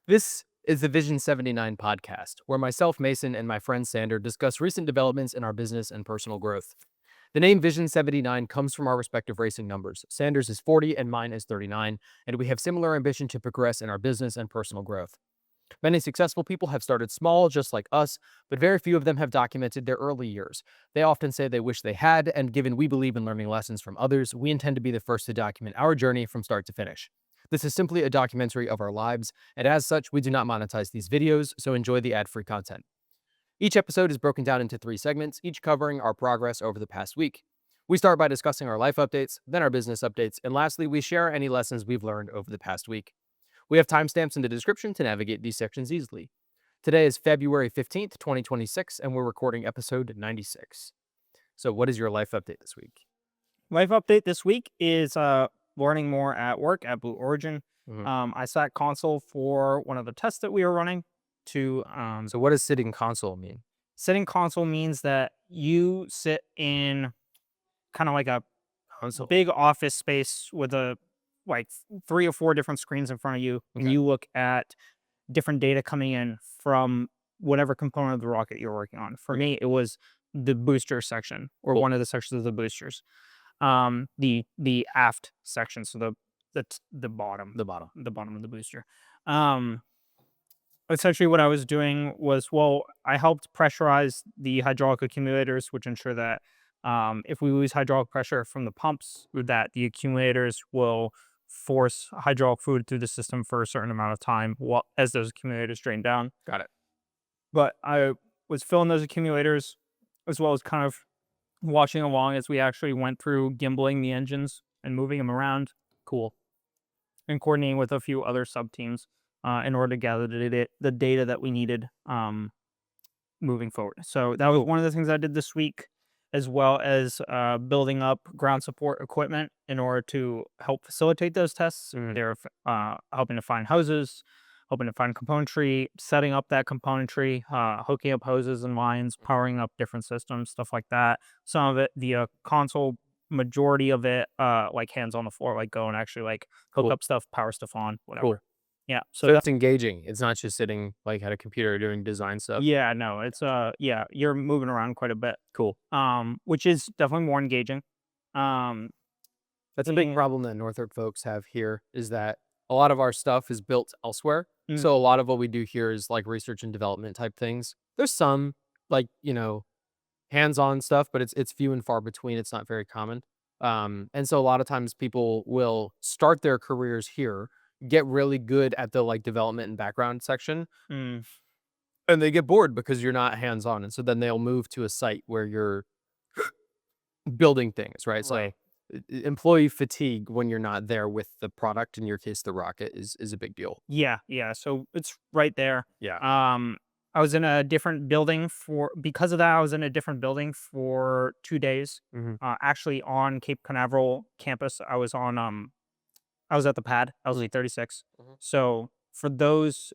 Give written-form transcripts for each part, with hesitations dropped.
This is the Vision 79 podcast, where myself, Mason, and my friend Sander discuss recent developments in our business and personal growth. The name Vision 79 comes from our respective racing numbers. Sanders is 40 and mine is 39, and we have similar ambition to progress in our business and personal growth. Many successful people have started small, just like us, but very few of them have documented their early years. They often say they wish they had, and given we believe in learning lessons from others, we intend to be the first to document our journey from start to finish. This is simply a documentary of our lives, and as such, we do not monetize these videos, so enjoy the ad-free content. Each episode is broken down into 3 segments, each covering our progress over the past week. We start by discussing our life updates, then our business updates, and lastly, we share any lessons we've learned over the past week. We have timestamps in the description to navigate these sections easily. Today is February 15th, 2026, and we're recording episode 96. So what is your life update this week? Life update this week is learning more at work at Blue Origin. Mhm. I sat console for one of the tests that we were running. So what does sitting console mean? Sitting console means that you sit in kind of like a Console. big office space with like 3 or 4 different screens in front of you, and Okay. you look at different data coming in from whatever component of the rocket you're working on. For me, it was the booster section, or Cool. one of the sections of the boosters. The aft section, so the bottom, The bottom. the bottom of the booster. Um, Essentially what I was doing was, well, I helped pressurize the hydraulic accumulators, which ensure that if we lose hydraulic pressure from the pumps, that the accumulators will force hydraulic fluid through the system for a certain amount of time while as those accumulators drain down. Got it. But I was filling those accumulators as well as kind of watching along as we actually went through gimbaling the engines and moving them around. Cool. And coordinating with a few other sub teams in order to gather the data that we needed moving forward. So that was one of the things I did this week, as well as building up ground support equipment in order to help facilitate those tests. Mhm. They're helping to find hoses, hoping to find componentry, setting up that componentry, hooking up hoses and lines, powering up different systems, stuff like that. Some of it, the console, majority of it, like hands on the floor, like go and actually like hook Cool. up stuff, power stuff on, whatever. Cool. Yeah. So So that's engaging. It's not just sitting like at a computer doing design stuff. yeah, no, it's yeah, you're moving around quite a bit. Cool. Which is definitely more engaging. Um That's a big and- problem that Northrop folks have here is that a lot of our stuff is built elsewhere. mm, So a lot of what we do here is like research and development type things. There's some like, hands-on stuff, but it's few and far between. It's not very common. And so a lot of times people will start their careers here, get really good at the like development and background section, mm, and they get bored because you're not hands-on. And so then they'll move to a site where you're building things, right? So right. employee fatigue when you're not there with the product, in your case, the rocket, is a big deal. Yeah, yeah. So it's right there. Yeah. I was in a different building because of that. I was in a different building for 2 days. Hmm. Actually, on Cape Canaveral campus, I was at the pad. I was E36. Mhm. So for those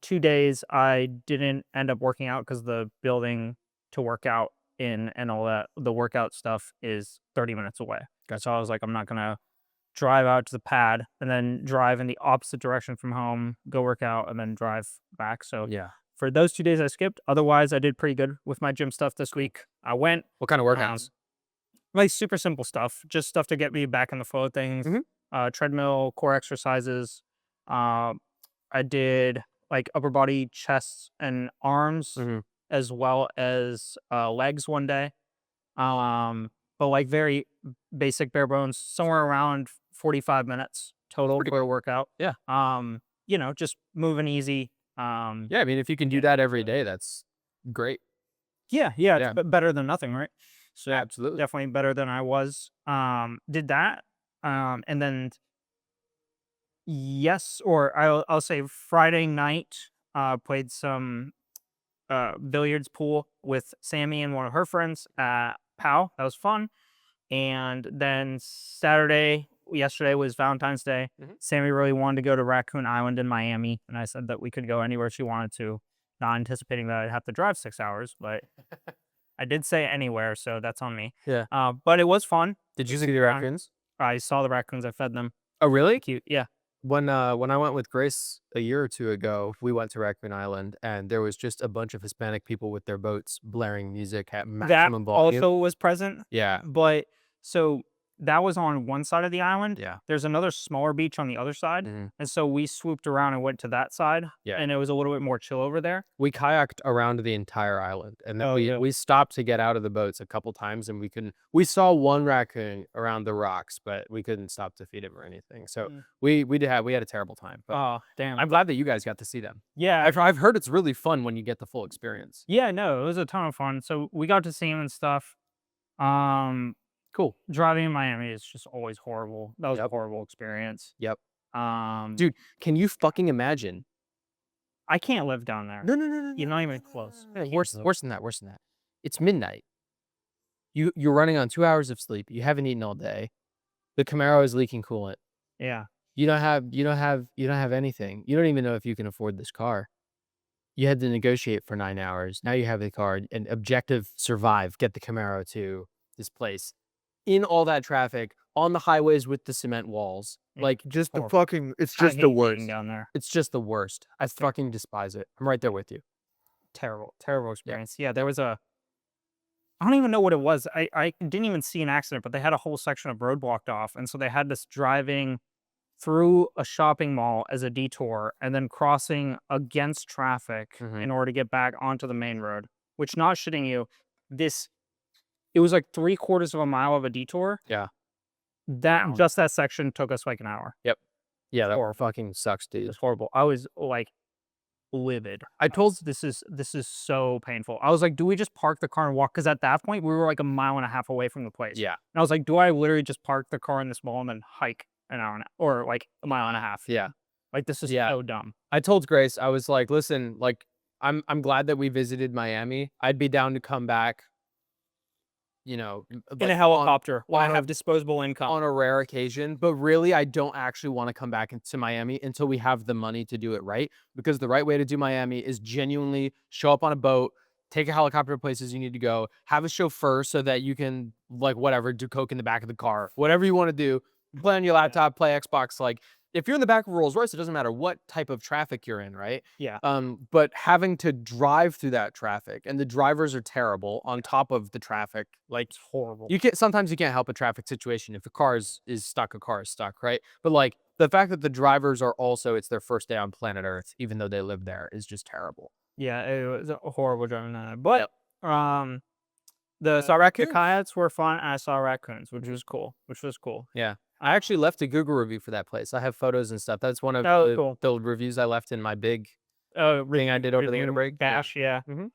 2 days, I didn't end up working out because the building to work out in and all that, the workout stuff is 30 minutes away. So I was like, I'm not gonna drive out to the pad and then drive in the opposite direction from home, go work out, and then drive back. So Yeah. for those 2 days, I skipped. Otherwise, I did pretty good with my gym stuff this week. I went What kind of um, workouts? like super simple stuff, just stuff to get me back in the flow of things. Mhm. Treadmill, core exercises. Um, I did like upper body, chest, and arms, Mhm. as well as legs one day. But like very basic bare bones, somewhere around 45 minutes total Pretty for a workout. Yeah. Just moving easy. Yeah. I mean, if you can do Yeah. that every day, that's great. Yeah, it's Yeah. better than nothing, right? So Absolutely. definitely better than I was. Did that. And then yes, or I'll say Friday night, played some billiards pool with Sammy and one of her friends at POW. That was fun. And then yesterday was Valentine's Day. Mhm. Sammy really wanted to go to Raccoon Island in Miami, and I said that we could go anywhere she wanted to, not anticipating that I'd have to drive 6 hours, but I did say anywhere, so that's on me. Yeah. But it was fun. Did you It's see the fun. raccoons? I saw the raccoons. I fed them. Oh, really? Cute. Yeah. When I went with Grace a year or two ago, we went to Raccoon Island, and there was just a bunch of Hispanic people with their boats blaring music at That maximum volume. also was present, Yeah, but so that was on one side of the island. yeah, There's another smaller beach on the other side, mhm, and so we swooped around and went to that side, yeah. and it was a little bit more chill over there. We kayaked around the entire island, and then Oh, we yeah. we stopped to get out of the boats a couple times, and we saw one raccoon around the rocks, but we couldn't stop to feed him or anything. So Mm. we had a terrible time. But Oh, damn. I'm glad that you guys got to see them. Yeah. I've heard it's really fun when you get the full experience. Yeah, no, it was a ton of fun. So we got to see him and stuff. Um, Cool. Driving in Miami is just always horrible. That was a Yep. horrible experience. Yep. Um, Dude, can you fucking imagine? I can't live down there. No, no, no, no, You're no, not no, even no, close. no, no. Can't Worse, live. worse than that. Worse than that. It's midnight. You're running on 2 hours of sleep. You haven't eaten all day. The Camaro is leaking coolant. Yeah. You don't have anything. You don't even know if you can afford this car. You had to negotiate for 9 hours. Now you have the car and objective survive, get the Camaro to this place. In all that traffic, on the highways with the cement walls. Yeah, Like just the horrible. fucking it's I just hate the being worst. down there. It's just the worst. I fucking despise it. I'm right there with you. Terrible, terrible Yeah. experience. Yeah, there was I don't even know what it was. I didn't even see an accident, but they had a whole section of road blocked off, and so they had us driving through a shopping mall as a detour and then crossing against traffic Mhm. in order to get back onto the main road, which, not shitting you, this it was like 3/4 of a mile of a detour. Yeah. That Wow. just that section took us like an hour. Yep. Yeah, that Horrible. fucking sucks, It dude. was horrible. I was like livid. I told This is so painful. I was like, do we just park the car and walk? Because at that point we were like a mile and a half away from the place. Yeah. And I was like, do I literally just park the car in this mall and then hike an hour and or like a mile and a half? Yeah. Like this is Yeah. so dumb. I told Grace, I was like, "Listen, like, I'm glad that we visited Miami. I'd be down to come back, In like, a helicopter while on I a have disposable income. on a rare occasion, but really, I don't actually wanna come back into Miami until we have the money to do it right, because the right way to do Miami is genuinely show up on a boat, take a helicopter to places you need to go, have a chauffeur so that you can, like, whatever, do coke in the back of the car, whatever you wanna do, play on your laptop, play Xbox, like, if you're in the back of a Rolls Royce, it doesn't matter what type of traffic you're in, right? Yeah. But having to drive through that traffic, and the drivers are terrible on top of the traffic, like, It's horrible. you can't sometimes you can't help a traffic situation. If a car is stuck, a car is stuck, right? But, like, the fact that the drivers are also it's their first day on planet Earth, even though they live there, is just terrible. Yeah, it was a horrible driving that. But the Saw raccoons. coyotes were fun, and I saw raccoons, which was cool. Yeah. I actually left a Google review for that place. I have photos and stuff. That's one of Oh, cool. the reviews I left in my big Oh, thing I did over the review winter break. Yeah. bash, yeah. Mhm.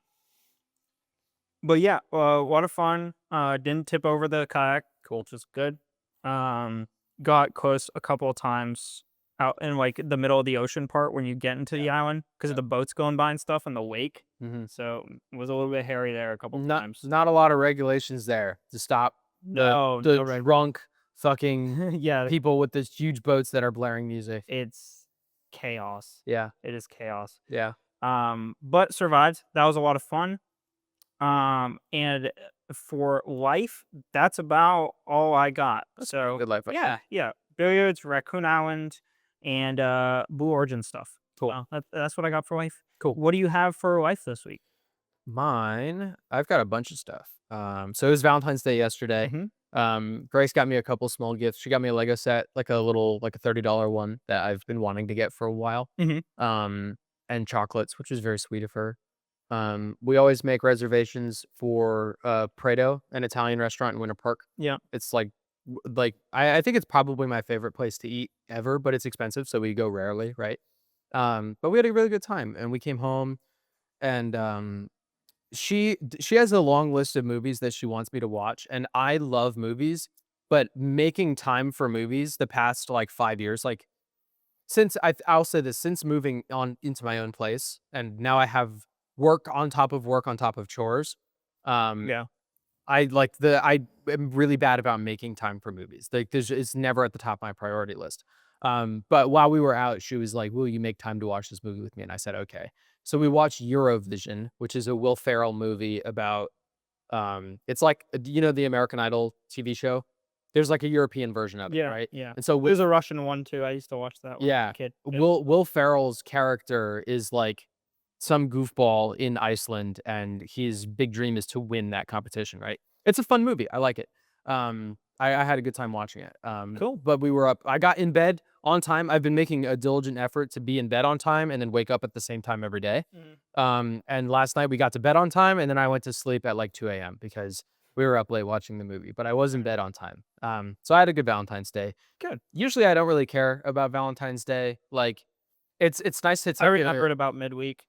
But yeah, a lot of fun. Didn't tip over the kayak, Cool. which is good. Got close a couple of times out in like the middle of the ocean part when you get into the island because of the boats going by and stuff and the wake. Mhm. So it was a little bit hairy there a couple of times. Not a lot of regulations there to stop No, the no reg- drunk fucking yeah, people with this huge boats that are blaring music. it's chaos. Yeah. It is chaos. Yeah. But survived. That was a lot of fun. And for life, that's about all I got. So Good life. yeah, billiards, Raccoon Island, and Blue Origin stuff. Cool. So that's what I got for life. Cool. What do you have for life this week? Mine, I've got a bunch of stuff. So it was Valentine's Day yesterday. Grace got me a couple small gifts. She got me a Lego set, like a $30 one that I've been wanting to get for a while. And chocolates, which was very sweet of her. We always make reservations for Prado, an Italian restaurant in Winter Park. Yeah. It's I think it's probably my favorite place to eat ever, but it's expensive, so we go rarely, right? But we had a really good time, and we came home, and she has a long list of movies that she wants me to watch, and I love movies, but making time for movies the past like 5 years, like I'll say this, since moving on into my own place, and now I have work on top of chores. Yeah. I am really bad about making time for movies. Like it's never at the top of my priority list. But while we were out, she was like, "Will you make time to watch this movie with me?" And I said, "Okay." So we watched Eurovision, which is a Will Ferrell movie about it's like the American Idol TV show. There's like a European version of it, Yeah, right? yeah. And so There's a Russian one too. I used to watch that when I was yeah, a kid. Will Ferrell's character is like some goofball in Iceland, and his big dream is to win that competition, right? It's a fun movie. I like it. I had a good time watching it. Cool. But we were up. I got in bed on time. I've been making a diligent effort to be in bed on time and then wake up at the same time every day. And last night we got to bed on time, and then I went to sleep at like 2 a.m. because we were up late watching the movie. But I was in bed on time. So I had a good Valentine's Day. Good. Usually I don't really care about Valentine's Day. Like it's nice to I take remembered about midweek.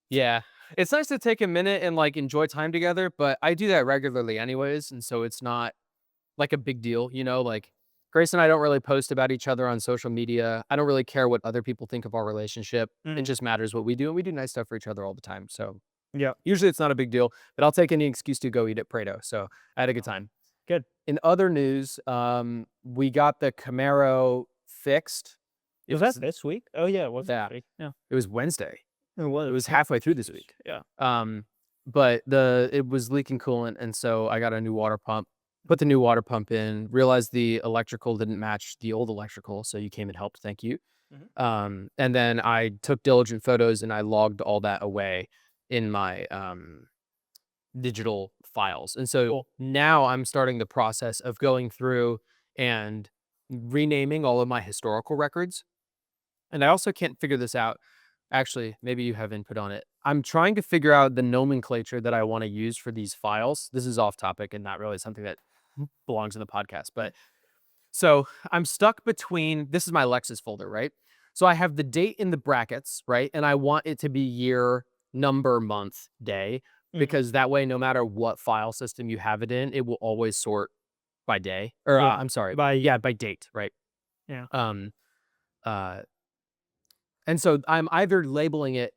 yeah. It's nice to take a minute and like enjoy time together, but I do that regularly anyways, and so it's not like a big deal, you know, like Grace and I don't really post about each other on social media. I don't really care what other people think of our relationship. It Mhm. just matters what we do, and we do nice stuff for each other all the time. So Yeah. usually it's not a big deal, but I'll take any excuse to go eat at Prado. So I had a good time. Good. In other news, we got the Camaro fixed. It Was that this week? Oh yeah, it was Yeah. this week. Yeah. It was Wednesday. It was. It was halfway through this week. Yeah. But it was leaking coolant, and so I got a new water pump. Put the new water pump in. Realized the electrical didn't match the old electrical, so you came and helped. Thank you. And then I took diligent photos and I logged all that away in my digital files. And so Cool. now I'm starting the process of going through and renaming all of my historical records. And I also can't figure this out. Actually, maybe you have input on it. I'm trying to figure out the nomenclature that I want to use for these files. This is off topic and not really something that belongs in the podcast. But so I'm stuck between this is my Lexus folder, right? So I have the date in the brackets, right? And I want it to be year, number, month, day, because that way, no matter what file system you have it in, it will always sort by day. Or Yeah. I'm sorry, By by date, right? Yeah. Uh, and so I'm either labeling it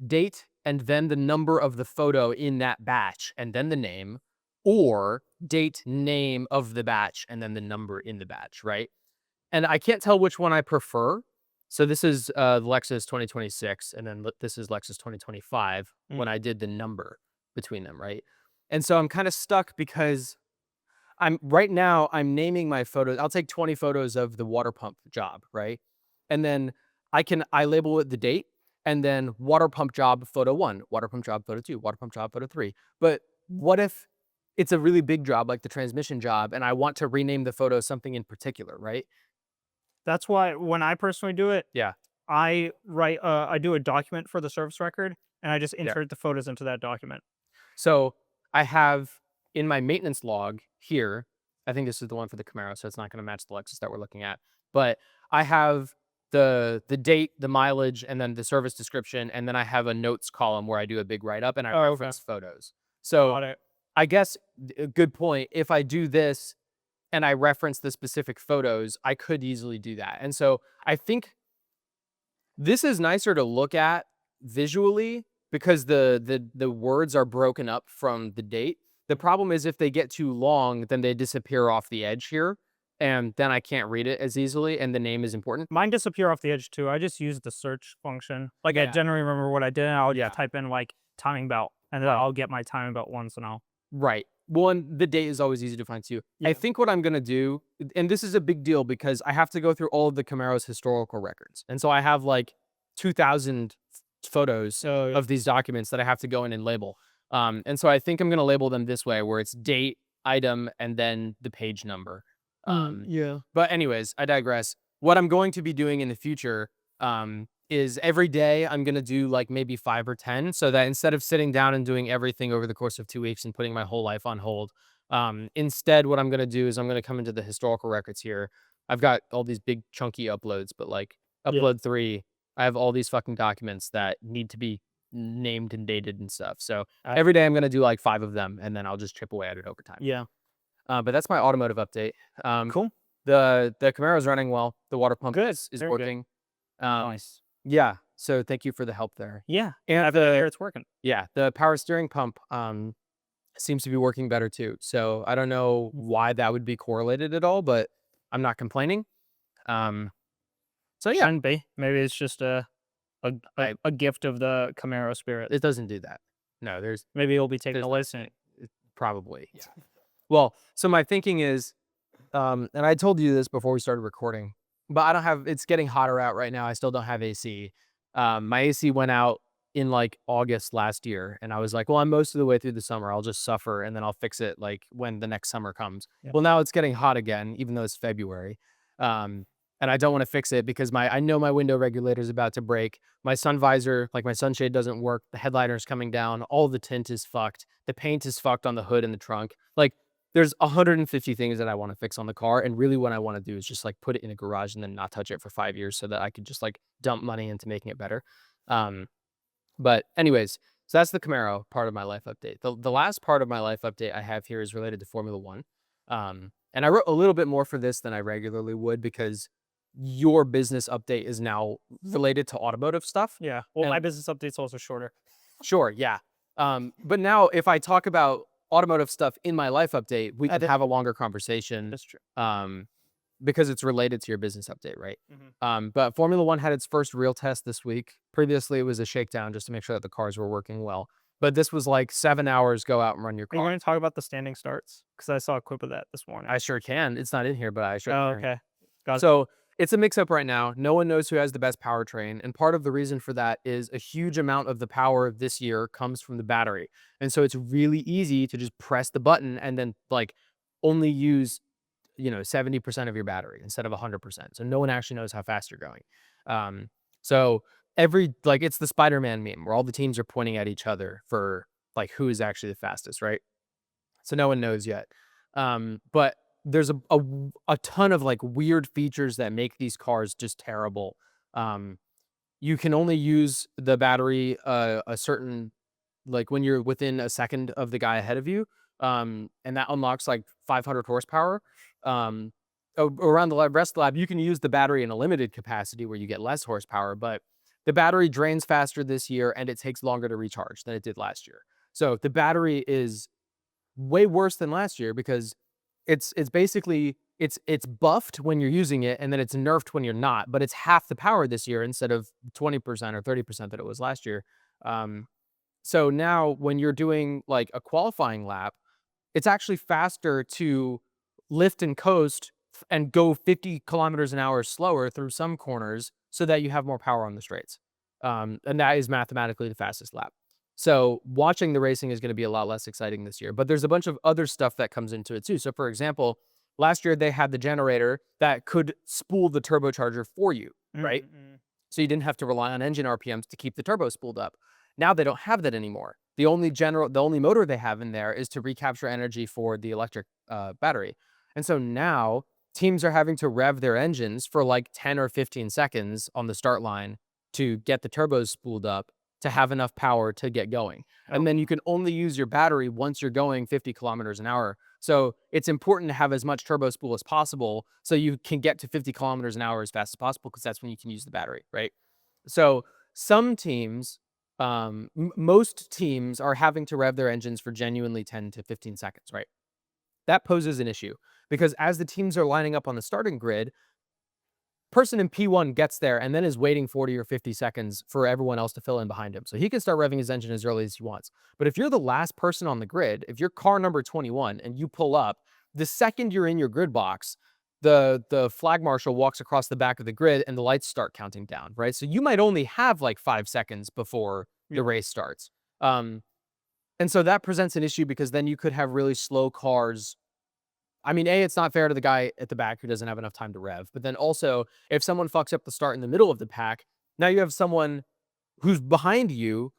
date and then the number of the photo in that batch and then the name, or date, name of the batch and then the number in the batch, right? And I can't tell which one I prefer. So this is Lexus 2026, and then this is Lexus 2025 when I did the number between them, right? And so I'm kind of stuck because I'm naming my photos. I'll take 20 photos of the water pump job, right? And then I label it the date and then water pump job photo 1, water pump job photo 2, water pump job photo 3. But what if it's a really big job like the transmission job and I want to rename the photo something in particular, right? That's why when I personally do it, Yeah. I do a document for the service record and I just Yeah. insert the photos into that document. So I have in my maintenance log here, I think this is the one for the Camaro, so it's not going to match the Lexus that we're looking at. But I have the date, the mileage, and then the service description, and then I have a notes column where I do a big write up and I Oh, okay. reference photos. So Got it. I guess a good point. If I do this and I reference the specific photos, I could easily do that. And so I think this is nicer to look at visually because the words are broken up from the date. The problem is if they get too long, then they disappear off the edge here, and then I can't read it as easily, and the name is important. Mine disappear off the edge too. I just use the search function. Like I Yeah. generally remember what I did. And I'll Yeah. just type in like timing belt, and then I'll get my timing belt once, and I'll. Right. Well, and the date is always easy to find too. I Yeah. think what I'm gonna do, and this is a big deal because I have to go through all of the Camaro's historical records, and so I have like 2,000 photos So of these documents that I have to go in and label. And so I think I'm gonna label them this way, where it's date, item, and then the page number. yeah. But anyways, I digress. What I'm going to be doing in the future is every day I'm going to do like maybe 5 or 10 so that instead of sitting down and doing everything over the course of 2 weeks and putting my whole life on hold, instead what I'm going to do is I'm going to come into the historical records here. I've got all these big chunky uploads, but like upload 3, I have all these fucking documents that need to be named and dated and stuff. So every day I'm going to do like 5 of them and then I'll just chip away at it over time. Yeah. But that's my automotive update. Cool. The Camaro's running well. The water pump Good. is Very good. working. Nice. Yeah. So thank you for the help there. Yeah. And It's working. the power steering pump seems to be working better too. So I don't know why that would be correlated at all, but I'm not complaining. So yeah, Shouldn't be. Maybe it's just a gift of the Camaro spirit. it doesn't do that. No, Maybe he'll be taking there's a listen. probably. Yeah. Well, so my thinking is And I told you this before we started recording, but I don't have. It's getting hotter out right now. I still don't have AC. My AC went out in like August last year, and I was like, well, I'm most of the way through the summer. I'll just suffer, and then I'll fix it like when the next summer comes. Yeah. Well, now it's getting hot again, even though it's February. And I don't want to fix it because I know my window regulator is about to break. My sun visor, like my sunshade, doesn't work. The headliner is coming down. All the tint is fucked. The paint is fucked on the hood and the trunk. Like there's 150 things that I want to fix on the car, and really what I want to do is just like put it in a garage and then not touch it for 5 years so that I could just like dump money into making it better. But anyways, so that's the Camaro part of my life update. The last part of my life update I have here is related to Formula One. And I wrote a little bit more for this than I regularly would because your business update is now related to automotive stuff. Yeah. Well, And- my business update's also shorter. Sure, yeah. But now if I talk about automotive stuff in my life update, we can have a longer conversation. That's true. Because it's related to your business update, right? Mhm. But Formula One had its first real test this week. Previously, it was a shakedown just to make sure that the cars were working well. But this was like 7 hours, go out and run your Are you car. going to talk about the standing starts? Because I saw a clip of that this morning. I sure can. It's not in here, but I sure Oh, can. okay. Got it. So it's a mix-up right now. No one knows who has the best powertrain, and part of the reason for that is a huge amount of the power this year comes from the battery. And so it's really easy to just press the button and then like only use 70% of your battery instead of 100%. So no one actually knows how fast you're going. So it's the Spider-Man meme where all the teams are pointing at each other for like who is actually the fastest, right? So no one knows yet. But there's a ton of like weird features that make these cars just terrible. You can only use the battery a certain like when you're within a second of the guy ahead of you. And that unlocks like 500 horsepower. Around the rest of the lab, you can use the battery in a limited capacity where you get less horsepower, but the battery drains faster this year and it takes longer to recharge than it did last year. So the battery is way worse than last year because it's basically it's buffed when you're using it and then it's nerfed when you're not, but it's half the power this year instead of 20% or 30% that it was last year. So now when you're doing like a qualifying lap, it's actually faster to lift and coast and go 50 kilometers an hour slower through some corners so that you have more power on the straights. And that is mathematically the fastest lap. So watching the racing is going to be a lot less exciting this year, but there's a bunch of other stuff that comes into it too. So for example, last year they had the generator that could spool the turbocharger for you, right? Mhm. So you didn't have to rely on engine RPMs to keep the turbo spooled up. Now they don't have that anymore. The only motor they have in there is to recapture energy for the electric battery. And so now teams are having to rev their engines for like 10 or 15 seconds on the start line to get the turbos spooled up to have enough power to get going. And then you can only use your battery once you're going 50 kilometers an hour. So it's important to have as much turbo spool as possible so you can get to 50 kilometers an hour as fast as possible because that's when you can use the battery, right? So some teams, most teams are having to rev their engines for genuinely 10 to 15 seconds, right? That poses an issue because as the teams are lining up on the starting grid, person in P1 gets there and then is waiting 40 or 50 seconds for everyone else to fill in behind him. So he can start revving his engine as early as he wants. But if you're the last person on the grid, if you're car number 21 and you pull up, the second you're in your grid box, the flag marshal walks across the back of the grid and the lights start counting down, right? So you might only have like 5 seconds before the race starts. And so that presents an issue because then you could have really slow cars. I mean, A, it's not fair to the guy at the back who doesn't have enough time to rev. But then also, if someone fucks up the start in the middle of the pack, now you have someone who's behind you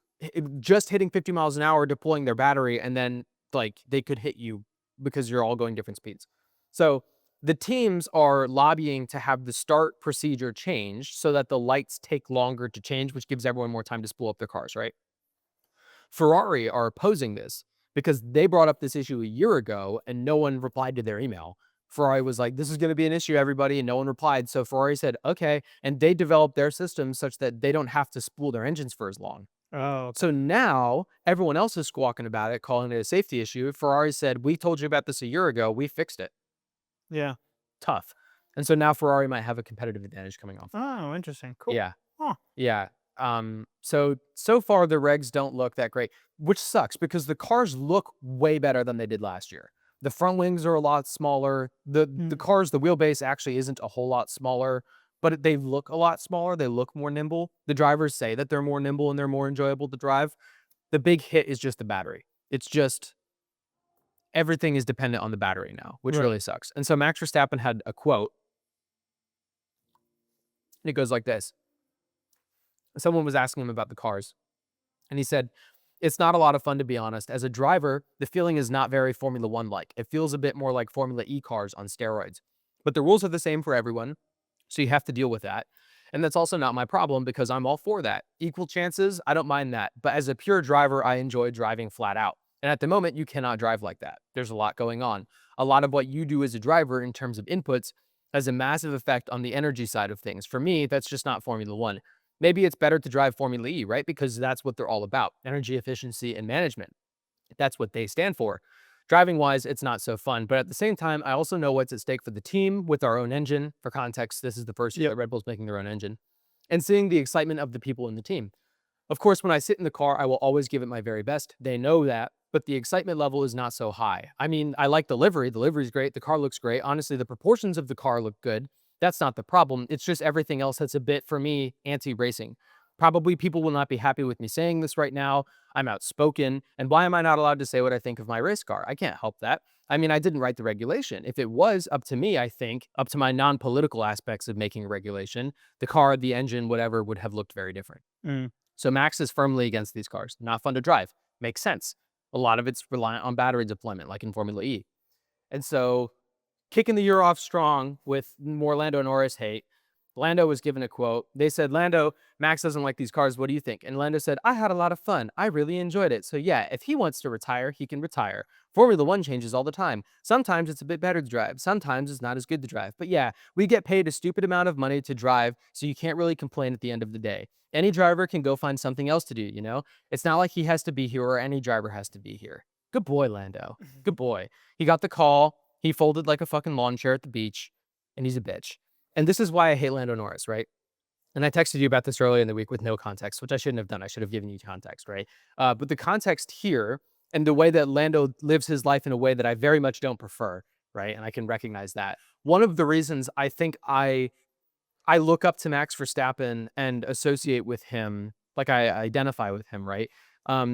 just hitting 50 miles an hour, deploying their battery, and then like they could hit you because you're all going different speeds. So the teams are lobbying to have the start procedure changed so that the lights take longer to change, which gives everyone more time to spool up their cars, right? Ferrari are opposing this because they brought up this issue a year ago and no one replied to their email. Ferrari was like, this is going to be an issue, everybody, and no one replied. So Ferrari said, okay. And they developed their system such that they don't have to spool their engines for as long. Oh, So now everyone else is squawking about it, calling it a safety issue. Ferrari said, we told you about this a year ago. We fixed it. yeah. Tough. And so now Ferrari might have a competitive advantage coming off. Oh, interesting. Cool. Yeah. Huh. Yeah. So far the regs don't look that great, which sucks because the cars look way better than they did last year. The front wings are a lot smaller. The cars, the wheelbase actually isn't a whole lot smaller, but they look a lot smaller. They look more nimble. The drivers say that they're more nimble and they're more enjoyable to drive. The big hit is just the battery. It's just everything is dependent on the battery now, which really sucks. And so Max Verstappen had a quote, and it goes like this. Someone was asking him about the cars, and he said, "It's not a lot of fun, to be honest. As a driver, the feeling is not very Formula One-like. It feels a bit more like Formula E cars on steroids. But the rules are the same for everyone, so you have to deal with that. And that's also not my problem because I'm all for that. Equal chances, I don't mind that. But as a pure driver, I enjoy driving flat out. And at the moment, you cannot drive like that. There's a lot going on. A lot of what you do as a driver in terms of inputs has a massive effect on the energy side of things. For me, that's just not Formula One. Maybe it's better to drive Formula E, right? Because that's what they're all about, energy efficiency and management. That's what they stand for. Driving wise, it's not so fun. But at the same time, I also know what's at stake for the team with our own engine. For context, this is the first year that Red Bull's making their own engine. And seeing the excitement of the people in the team. Of course, when I sit in the car, I will always give it my very best. They know that, but the excitement level is not so high. I mean, I like the livery. The livery's great. The car looks great. Honestly, the proportions of the car look good. That's not the problem. It's just everything else that's a bit, for me, anti-racing. Probably people will not be happy with me saying this right now. I'm outspoken. And why am I not allowed to say what I think of my race car? I can't help that. I mean, I didn't write the regulation. If it was up to me, I think, up to my non-political aspects of making a regulation, the car, the engine, whatever, would have looked very different. So Max is firmly against these cars. Not fun to drive. Makes sense. A lot of it's reliant on battery deployment, like in Formula E. And so kicking the year off strong with more Lando Norris hate, Lando was given a quote. They said, "Lando, Max doesn't like these cars. What do you think?" And Lando said, "I had a lot of fun. I really enjoyed it. So yeah, if he wants to retire, he can retire. Formula One changes all the time. Sometimes it's a bit better to drive. Sometimes it's not as good to drive. But yeah, we get paid a stupid amount of money to drive, so you can't really complain at the end of the day. Any driver can go find something else to do, you know? It's not like he has to be here or any driver has to be here." Good boy, Lando. Good boy. He got the call. He folded like a fucking lawn chair at the beach, and he's a bitch. And this is why I hate Lando Norris, right? And I texted you about this earlier in the week with no context, which I shouldn't have done. I should have given you context, right? But the context here and the way that Lando lives his life in a way that I very much don't prefer, right? And I can recognize that. One of the reasons I think I look up to Max Verstappen and associate with him, like I identify with him, right?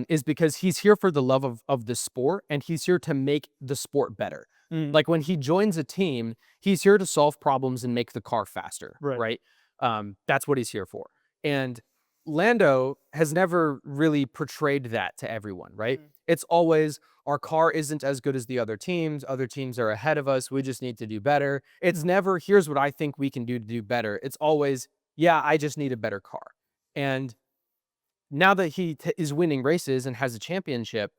Is because he's here for the love of the sport and he's here to make the sport better. Like when he joins a team, he's here to solve problems and make the car faster, right? That's what he's here for. And Lando has never really portrayed that to everyone, right? It's always, our car isn't as good as the other teams. Other teams are ahead of us. We just need to do better. It's never, here's what I think we can do to do better. It's always, yeah, I just need a better car. And now that he is winning races and has a championship,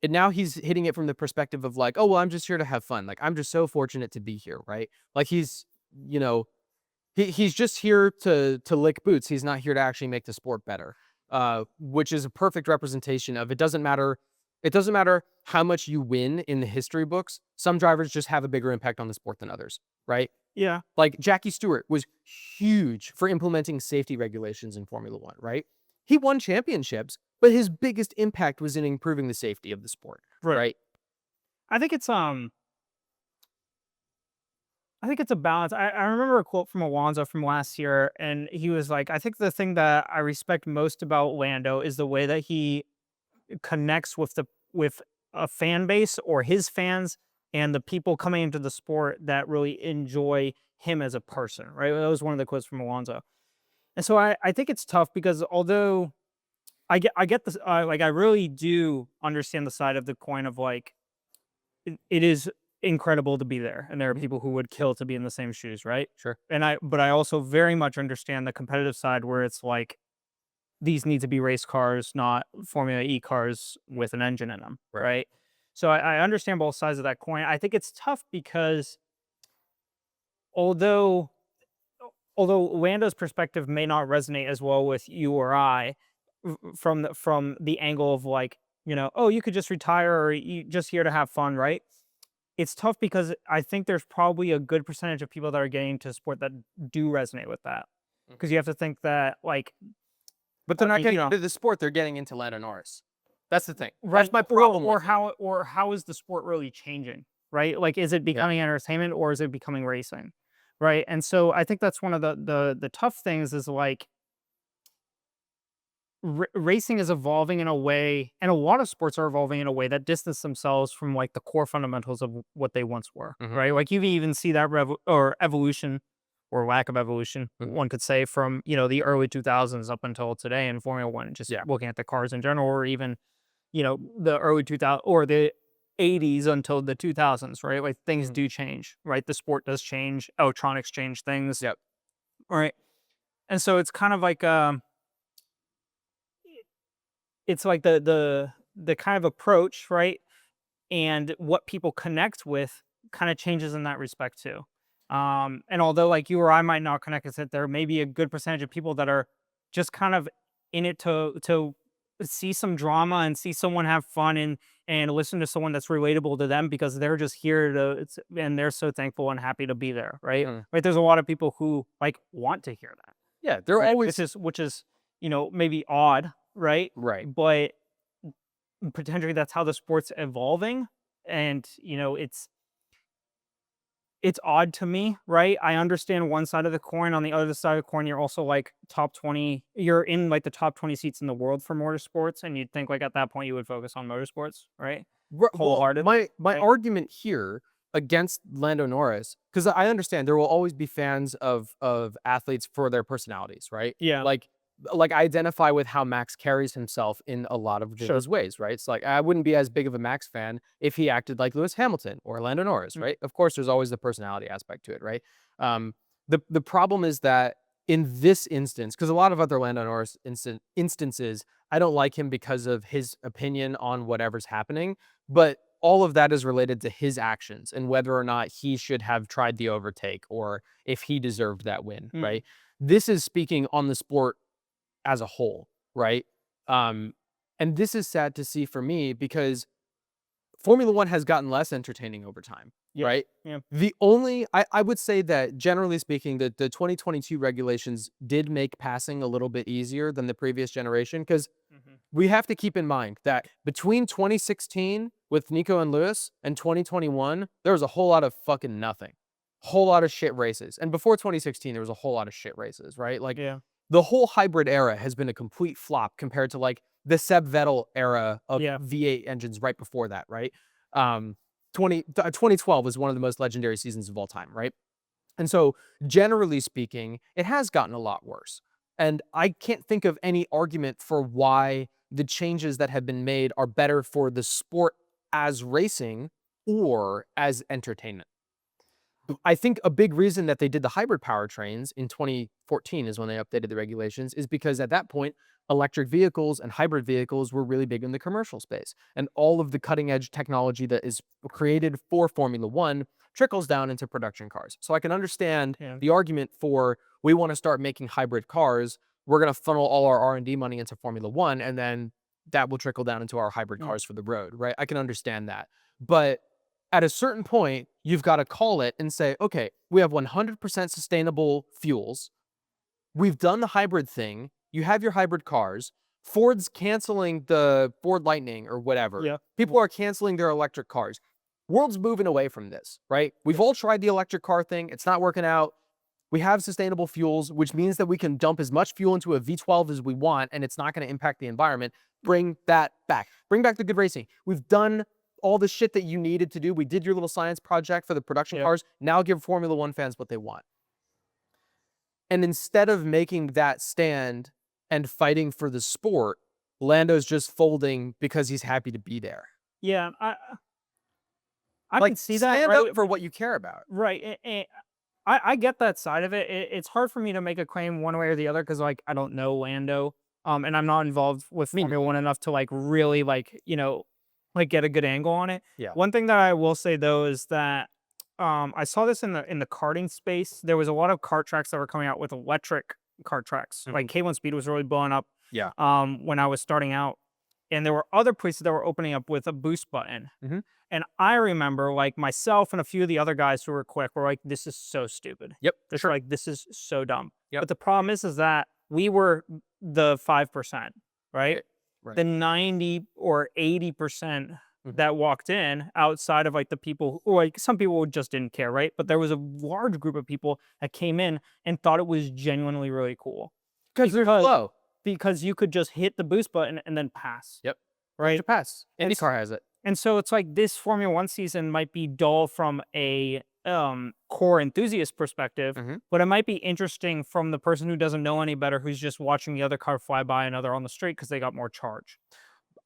and now he's hitting it from the perspective of like, oh, well, I'm just here to have fun. Like, I'm just so fortunate to be here, right? Like he's, you know, he's just here to lick boots. He's not here to actually make the sport better, which is a perfect representation of it doesn't matter. It doesn't matter how much you win in the history books. Some drivers just have a bigger impact on the sport than others, right? Yeah. Like Jackie Stewart was huge for implementing safety regulations in Formula One, right? He won championships, but his biggest impact was in improving the safety of the sport, right? I think it's a balance. I remember a quote from Alonso from last year, and he was like, I think the thing that I respect most about Lando is the way that he connects with a fan base or his fans and the people coming into the sport that really enjoy him as a person, right? That was one of the quotes from Alonso. And so I think it's tough because although I get this, like I really do understand the side of the coin of like, it is incredible to be there. And there are people who would kill to be in the same shoes, right? Sure. But I also very much understand the competitive side where it's like, these need to be race cars, not Formula E cars with an engine in them, right? So I understand both sides of that coin. I think it's tough because although Lando's perspective may not resonate as well with you or I, from the angle of like, you know, oh, you could just retire or you just here to have fun, right? It's tough because I think there's probably a good percentage of people that are getting into sport that do resonate with that. Because you have to think that like, but they're not getting into the sport. They're getting into Lando Norris. That's the thing. That's my problem. Or how is the sport really changing? right? Like, is it becoming entertainment or is it becoming racing, right? And so I think that's one of the tough things is like racing is evolving in a way, and a lot of sports are evolving in a way that distance themselves from like the core fundamentals of what they once were, right? Like you even see that or evolution or lack of evolution, one could say, from the early 2000s up until today in Formula One. Just looking at the cars in general, or even the early 2000 or the 80s until the 2000s, right? Like things do change, right? The sport does change, electronics change things, Yep. right? And so it's kind of like it's like the kind of approach, right? And what people connect with kind of changes in that respect too. And although like you or I might not connect with it, there may be a good percentage of people that are just kind of in it to see some drama and see someone have fun and listen to someone that's relatable to them, because they're just here and they're so thankful and happy to be there, right? Right. There's a lot of people who like want to hear that. Yeah, they're Right? always Which is maybe odd, right? right. But potentially that's how the sport's evolving, and it's odd to me, right? I understand one side of the coin. On the other side of the coin, you're also like top 20. You're in like the top 20 seats in the world for motorsports, and you'd think like at that point you would focus on motorsports, right? Well, Wholeheartedly. my right? argument here against Lando Norris, because I understand there will always be fans of athletes for their personalities, right? Yeah. Like I identify with how Max carries himself in a lot of Sure. his ways, right? It's like I wouldn't be as big of a Max fan if he acted like Lewis Hamilton or Lando Norris, right? Of course, there's always the personality aspect to it, right? The problem is that in this instance, because a lot of other Lando Norris instances, I don't like him because of his opinion on whatever's happening, but all of that is related to his actions and whether or not he should have tried the overtake or if he deserved that win, right? This is speaking on the sport as a whole, right? And this is sad to see for me because Formula One has gotten less entertaining over time, right? Yeah. The only, I would say that generally speaking, the 2022 regulations did make passing a little bit easier than the previous generation, because we have to keep in mind that between 2016 with Nico and Lewis and 2021, there was a whole lot of fucking nothing. Whole lot of shit races. And before 2016, there was a whole lot of shit races, right? Like the whole hybrid era has been a complete flop compared to like the Seb Vettel era of V8 engines right before that, right? 2012 was one of the most legendary seasons of all time, right? And so generally speaking, it has gotten a lot worse. And I can't think of any argument for why the changes that have been made are better for the sport as racing or as entertainment. I think a big reason that they did the hybrid powertrains in 2014 is when they updated the regulations, is because at that point, electric vehicles and hybrid vehicles were really big in the commercial space. And all of the cutting edge technology that is created for Formula One trickles down into production cars. So I can understand the argument for, we want to start making hybrid cars. We're going to funnel all our R&D money into Formula One, and then that will trickle down into our hybrid cars for the road, right? I can understand that. But at a certain point, you've got to call it and say, okay, we have 100% sustainable fuels. We've done the hybrid thing. You have your hybrid cars. Ford's canceling the Ford Lightning or whatever. People are canceling their electric cars. World's moving away from this, right? We've all tried the electric car thing. It's not working out. We have sustainable fuels, which means that we can dump as much fuel into a V12 as we want, and it's not going to impact the environment. Bring that back. Bring back the good racing. We've done all the shit that you needed to do. We did your little science project for the production cars. Now give Formula One fans what they want. And instead of making that stand and fighting for the sport, Lando's just folding because he's happy to be there. Yeah, I Like, can see that. stand Right? up for what you care about. Right. I get that side of it. It's hard for me to make a claim one way or the other because like I don't know Lando, and I'm not involved with Formula One enough to like really like like get a good angle on it. Yeah. One thing that I will say though is that I saw this in the karting space. There was a lot of kart tracks that were coming out with electric kart tracks. Like K1 Speed was really blowing up. Yeah. When I was starting out, and there were other places that were opening up with a boost button. And I remember like myself and a few of the other guys who were quick were like, this is so stupid. Yep. Just like, this is so dumb. Yep. But the problem is that we were the 5%, right? Right. The 90 or 80% that walked in outside of like the people who, like some people just didn't care, right? But there was a large group of people that came in and thought it was genuinely really cool Because they're slow. because you could just hit the boost button and then pass, Yep. right? Pass. And IndyCar has it. And so it's like this Formula One season might be dull from a core enthusiast perspective, but it might be interesting from the person who doesn't know any better, who's just watching the other car fly by another on the street because they got more charge.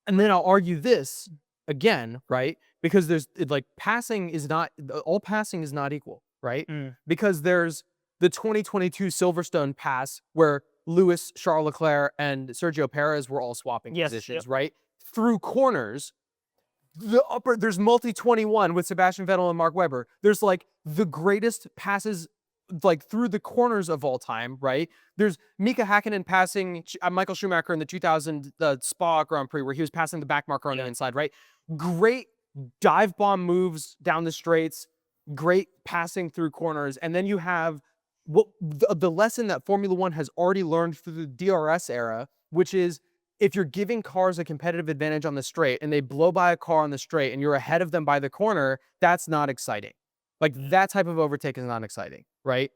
And then I'll argue this again, right? Because like passing is not all passing is not equal, right? Because there's the 2022 Silverstone pass where Lewis, Charles Leclerc, and Sergio Perez were all swapping positions, right? Through corners. There's multi 21 with Sebastian Vettel and Mark Webber. There's like the greatest passes like through the corners of all time, right? There's Mika Hakkinen passing Michael Schumacher in the 2000 Spa Grand Prix where he was passing the back marker on the inside, right? Great dive bomb moves down the straights, great passing through corners. And then you have what the lesson that Formula One has already learned through the DRS era, which is if you're giving cars a competitive advantage on the straight and they blow by a car on the straight and you're ahead of them by the corner, that's not exciting. Like that type of overtake is not exciting, right?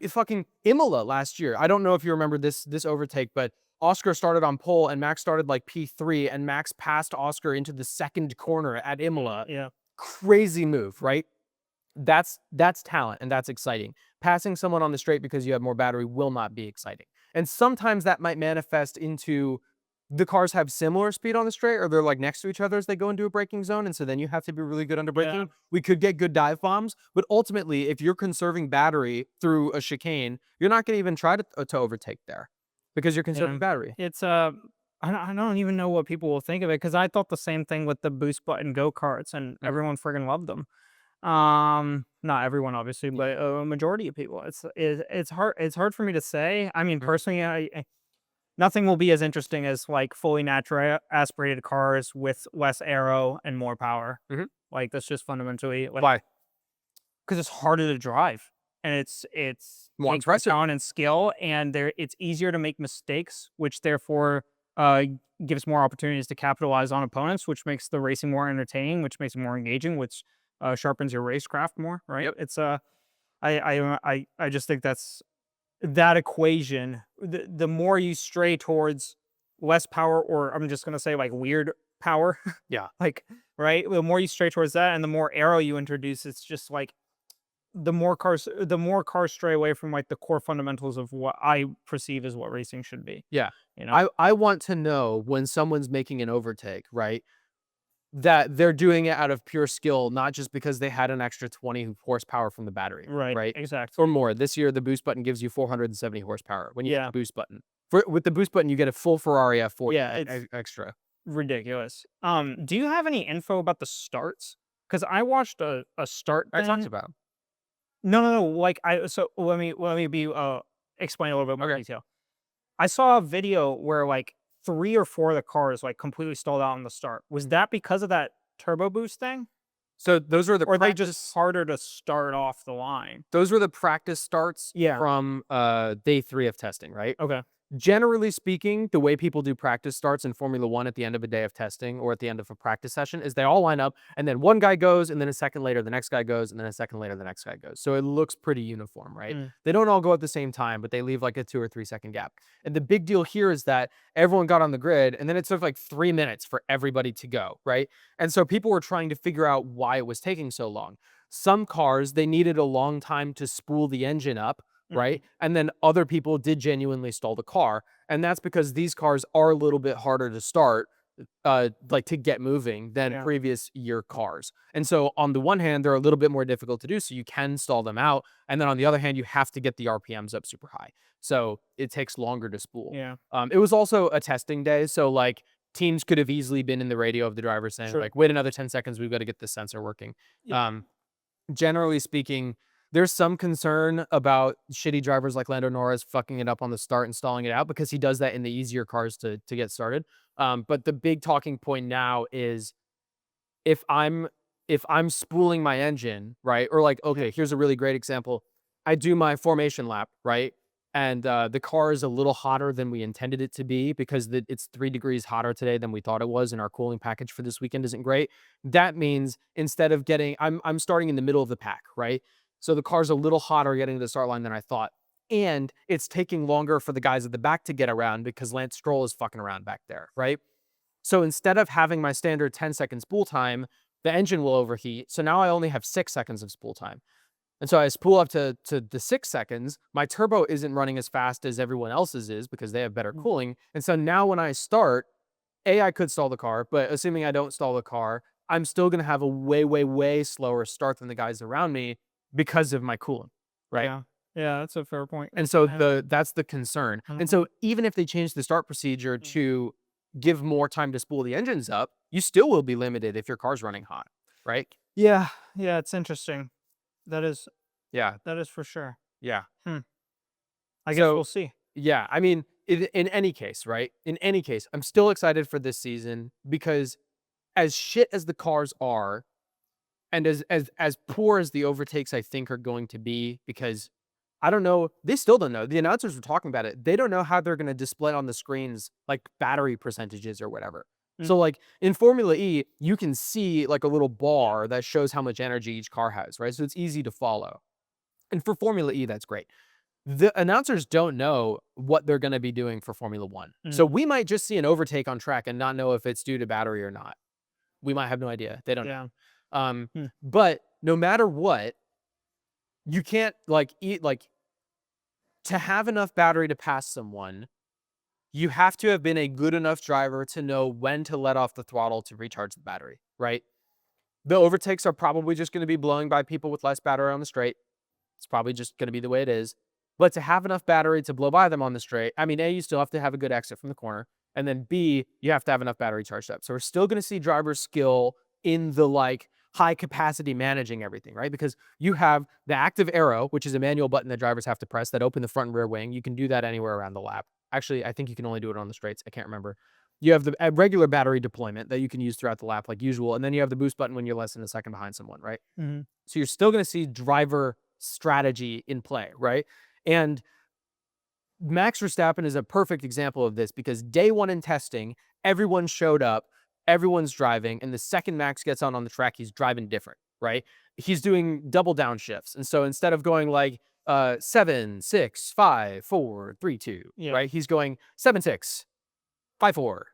Fucking Imola last year. I don't know if you remember this overtake, but Oscar started on pole and Max started like P3 and Max passed Oscar into the second corner at Imola. Yeah. Crazy move, right? That's talent and that's exciting. Passing someone on the straight because you have more battery will not be exciting. And sometimes that might manifest into the cars have similar speed on the straight or they're like next to each other as they go into a braking zone. And so then you have to be really good under braking. Yeah. We could get good dive bombs, but ultimately, if you're conserving battery through a chicane, you're not going to even try to overtake there because you're conserving battery. It's I don't even know what people will think of it because I thought the same thing with the boost button go-karts and everyone friggin' loved them. Not everyone obviously, but a majority of people. It's hard for me to say. I mean, personally, nothing will be as interesting as like fully natural aspirated cars with less aero and more power. Like that's just fundamentally Why? Because it's harder to drive and it's more impressive talent and skill, and it's easier to make mistakes, which therefore gives more opportunities to capitalize on opponents, which makes the racing more entertaining, which makes it more engaging, which sharpens your racecraft more. Right? Yep. It's I just think that's that equation. The more you stray towards less power, or I'm just gonna say like weird power. Yeah. Like right. The more you stray towards that, and the more aero you introduce, it's just like the more cars stray away from like the core fundamentals of what I perceive as what racing should be. Yeah. You know, I want to know when someone's making an overtake, right? That they're doing it out of pure skill, not just because they had an extra 20 horsepower from the battery. Right. exactly. Or more. This year, the boost button gives you 470 horsepower when you hit the boost button. With the boost button, you get a full Ferrari F40 it's extra. ridiculous. Do you have any info about the starts? Because I watched a start. I talked about. No. Like let me be explain a little bit more detail. I saw a video where like 3 or 4 of the cars like completely stalled out on the start. Was that because of that turbo boost thing? So those are the Or are they just harder to start off the line? Those were the practice starts Yeah. from day 3 of testing, right? Okay. Generally speaking, the way people do practice starts in Formula One at the end of a day of testing or at the end of a practice session is they all line up and then one guy goes and then a second later the next guy goes and then a second later the next guy goes. So it looks pretty uniform, right? They don't all go at the same time, but they leave like a 2 or 3 second gap. And the big deal here is that everyone got on the grid and then it took like 3 minutes for everybody to go, right? And so people were trying to figure out why it was taking so long. Some cars, they needed a long time to spool the engine up, right? And then other people did genuinely stall the car. And that's because these cars are a little bit harder to start, like to get moving than previous year cars. And so on the one hand, they're a little bit more difficult to do. So you can stall them out. And then on the other hand, you have to get the RPMs up super high. So it takes longer to spool. Yeah. It was also a testing day. So like teams could have easily been in the radio of the driver saying like, wait another 10 seconds. We've got to get the sensor working. Generally speaking, there's some concern about shitty drivers like Lando Norris fucking it up on the start and stalling it out because he does that in the easier cars to get started. But the big talking point now is if I'm spooling my engine, right? Or like, okay, here's a really great example. I do my formation lap, right? and the car is a little hotter than we intended it to be because it's 3 degrees hotter today than we thought it was, and our cooling package for this weekend isn't great. That means instead of getting, I'm starting in the middle of the pack, right? So the car's a little hotter getting to the start line than I thought. And it's taking longer for the guys at the back to get around because Lance Stroll is fucking around back there, right? So instead of having my standard 10-second spool time, the engine will overheat. So now I only have 6 seconds of spool time. And so I spool up to the 6 seconds. My turbo isn't running as fast as everyone else's is because they have better cooling. And so now when I start, I could stall the car, but assuming I don't stall the car, I'm still going to have a way, way, way slower start than the guys around me because of my cooling, right? Yeah. Yeah, that's a fair point. And so that's the concern. And so even if they change the start procedure to give more time to spool the engines up, you still will be limited if your car's running hot, right? Yeah, it's interesting. That is Yeah, for sure. yeah. I guess So we'll see. yeah, I mean, in any case, right? In any case, I'm still excited for this season because as shit as the cars are, and as poor as the overtakes I think are going to be, because I don't know, they still don't know. The announcers were talking about it. They don't know how they're going to display on the screens like battery percentages or whatever. So like in Formula E, you can see like a little bar that shows how much energy each car has, right? So it's easy to follow. And for Formula E, that's great. The announcers don't know what they're going to be doing for Formula One. So we might just see an overtake on track and not know if it's due to battery or not. We might have no idea. They don't know. But no matter what, you can't to have enough battery to pass someone, you have to have been a good enough driver to know when to let off the throttle to recharge the battery, right? The overtakes are probably just going to be blowing by people with less battery on the straight. It's probably just going to be the way it is. But to have enough battery to blow by them on the straight, I mean, A, you still have to have a good exit from the corner. And then B, you have to have enough battery charged up. So we're still going to see driver skill in the high capacity managing everything, right? Because you have the active arrow, which is a manual button that drivers have to press that open the front and rear wing. You can do that anywhere around the lap. Actually, I think you can only do it on the straights. I can't remember. You have the regular battery deployment that you can use throughout the lap like usual. And then you have the boost button when you're less than a second behind someone, right? So you're still going to see driver strategy in play, right? And Max Verstappen is a perfect example of this because day one in testing, everyone showed up, everyone's driving, and the second Max gets on the track, he's driving different, right? He's doing double downshifts. And so instead of going like 7, 6, 5, 4, 3, 2, right? He's going 7, 6, 5, 4,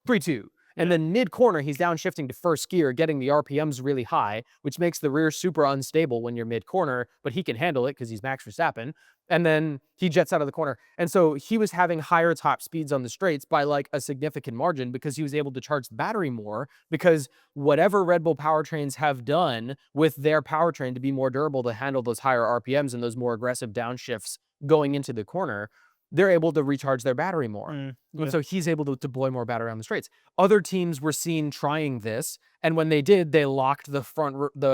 3, 2. And then mid-corner, he's downshifting to first gear, getting the RPMs really high, which makes the rear super unstable when you're mid-corner, but he can handle it because he's Max Verstappen. And then he jets out of the corner. And so he was having higher top speeds on the straights by like a significant margin because he was able to charge the battery more because whatever Red Bull powertrains have done with their powertrain to be more durable to handle those higher RPMs and those more aggressive downshifts going into the corner, they're able to recharge their battery more. And so he's able to deploy more battery on the straights. Other teams were seen trying this, and when they did, they locked the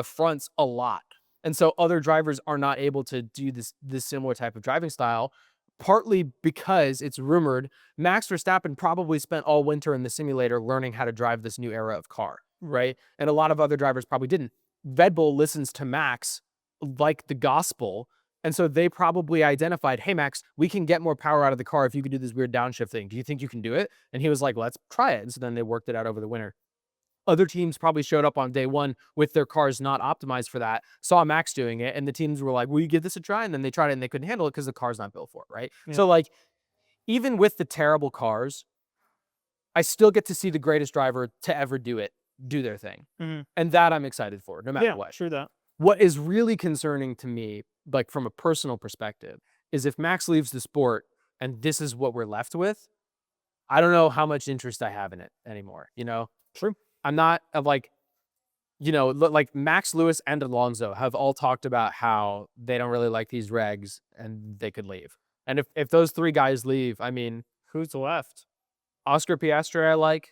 fronts a lot. And so other drivers are not able to do this similar type of driving style, partly because it's rumored Max Verstappen probably spent all winter in the simulator learning how to drive this new era of car, right? And a lot of other drivers probably didn't. Red Bull listens to Max like the gospel. And so they probably identified, hey, Max, we can get more power out of the car if you could do this weird downshift thing. Do you think you can do it? And he was like, let's try it. And so then they worked it out over the winter. Other teams probably showed up on day one with their cars not optimized for that, saw Max doing it, and the teams were like, will you give this a try? And then they tried it and they couldn't handle it because the car's not built for it, right? So like, even with the terrible cars, I still get to see the greatest driver to ever do their thing. And that I'm excited for, no matter what. True that. What is really concerning to me, like from a personal perspective, is if Max leaves the sport and this is what we're left with, I don't know how much interest I have in it anymore, you know? True. I'm not like Max Lewis and Alonso have all talked about how they don't really like these regs and they could leave. And if those three guys leave, I mean, Who's left? Oscar Piastri I like,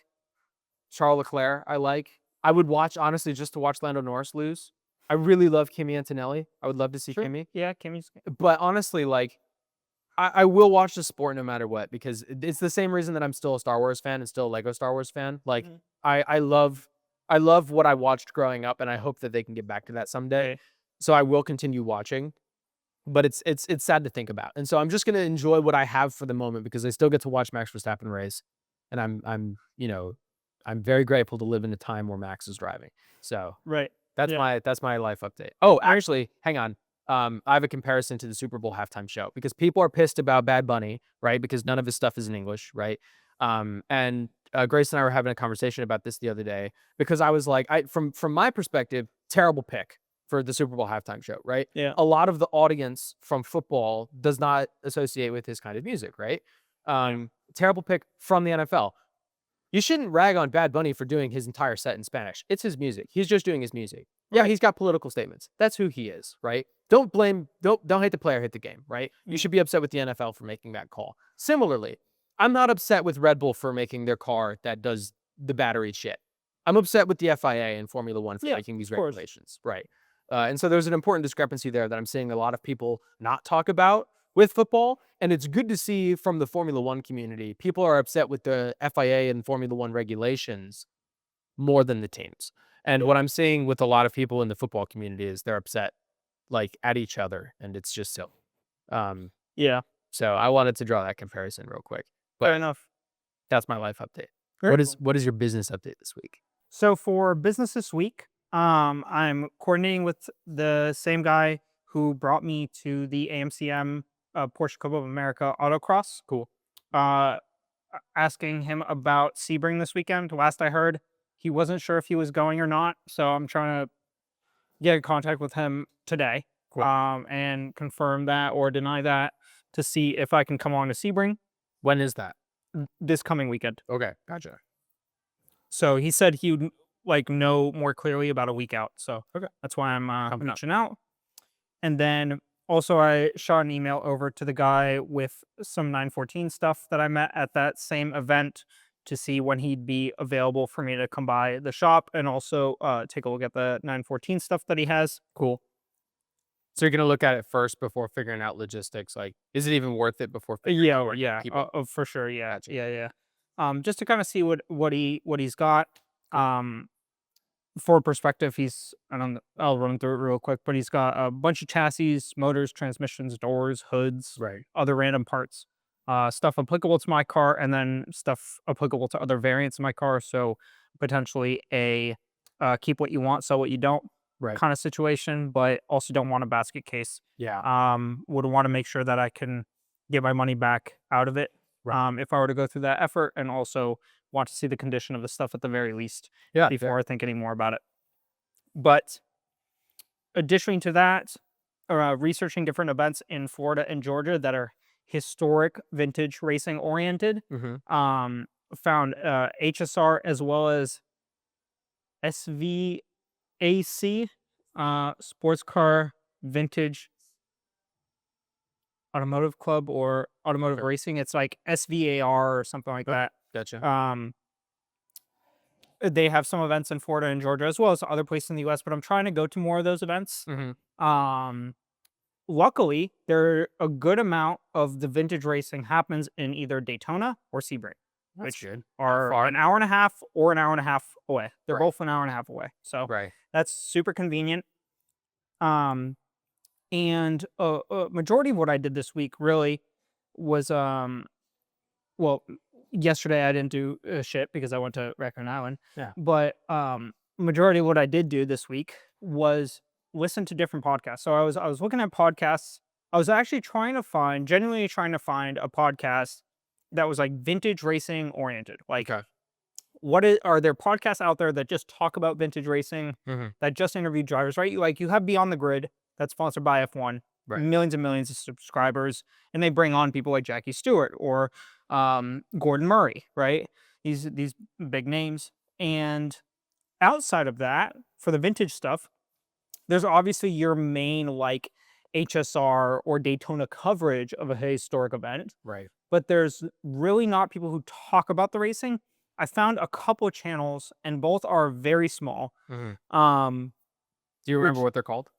Charles Leclerc I like. I would watch, honestly, just to watch Lando Norris lose. I really love Kimi Antonelli. I would love to see Kimi. Yeah, Kimmy's. But honestly, like, I will watch the sport no matter what because it's the same reason that I'm still a Star Wars fan and still a Lego Star Wars fan. Like, I love what I watched growing up, and I hope that they can get back to that someday. So I will continue watching. but it's sad to think about. And so I'm just gonna enjoy what I have for the moment because I still get to watch Max Verstappen race, and I'm very grateful to live in a time where Max is driving. So Right. that's Yeah. my life update. Oh, Alright. actually, hang on. I have a comparison to the Super Bowl halftime show because people are pissed about Bad Bunny, right? Because none of his stuff is in English, right? And Grace and I were having a conversation about this the other day because I was like, from my perspective, terrible pick for the Super Bowl halftime show, right? Yeah. A lot of the audience from football does not associate with his kind of music, right? Terrible pick from the NFL. You shouldn't rag on Bad Bunny for doing his entire set in Spanish. It's his music. He's just doing his music. Yeah, Right. he's got political statements. That's who he is, right? Don't hate the player, hit the game, right? You should be upset with the NFL for making that call. Similarly, I'm not upset with Red Bull for making their car that does the battery shit. I'm upset with the FIA and Formula One for Yeah, making these of course. regulations, right? And so there's an important discrepancy there that I'm seeing a lot of people not talk about with football. And it's good to see from the Formula One community, people are upset with the FIA and Formula One regulations more than the teams. And what I'm seeing with a lot of people in the football community is they're upset like at each other, and it's just silly. Um, Yeah. so I wanted to draw that comparison real quick. Fair But enough. that's my life update. Very cool. What is your business update this week? So for business this week, I'm coordinating with the same guy who brought me to the AMCM Porsche Cup of America Autocross. Cool. Asking him about Sebring this weekend. Last I heard, he wasn't sure if he was going or not. So I'm trying to get in contact with him today, Cool. and confirm that or deny that to see if I can come on to Sebring When is that? this coming weekend. Okay, gotcha. So he said he would like know more clearly about a week out. So Okay. that's why I'm Coming up. reaching out. And then also I shot an email over to the guy with some 914 stuff that I met at that same event to see when he'd be available for me to come by the shop and also take a look at the 914 stuff that he has. Cool. So you're gonna look at it first before figuring out logistics. Like, is it even worth it before figuring out where to keep it? For sure. Yeah, Gotcha. yeah. Just to kind of see what he's got. For perspective, I'll run through it real quick, but he's got a bunch of chassis, motors, transmissions, doors, hoods, Right. other random parts, stuff applicable to my car, and then stuff applicable to other variants of my car. So potentially a keep what you want, sell what you don't Right. kind of situation, but also don't want a basket case. Yeah. Would want to make sure that I can get my money back out of it. Right. If I were to go through that effort, and also want to see the condition of the stuff at the very least Yeah. before I think any more about it. But additionally to that, researching different events in Florida and Georgia that are historic vintage racing oriented. Mm-hmm. Found HSR as well as SVAC, Sports Car Vintage Automotive Club or Automotive Sure. Racing. It's like SVAR or something like that. Gotcha. They have some events in Florida and Georgia as well as other places in the US, but I'm trying to go to more of those events. Mm-hmm. Luckily, a good amount of the vintage racing happens in either Daytona or Sebring, That's which good. are far? an hour and a half or an hour and a half away. They're Right. both an hour and a half away. So Right. that's super convenient. And a majority of what I did this week really was, well, yesterday I didn't do shit because I went to Raccoon Island. Yeah. But majority of what I did do this week was listen to different podcasts. So I was looking at podcasts. I was actually genuinely trying to find a podcast that was like vintage racing oriented. Like, Okay. are there podcasts out there that just talk about vintage racing, Mm-hmm. that just interview drivers, right? You have Beyond the Grid, that's sponsored by F1, Right. millions and millions of subscribers, and they bring on people like Jackie Stewart or Gordon Murray, right? These big names. And outside of that, for the vintage stuff, there's obviously your main like HSR or Daytona coverage of a historic event, Right. but there's really not people who talk about the racing. I found a couple channels, and both are very small. Mm-hmm. Do you remember what they're called?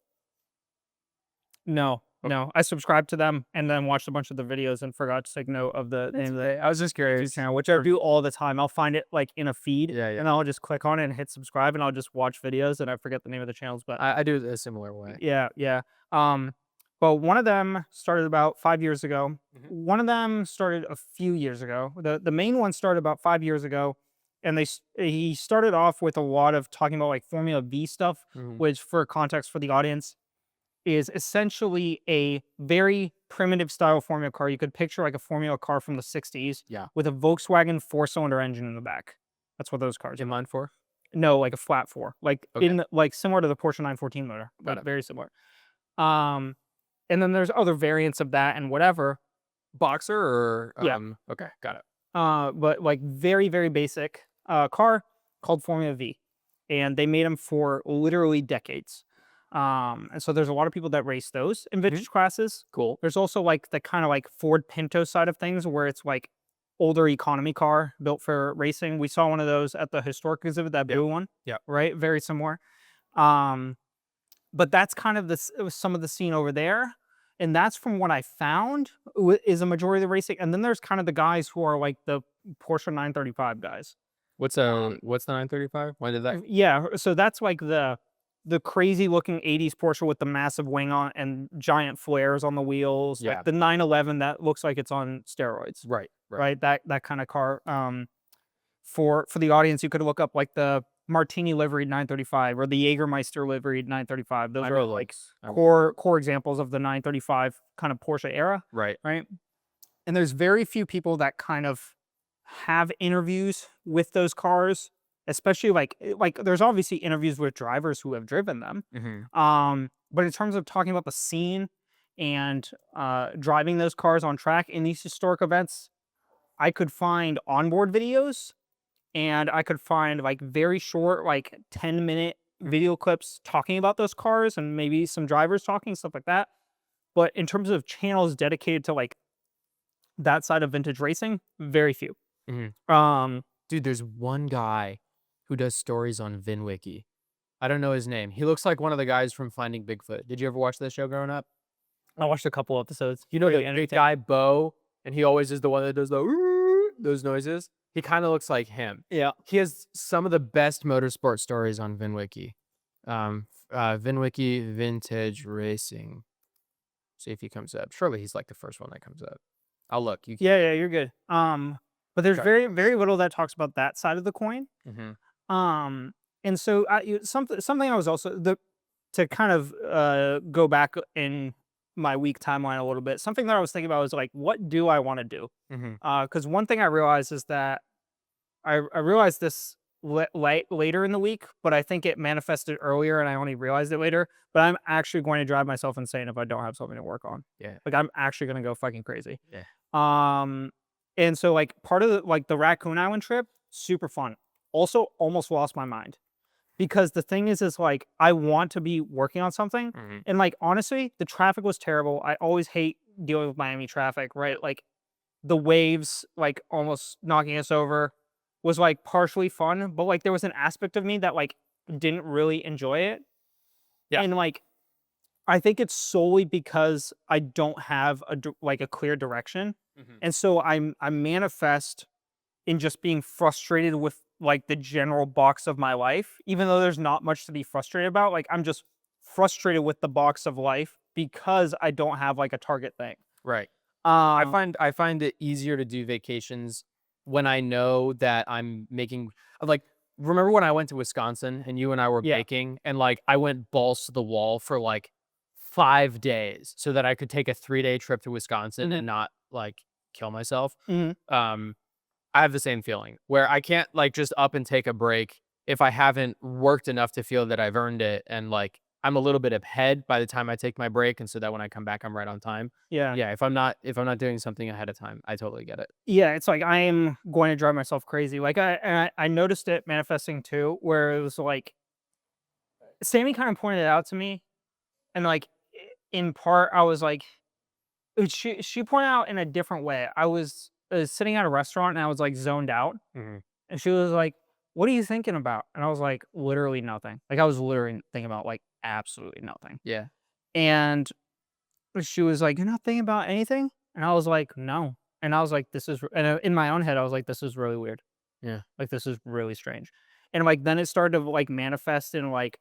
No, Okay. no. I subscribed to them and then watched a bunch of the videos and forgot to take note of the name of the I was just YouTube curious. channel, which I do all the time. I'll find it like in a feed, Yeah, yeah. and I'll just click on it and hit subscribe, and I'll just watch videos, and I forget the name of the channels. But I do it a similar way. yeah. but one of them started about 5 years ago. Mhm. One of them started a few years ago. The main one started about 5 years ago, and he started off with a lot of talking about like Formula V stuff, Mhm. which for context for the audience is essentially a very primitive style Formula car. You could picture like a Formula car from the 60s Yeah. with a Volkswagen 4-cylinder engine in the back. That's what those cars are. Inline four. No, like a flat four, like Okay. like similar to the Porsche 914 motor, Got like it. very similar. Um, and then there's other variants of that and whatever. Boxer or Yeah. Okay, got it. But like very, very basic car called Formula V. And they made them for literally decades. And so there's a lot of people that race those in vintage classes. Cool. There's also like the kind of like Ford Pinto side of things where it's like older economy car built for racing. We saw one of those at the historic exhibit, that blue one. Yep. Right. Very similar. Um, but that's kind of some of the scene over there. And that's from what I found is a majority of the racing. And then there's kind of the guys who are like the Porsche 935 guys. What's the 935? When did that? Yeah, so that's like the crazy looking 80s Porsche with the massive wing on and giant flares on the wheels. Yeah. Like the 911 that looks like it's on steroids. Right. Right? That kind of car. For the audience, you could look up like the Martini liveried 935 or the Jägermeister liveried 935. Those I are know like those. core examples of the 935 kind of Porsche era. Right. Right? And there's very few people that kind of have interviews with those cars, especially like there's obviously interviews with drivers who have driven them. But in terms of talking about the scene and driving those cars on track in these historic events, I could find onboard videos and I could find like very short, like 10-minute video clips talking about those cars and maybe some drivers talking, stuff like that. But in terms of channels dedicated to like that side of vintage racing, very few. Dude, there's one guy who does stories on VinWiki. I don't know his name. He looks like one of the guys from Finding Bigfoot. Did you ever watch this show growing up? I watched a couple episodes. You know Really the big entertaining. guy, Bo, and he always is the one that does those noises? He kind of looks like him. Yeah. He has some of the best motorsport stories on VinWiki. VinWiki Vintage Racing. See if he comes up. Surely he's like the first one that comes up. I'll look. Yeah, you're good. But there's Okay. very, very little that talks about that side of the coin. And so something I was also to kind of go back in my week timeline a little bit. Something that I was thinking about was like, what do I want to do? Because one thing I realized is that I realized this later in the week, but I think it manifested earlier, and I only realized it later. But I'm actually going to drive myself insane if I don't have something to work on. Yeah. Like I'm actually going to go fucking crazy. Yeah. And so like part of the Raccoon Island trip, super fun. Also, almost lost my mind. Because the thing is like, I want to be working on something. And like, honestly, the traffic was terrible. I always hate dealing with Miami traffic, right? Like the waves, like almost knocking us over was like partially fun, but like there was an aspect of me that like didn't really enjoy it. Yeah. And like, I think it's solely because I don't have a clear direction. And so I manifest in just being frustrated with like the general box of my life, even though there's not much to be frustrated about. Like I'm just frustrated with the box of life because I don't have like a target thing. Right. I find it easier to do vacations when I know that I'm making like remember when I went to Wisconsin and you and I were baking and like I went balls to the wall for like 5 days so that I could take a 3-day trip to Wisconsin and not like kill myself. I have the same feeling where I can't like just up and take a break if I haven't worked enough to feel that I've earned it and like I'm a little bit ahead by the time I take my break and so that when I come back I'm right on time. Yeah. Yeah, if I'm not doing something ahead of time, I totally get it. Yeah, it's like I am going to drive myself crazy. Like I noticed it manifesting too, where it was like Sammy kind of pointed it out to me, and like in part I was like, she pointed out in a different way. I was sitting at a restaurant and I was like zoned out, and she was like, "What are you thinking about?" And I was like, "Literally nothing." Like I was literally thinking about like absolutely nothing. Yeah. And she was like, "You're not thinking about anything?" And I was like, "No." And I was like, "This is," and in my own head, I was like, "This is really weird. Yeah. Like, this is really strange." And like, then it started to like manifest in like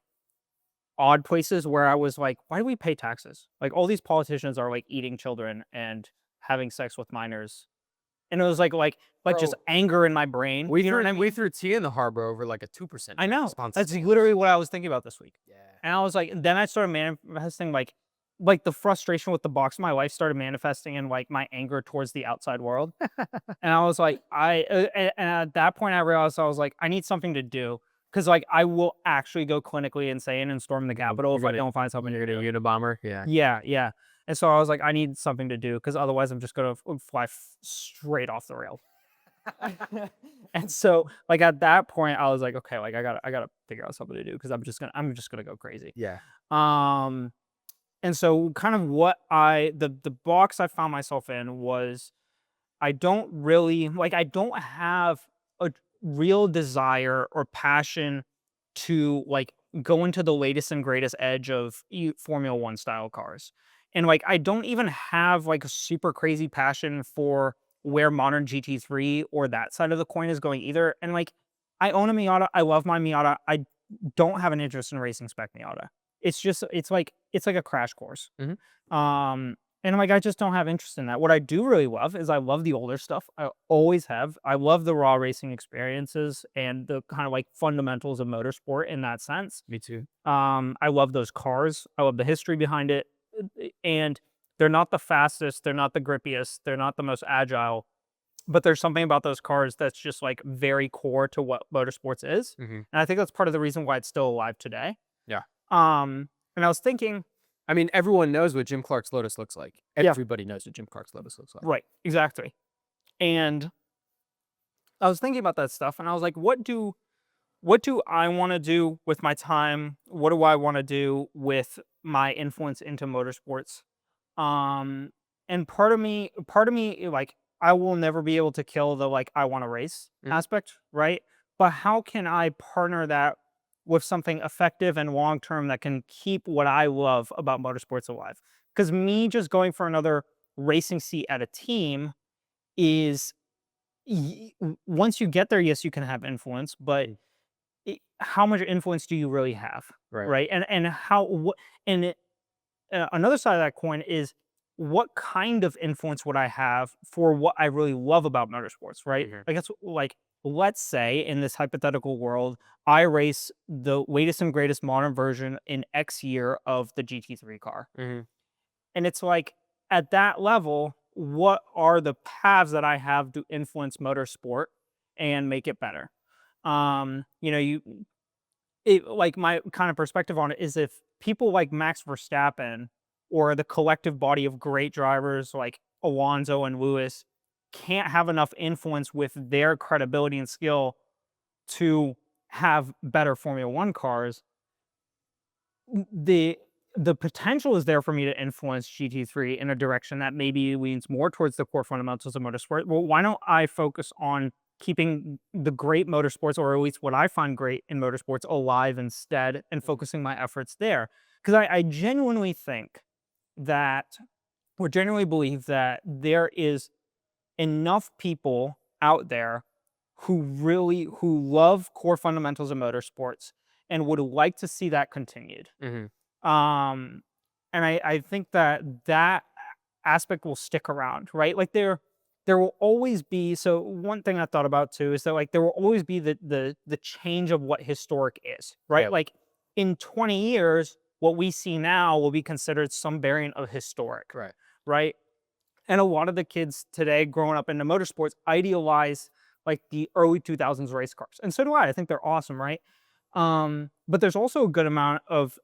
odd places where I was like, why do we pay taxes? Like all these politicians are like eating children and having sex with minors. And it was like just Bro, anger in my brain. we You know threw what I we mean? threw tea in the harbor over like a 2% I know. response. That's literally what I was thinking about this week. Yeah. And I was like, then I started manifesting like the frustration with the box of my life started manifesting in like my anger towards the outside world. And I was like, and at that point I realized I was like, I need something to do. Cause like I will actually go clinically insane and storm the Capitol if I don't find something to do. You're gonna Unabomber. Yeah. Yeah, yeah. And so I was like, I need something to do because otherwise I'm just gonna fly straight off the rails. And so like at that point I was like, okay, like I gotta figure out something to do because I'm just gonna go crazy. Yeah. Um and so kind of what the box I found myself in was I don't have a real desire or passion to like go into the latest and greatest edge of Formula One style cars. And like I don't even have like a super crazy passion for where modern GT3 or that side of the coin is going either. And like I own a Miata, I love my Miata. I don't have an interest in racing spec Miata. It's like a crash course. Mhm. And like I just don't have interest in that. What I do really love is I love the older stuff. I always have. I love the raw racing experiences and the kind of like fundamentals of motorsport in that sense. Me too. I love those cars. I love the history behind it. And they're not the fastest, they're not the grippiest, they're not the most agile, but there's something about those cars that's just like very core to what motorsports is. Mm-hmm. And I think that's part of the reason why it's still alive today. Yeah. And I was thinking, I mean, everyone knows what Jim Clark's Lotus looks like. Yeah. Everybody knows what Jim Clark's Lotus looks like. right, exactly. And I was thinking about that stuff and I was like, what do I want to do with my time? What do I want to do with my influence into motorsports? And part of me, like, I will never be able to kill the like I want to race aspect, right? But how can I partner that with something effective and long term that can keep what I love about motorsports alive? Because me just going for another racing seat at a team is once you get there, yes, you can have influence, but how much influence do you really have, Right. right? And how what and it, another side of that coin is what kind of influence would I have for what I really love about motorsports, right? Mhm. Like that's like let's say in this hypothetical world, I race the latest and greatest modern version in X year of the GT3 car. Mm-hmm. And it's like at that level, what are the paths that I have to influence motorsport and make it better? You know, like my kind of perspective on it is if people like Max Verstappen or the collective body of great drivers like Alonso and Lewis can't have enough influence with their credibility and skill to have better Formula One cars, the the potential is there for me to influence GT3 in a direction that maybe leans more towards the core fundamentals of motorsport. Well, why don't I focus on keeping the great motorsports, or at least what I find great in motorsports, alive instead and focusing my efforts there? Because I genuinely think that, or genuinely believe that there is enough people out there who love core fundamentals of motorsports and would like to see that continued. Mm-hmm. Um, and I think that aspect will stick around, right? Like there will always be. So one thing I thought about too is that like there will always be the change of what historic is, right? Yep. Like in 20 years, what we see now will be considered some variant of historic, Right. right? And a lot of the kids today growing up into motorsports idealize like the early 2000s race cars. And so do I. I think they're awesome, right? But there's also a good amount of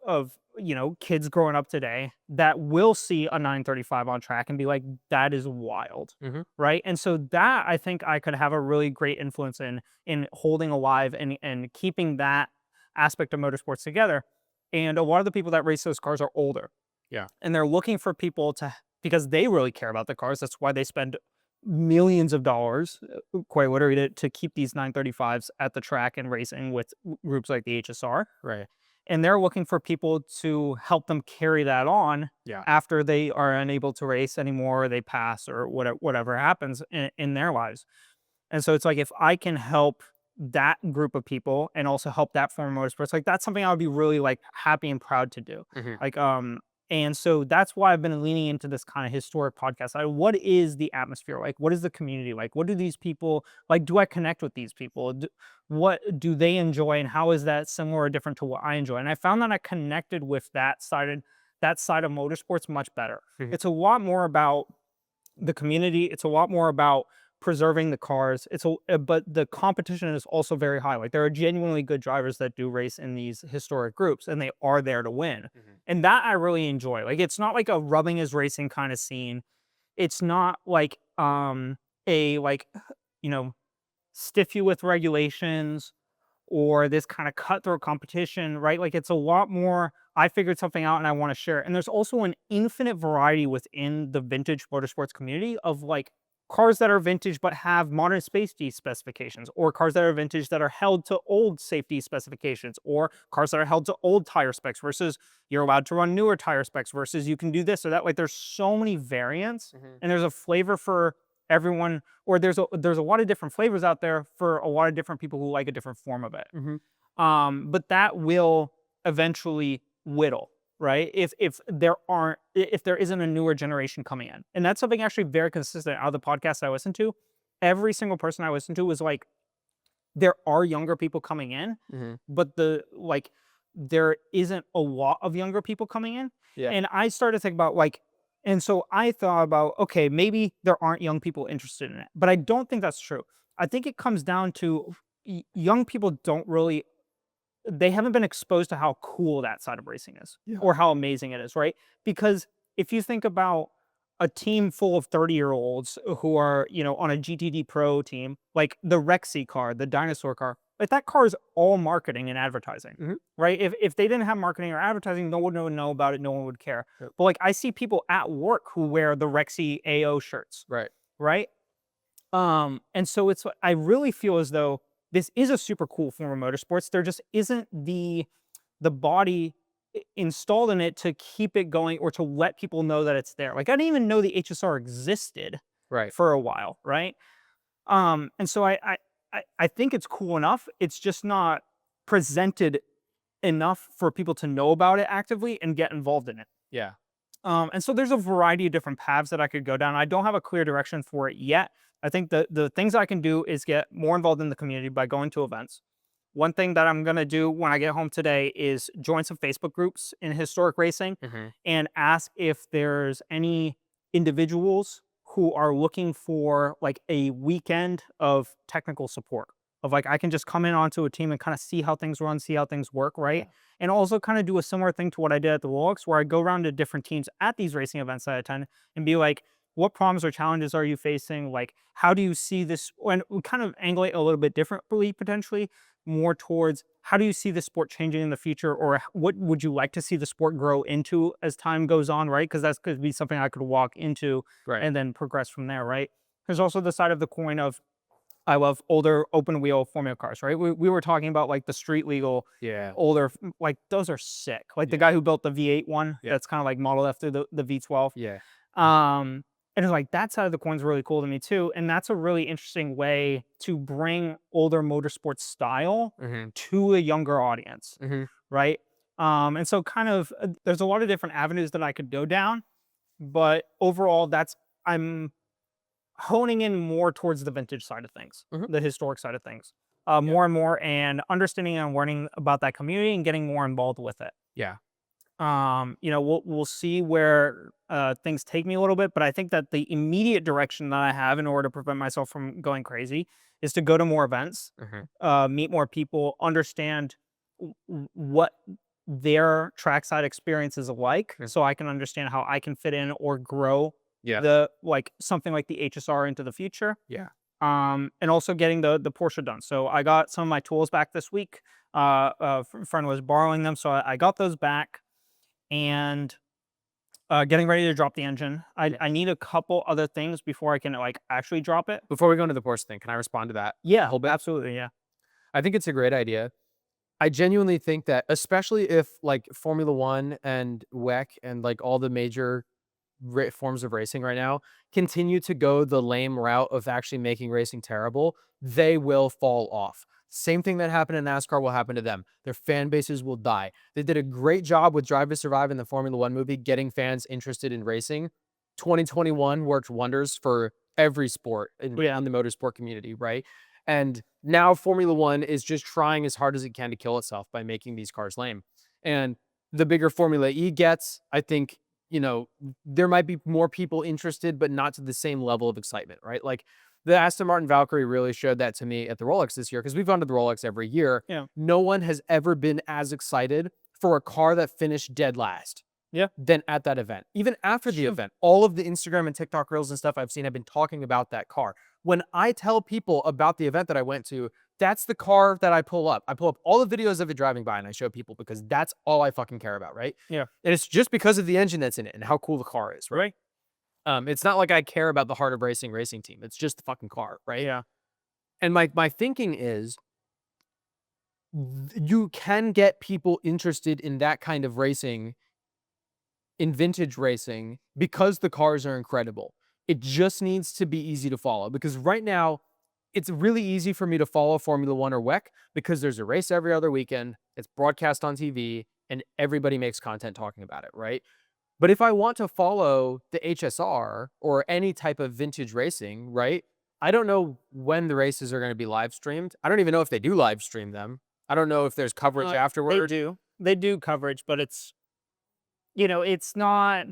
kids growing up today that will see a 935 on track and be like, that is wild. Mhm. Right. And so that I think I could have a really great influence in holding alive and keeping that aspect of motorsports together. And a lot of the people that race those cars are older. Yeah. And they're looking for people because they really care about the cars. That's why they spend millions of dollars, quite literally, to keep these 935s at the track and racing with groups like the HSR. Right. And they're looking for people to help them carry that on Yeah. after they are unable to race anymore, or they pass, or whatever happens in their lives. And so it's like if I can help that group of people and also help that form of motorsports, like that's something I would be really like happy and proud to do. Like and so that's why I've been leaning into this kind of historic podcast. What is the atmosphere like? What is the community like? What do these people like? Do I connect with these people? What do they enjoy, and how is that similar or different to what I enjoy? And I found that I connected with that side of motorsports much better. It's a lot more about the community. It's a lot more about preserving the cars. But the competition is also very high. Like there are genuinely good drivers that do race in these historic groups, and they are there to win. And that I really enjoy. Like it's not like a rubbing is racing kind of scene. It's not like a like stiff you with regulations or this kind of cutthroat competition, right? Like it's a lot more, I figured something out and I want to share it. And there's also an infinite variety within the vintage motorsports community of like cars that are vintage but have modern safety specifications, or cars that are vintage that are held to old safety specifications, or cars that are held to old tire specs versus you're allowed to run newer tire specs versus you can do this or that. Like there's so many variants and there's a flavor for everyone, or there's a lot of different flavors out there for a lot of different people who like a different form of it. But that will eventually whittle, right? If there isn't a newer generation coming in, and that's something actually very consistent out of the podcast I listen to. Every single person I listen to was like, there are younger people coming in, but there isn't a lot of younger people coming in. And I started to think about like. And so I thought about, okay, maybe there aren't young people interested in it, but I don't think that's true. I think it comes down to young people they haven't been exposed to how cool that side of racing is or how amazing it is, right? Because if you think about a team full of 30-year-olds who are, on a GTD Pro team, like the Rexy car, the dinosaur car, like that car is all marketing and advertising, right? If they didn't have marketing or advertising, no one would know about it. No one would care. But like I see people at work who wear the Rexy AO shirts, right? And so I really feel as though this is a super cool form of motorsports. There just isn't the body installed in it to keep it going or to let people know that it's there. Like I didn't even know the HSR existed for a while, right? And so I think it's cool enough. It's just not presented enough for people to know about it actively and get involved in it. And so there's a variety of different paths that I could go down. I don't have a clear direction for it yet. I think the things I can do is get more involved in the community by going to events. One thing that I'm going to do when I get home today is join some Facebook groups in historic racing and ask if there's any individuals who are looking for like a weekend of technical support. Of like, I can just come in onto a team and kind of see how things run, see how things work, right? And also kind of do a similar thing to what I did at the Rolex, where I go around to different teams at these racing events that I attend and be like, what problems or challenges are you facing? Like, how do you see this? And we kind of angle it a little bit differently, potentially more towards how do you see the sport changing in the future, or what would you like to see the sport grow into as time goes on, right? Because that could be something I could walk into and then progress from there, right? There's also the side of the coin of I love older open wheel formula cars, right? We were talking about like the street legal, older, like those are sick. Like the guy who built the V8 one, that's kind of like modeled after the V12. And it's like that side of the coin is really cool to me too. And that's a really interesting way to bring older motorsports style to a younger audience, right? And so kind of there's a lot of different avenues that I could go down, but overall I'm honing in more towards the vintage side of things, the historic side of things, more and more, and understanding and learning about that community and getting more involved with it. We'll see where things take me a little bit, but I think that the immediate direction that I have in order to prevent myself from going crazy is to go to more events, meet more people, understand what their trackside experiences are like, so I can understand how I can fit in or grow something like the HSR into the future. And also getting the Porsche done. So I got some of my tools back this week. A friend was borrowing them, so I got those back. And getting ready to drop the engine. I need a couple other things before I can like actually drop it. Before we go into the Porsche thing, can I respond to that? Yeah, absolutely. Yeah. I think it's a great idea. I genuinely think that, especially if like Formula One and WEC and like all the major forms of racing right now continue to go the lame route of actually making racing terrible, they will fall off. Same thing that happened in NASCAR will happen to them. Their fan bases will die. They did a great job with Drive to Survive in the Formula One movie, getting fans interested in racing. 2021 worked wonders for every sport Yeah. in the motorsport community, right? And now Formula One is just trying as hard as it can to kill itself by making these cars lame. And the bigger Formula E gets, I think, there might be more people interested, but not to the same level of excitement, right? Like the Aston Martin Valkyrie really showed that to me at the Rolex this year because we've gone to the Rolex every year. Yeah. No one has ever been as excited for a car that finished dead last. Yeah. Than at that event. Even after the event, all of the Instagram and TikTok reels and stuff I've seen have been talking about that car. When I tell people about the event that I went to, that's the car that I pull up. I pull up all the videos of it driving by and I show people because that's all I fucking care about, right? Yeah. And it's just because of the engine that's in it and how cool the car is, right? It's not like I care about the Heart of Racing racing team. It's just the fucking car, right? Yeah. And my thinking is you can get people interested in that kind of racing, in vintage racing, because the cars are incredible. It just needs to be easy to follow because right now it's really easy for me to follow Formula One or WEC because there's a race every other weekend. It's broadcast on TV and everybody makes content talking about it, right? But if I want to follow the HSR or any type of vintage racing, right? I don't know when the races are going to be live streamed. I don't even know if they do live stream them. I don't know if there's coverage They afterward. do. They do coverage, but it's it's not.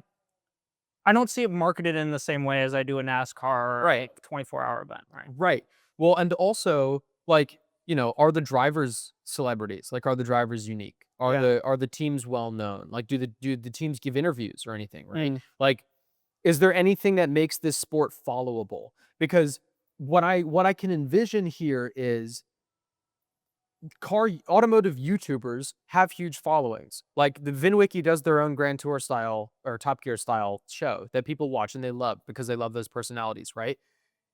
I don't see it marketed in the same way as I do a NASCAR Right. 24-hour event, right? Right. Well, and also, like, are the drivers celebrities? Like, are the drivers unique? Are the teams well known? Like, do the teams give interviews or anything, right? Like, is there anything that makes this sport followable? Because what I can envision here is automotive YouTubers have huge followings. Like the VinWiki does their own Grand Tour style or Top Gear style show that people watch and they love because they love those personalities, right?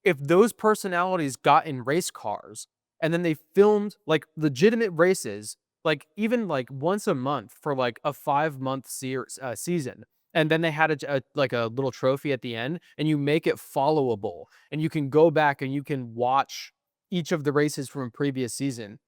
If those personalities got in race cars and then they filmed like legitimate races, like even like once a month for like a 5-month season, and then they had like a little trophy at the end, and you make it followable, and you can go back and you can watch each of the races from a previous season.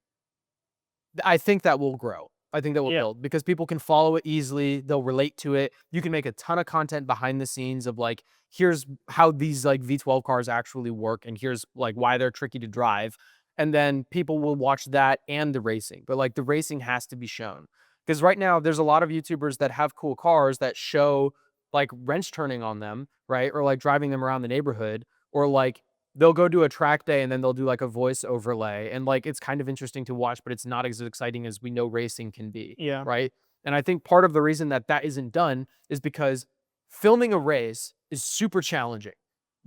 I think that will grow. I think that will build because people can follow it easily. They'll relate to it. You can make a ton of content behind the scenes of like, here's how these like V12 cars actually work, and here's like why they're tricky to drive. And then people will watch that and the racing. But like the racing has to be shown. Because right now there's a lot of YouTubers that have cool cars that show like wrench turning on them, right? Or like driving them around the neighborhood, or like they'll go do a track day and then they'll do like a voice overlay, and like it's kind of interesting to watch, but it's not as exciting as we know racing can be. Yeah. Right. And I think part of the reason that isn't done is because filming a race is super challenging,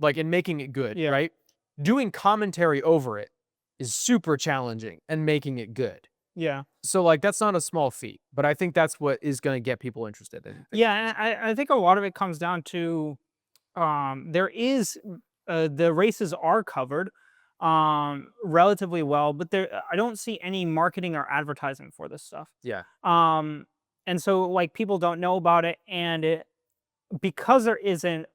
like in making it good. Yeah. Right. Doing commentary over it is super challenging and making it good. Yeah. So like that's not a small feat, but I think that's what is going to get people interested in. Yeah. And I think a lot of it comes down to there is the races are covered relatively well, but I don't see any marketing or advertising for this stuff. Yeah. And so like people don't know about it, and because there isn't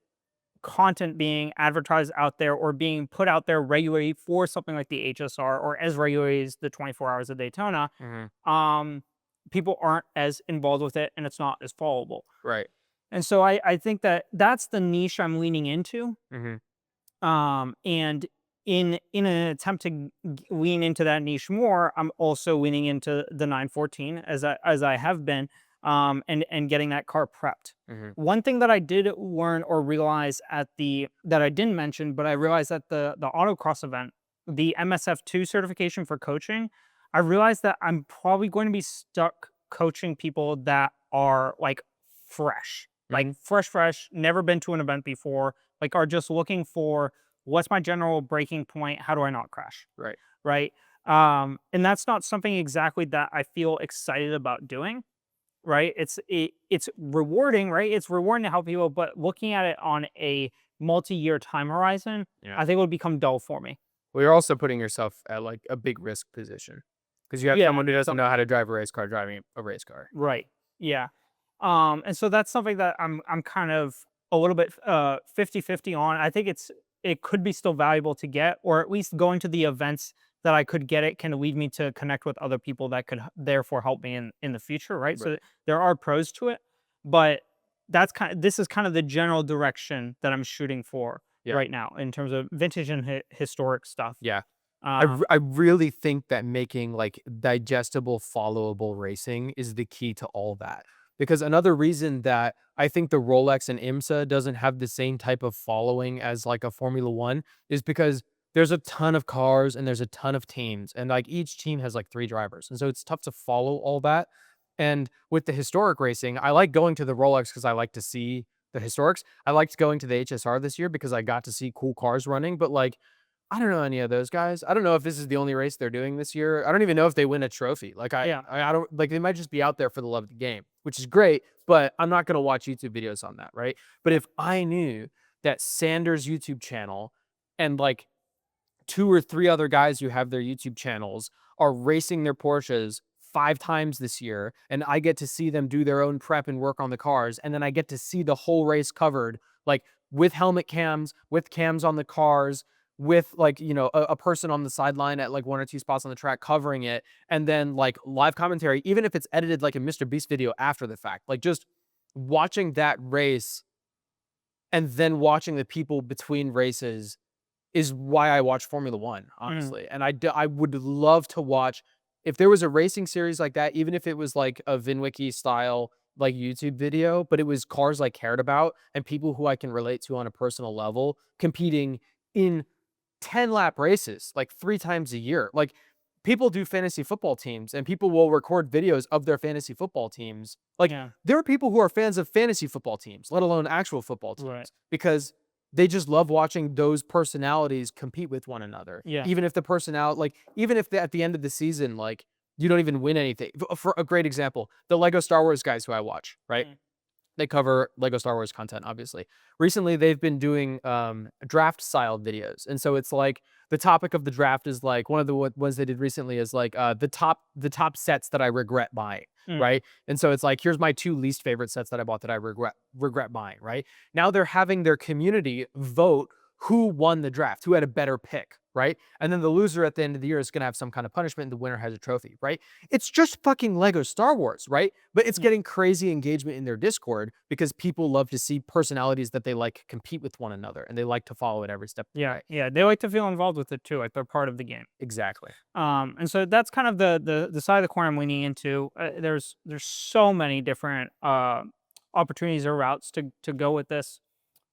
content being advertised out there or being put out there regularly for something like the HSR or as regularly as the 24 Hours of Daytona, people aren't as involved with it and it's not as followable. Right. And so I think that that's the niche I'm leaning into. And in an attempt to lean into that niche more, I'm also leaning into the 914 as I have been, and getting that car prepped. One thing that I did learn or realize that I didn't mention, but I realized at the autocross event, the MSF2 certification for coaching, I realized that I'm probably going to be stuck coaching people that are like fresh, like fresh, never been to an event before, like are just looking for what's my general breaking point? How do I not crash? Right. Right. And that's not something exactly that I feel excited about doing. Right. It's rewarding, right? It's rewarding to help people, but looking at it on a multi-year time horizon, I think it would become dull for me. Well, you're also putting yourself at like a big risk position because you have someone who doesn't know how to drive a race car driving a race car. Right. Yeah. And so that's something that I'm kind of a little bit 50-50 on. I think it could be still valuable to get, or at least going to the events that I could get it can lead me to connect with other people that could therefore help me in the future, right? So there are pros to it, but this is kind of the general direction that I'm shooting for right now in terms of vintage and historic stuff. Yeah. Um, I really think that making like digestible, followable racing is the key to all that. Because another reason that I think the Rolex and IMSA doesn't have the same type of following as like a Formula One is because there's a ton of cars and there's a ton of teams, and like each team has like 3 drivers. And so it's tough to follow all that. And with the historic racing, I like going to the Rolex because I like to see the historics. I liked going to the HSR this year because I got to see cool cars running, but like I don't know any of those guys. I don't know if this is the only race they're doing this year. I don't even know if they win a trophy. Like yeah, I don't like they might just be out there for the love of the game, which is great, but I'm not going to watch YouTube videos on that, right? But if I knew that Sanders' YouTube channel and like 2 or 3 other guys who have their YouTube channels are racing their Porsches 5 times this year, and I get to see them do their own prep and work on the cars, and then I get to see the whole race covered, like with helmet cams, with cams on the cars, with like a person on the sideline at like 1 or 2 spots on the track covering it, and then like live commentary, even if it's edited like a Mr. Beast video after the fact, like just watching that race and then watching the people between races is why I watch Formula One, honestly. And I would love to watch if there was a racing series like that, even if it was like a VinWiki style like YouTube video, but it was cars I cared about and people who I can relate to on a personal level competing in 10-lap races like 3 times a year. Like people do fantasy football teams and people will record videos of their fantasy football teams. Like yeah, there are people who are fans of fantasy football teams, let alone actual football teams, because they just love watching those personalities compete with one another. yeah, Even if the personality, like, even if at the end of the season, like, you don't even win anything. For a great example, the Lego Star Wars guys who I watch, right? They cover Lego Star Wars content, obviously. Recently, they've been doing draft style videos, and so it's like the topic of the draft is like one of the ones they did recently is like the top sets that I regret buying, right? And so it's like here's my 2 least favorite sets that I bought that I regret buying, right? Now they're having their community vote who won the draft, who had a better pick, right? And then the loser at the end of the year is going to have some kind of punishment, and the winner has a trophy, right? It's just fucking Lego Star Wars, right? But it's getting crazy engagement in their Discord because people love to see personalities that they like compete with one another, and they like to follow it every step of the way. yeah. They like to feel involved with it too, like they're part of the game. Exactly. And so that's kind of the side of the coin I'm leaning into. There's so many different opportunities or routes to go with this.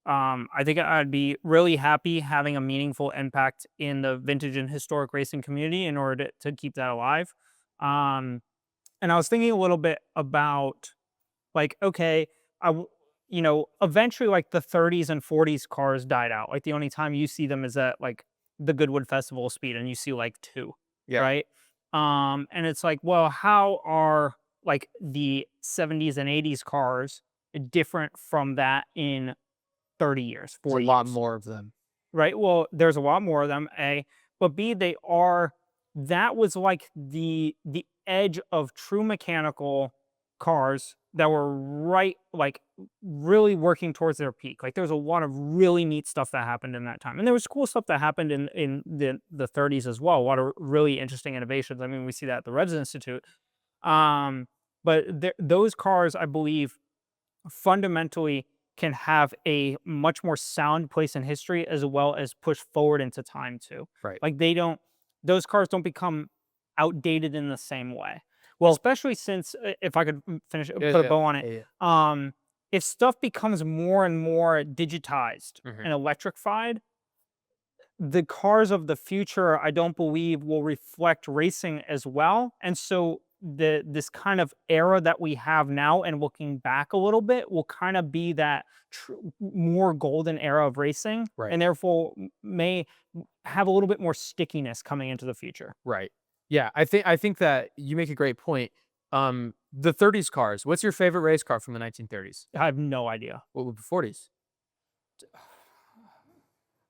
I think I'd be really happy having a meaningful impact in the vintage and historic racing community in order to keep that alive. And I was thinking a little bit about like, okay, eventually like the 30s and 40s cars died out. Like the only time you see them is at like the Goodwood Festival of Speed and you see like 2, Yeah. right? And it's like, well, how are like the 70s and 80s cars different from that in 30 years, There's 40 a lot years, more of them. right? Well, there's a lot more of them, A, but B, that was like the edge of true mechanical cars that were right, like really working towards their peak. Like there's a lot of really neat stuff that happened in that time. And there was cool stuff that happened in the 30s as well. A lot of really interesting innovations. I mean, we see that at the Reds Institute. But those cars, I believe, fundamentally can have a much more sound place in history as well as push forward into time too. Right. Like those cars don't become outdated in the same way. Well, Especially since if I could finish, yeah, put a bow on it. yeah. If stuff becomes more and more digitized Mhm. and electrified, the cars of the future, I don't believe, will reflect racing as well. And so this kind of era that we have now and looking back a little bit will kind of be that more golden era of racing, Right. and therefore may have a little bit more stickiness coming into the future. Right. Yeah, I think that you make a great point. The 30s cars. What's your favorite race car from the 1930s? I have no idea. What were the 40s?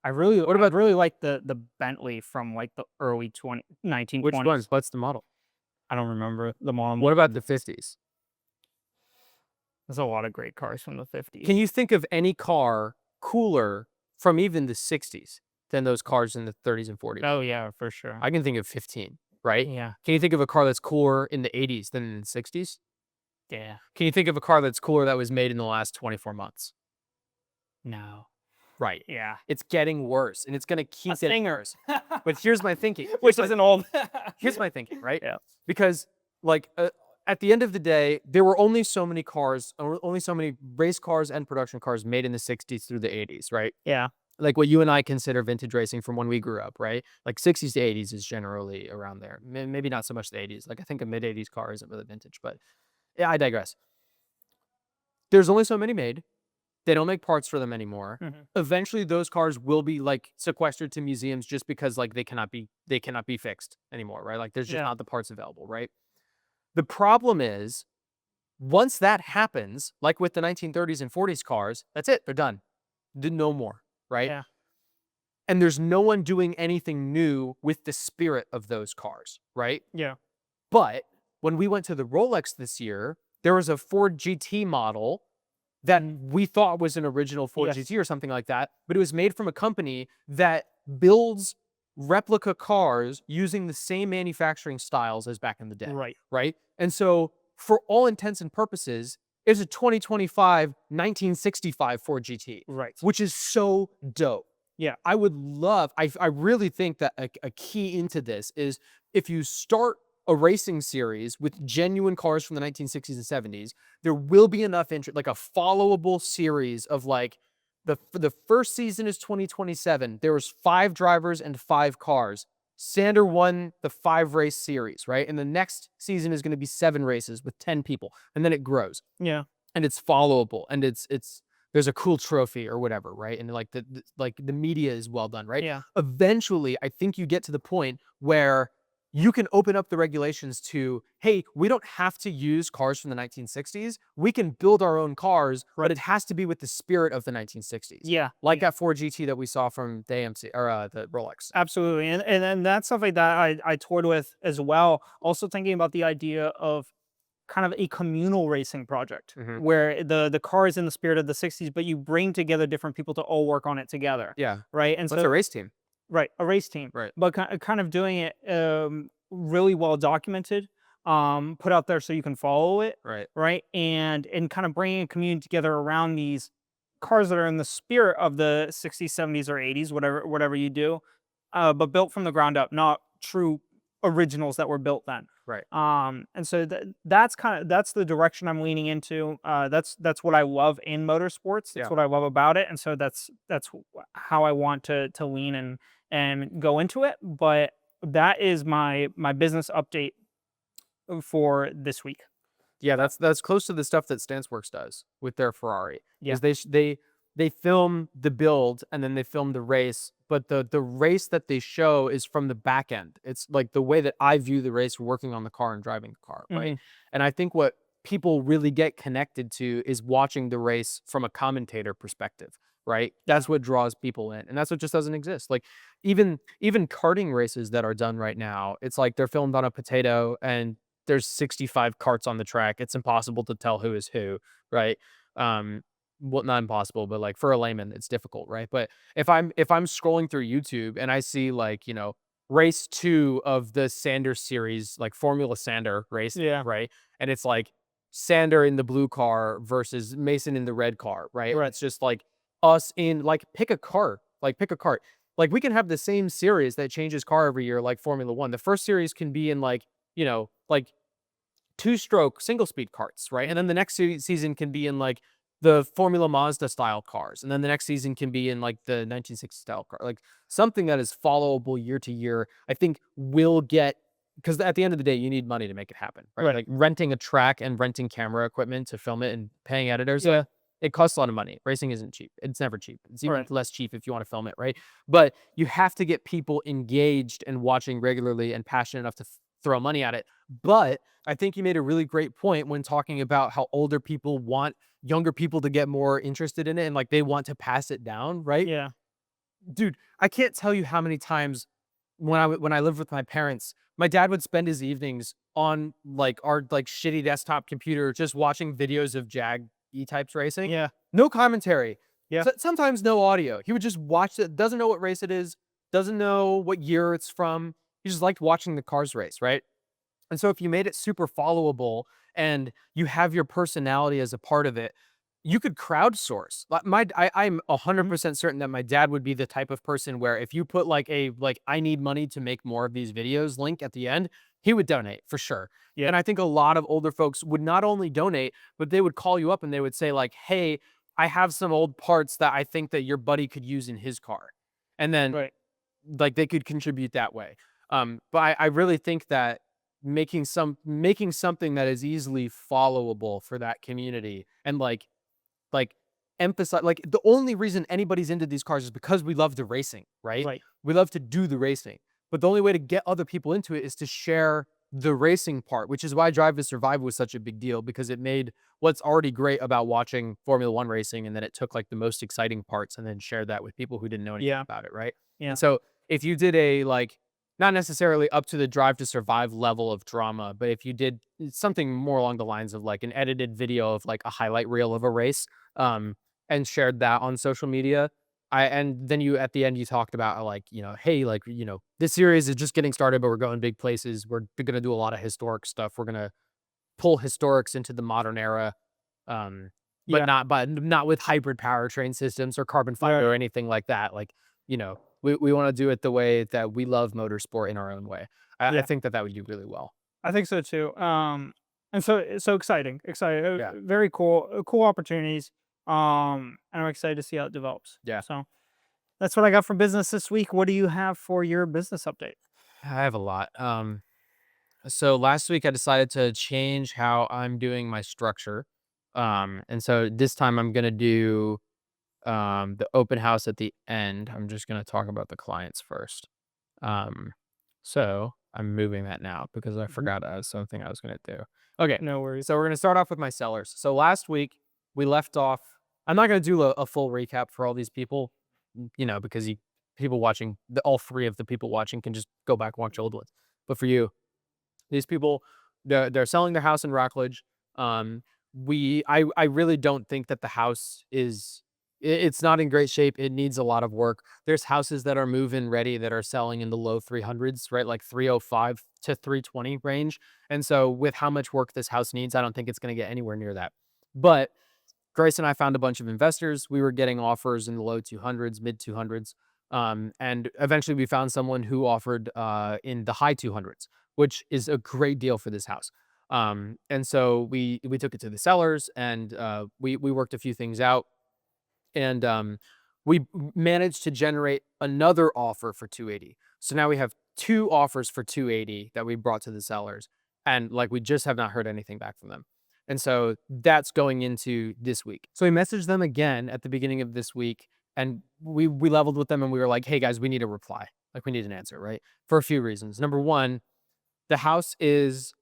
I really like the Bentley from like the early 1920s. Which ones? What's the model? I don't remember the model. What about the 50s? There's a lot of great cars from the 50s. Can you think of any car cooler from even the 60s than those cars in the 30s and 40s. Oh yeah, for sure. I can think of 15, right? Yeah. Can you think of a car that's cooler in the 80s than in the 60s? Yeah. Can you think of a car that's cooler that was made in the last 24 months? No. Right. Yeah. It's getting worse, and it's going to keep getting Stinger. worse. But here's my thinking. Which isn't old. Here's my thinking, right? Yeah. Because like at the end of the day, there were only so many cars, only so many race cars and production cars made in the 60s through the 80s, right? Yeah. Like what you and I consider vintage racing from when we grew up, right? Like 60s to 80s is generally around there. Maybe not so much the 80s. Like I think a mid 80s car isn't really vintage, but yeah, I digress. There's only so many made. They don't make parts for them anymore. Mhm. Eventually those cars will be like sequestered to museums just because like they cannot be fixed anymore, right? Like there's just Yeah. not the parts available, right? The problem is once that happens, like with the 1930s and 40s cars, that's it. They're done. No more, right? Yeah. And there's no one doing anything new with the spirit of those cars, right? Yeah. But when we went to the Rolex this year, there was a Ford GT model that we thought was an original Ford Yes. GT or something like that, but it was made from a company that builds replica cars using the same manufacturing styles as back in the day, Right. right? And so for all intents and purposes, it's a 2025 1965 Ford GT, Right. which is so dope. Yeah. I would love, I really think that a key into this is if you start a racing series with genuine cars from the 1960s and 70s, there will be enough interest, like a followable series of like the first season is 2027. There was 5 drivers and 5 cars. Sander won the 5 race series, right? And the next season is going to be 7 races with 10 people, and then it grows. Yeah. And it's followable, and it's there's a cool trophy or whatever, right? And like the media is well done, right? Yeah. Eventually, I think you get to the point where you can open up the regulations to, hey, we don't have to use cars from the 1960s. We can build our own cars, but it has to be with the spirit of the 1960s. Yeah. Like that Ford GT that we saw from the AMC or the Rolex. Absolutely. And that's something that I toured with as well. Also thinking about the idea of kind of a communal racing project Mhm. where the car is in the spirit of the 60s, but you bring together different people to all work on it together. Yeah. Right. And What's so a race team? right, a race team. Right. But kind of doing it really well documented, put out there so you can follow it. Right. Right. And kind of bringing a community together around these cars that are in the spirit of the 60s, 70s, or 80s, whatever you do, but built from the ground up, not true originals that were built then. Right. And so that's the direction I'm leaning into. That's what I love in motorsports. That's Yeah. what I love about it, and so that's how I want to lean and go into it. But that is my business update for this week. Yeah, that's close to the stuff that Stanceworks does with their Ferrari. Yeah. Because they film the build and then they film the race, but the race that they show is from the back end. It's like the way that I view the race working on the car and driving the car, right? Mhm. And I think what people really get connected to is watching the race from a commentator perspective, right? That's what draws people in. And that's what just doesn't exist. Like even karting races that are done right now, it's like they're filmed on a potato and there's 65 carts on the track. It's impossible to tell who is who, right? Well, not impossible, but like for a layman, it's difficult, right? But if I'm scrolling through YouTube and I see like, race 2 of the Sander series, like Formula Sander race, Yeah. right? And it's like Sander in the blue car versus Mason in the red car, right? Right. It's just like us in like pick a cart. Like we can have the same series that changes car every year, like Formula One. The first series can be in like, like 2-stroke single speed carts, right? And then the next season can be in like the Formula Mazda style cars. And then the next season can be in like the 1960 style car. Like something that is followable year to year, I think will get, because at the end of the day, you need money to make it happen, right? Right. Like renting a track and renting camera equipment to film it and paying editors. Yeah. It costs a lot of money. Racing isn't cheap. It's never cheap. It's even Right. less cheap if you want to film it, right? But you have to get people engaged and watching regularly and passionate enough to throw money at it. But I think you made a really great point when talking about how older people want younger people to get more interested in it and like they want to pass it down, right? Yeah. Dude, I can't tell you how many times when I lived with my parents, my dad would spend his evenings on like our like shitty desktop computer just watching videos of Jag E-types racing. Yeah. No commentary. Yeah. Sometimes no audio. He would just watch it, doesn't know what race it is, doesn't know what year it's from. He just liked watching the cars race, right? And so if you made it super followable and you have your personality as a part of it, you could crowdsource. I'm Mhm. 100% certain that my dad would be the type of person where if you put like I need money to make more of these videos link at the end, he would donate for sure. Yeah. And I think a lot of older folks would not only donate, but they would call you up and they would say like, "Hey, I have some old parts that I think that your buddy could use in his car." And then Right. like they could contribute that way. But I really think that making something that is easily followable for that community and like emphasize like the only reason anybody's into these cars is because we love the racing, right? Right. We love to do the racing. But the only way to get other people into it is to share the racing part, which is why Drive to Survive was such a big deal because it made what's already great about watching Formula One racing and then it took like the most exciting parts and then shared that with people who didn't know anything Yeah. about it, right? Yeah. And so if you did a like not necessarily up to the Drive to Survive level of drama, but if you did something more along the lines of like an edited video of like a highlight reel of a race, um, and shared that on social media. And then you at the end you talked about like, hey, like, this series is just getting started, but we're going big places. We're gonna do a lot of historic stuff. We're gonna pull historics into the modern era. Um, Yeah. but not with hybrid powertrain systems or carbon Right. fiber or anything like that. Like, we want to do it the way that we love motorsport in our own way. I Yeah. think that would do really well. I think so too. And so exciting, exciting, Yeah. very cool, cool opportunities. And I'm excited to see how it develops. Yeah. So that's what I got for business this week. What do you have for your business update? I have a lot. So last week I decided to change how I'm doing my structure. And so this time I'm gonna do the open house at the end. I'm just gonna talk about the clients first. Um, so I'm moving that now because I Mhm. forgot something I was gonna do. Okay, No worries. so we're gonna start off with my sellers. So last week we left off. I'm not gonna do a full recap for all these people, because people watching all three of the people watching can just go back and watch old ones. But for you, these people, they're selling their house in Rockledge. Um, I really don't think that the house it's not in great shape. It needs a lot of work. There's houses that are move-in ready that are selling in the low 300s, right? Like 305 to 320 range. And so with how much work this house needs, I don't think it's going to get anywhere near that. But Grace and I found a bunch of investors. We were getting offers in the low 200s, mid 200s. And eventually we found someone who offered in the high 200s, which is a great deal for this house. And so we took it to the sellers and we worked a few things out and managed to generate another offer for 280. So now we have two offers for 280 that we brought to the sellers, and like we just have not heard anything back from them. And so that's going into this week. So we messaged them again at the beginning of this week, and we leveled with them, and we were like, "Hey guys, we need a reply. Like we need an answer, right?" For a few reasons. Number one, the house is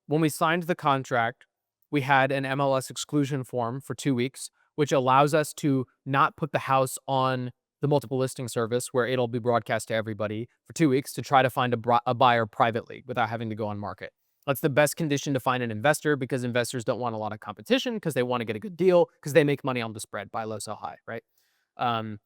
when we signed the contract, we had an MLS exclusion form for 2 weeks, which allows us to not put the house on the multiple listing service where it'll be broadcast to everybody for 2 weeks to try to find a buyer privately without having to go on market. That's the best condition to find an investor because investors don't want a lot of competition because they want to get a good deal because they make money on the spread, buy low, sell high, right? Um,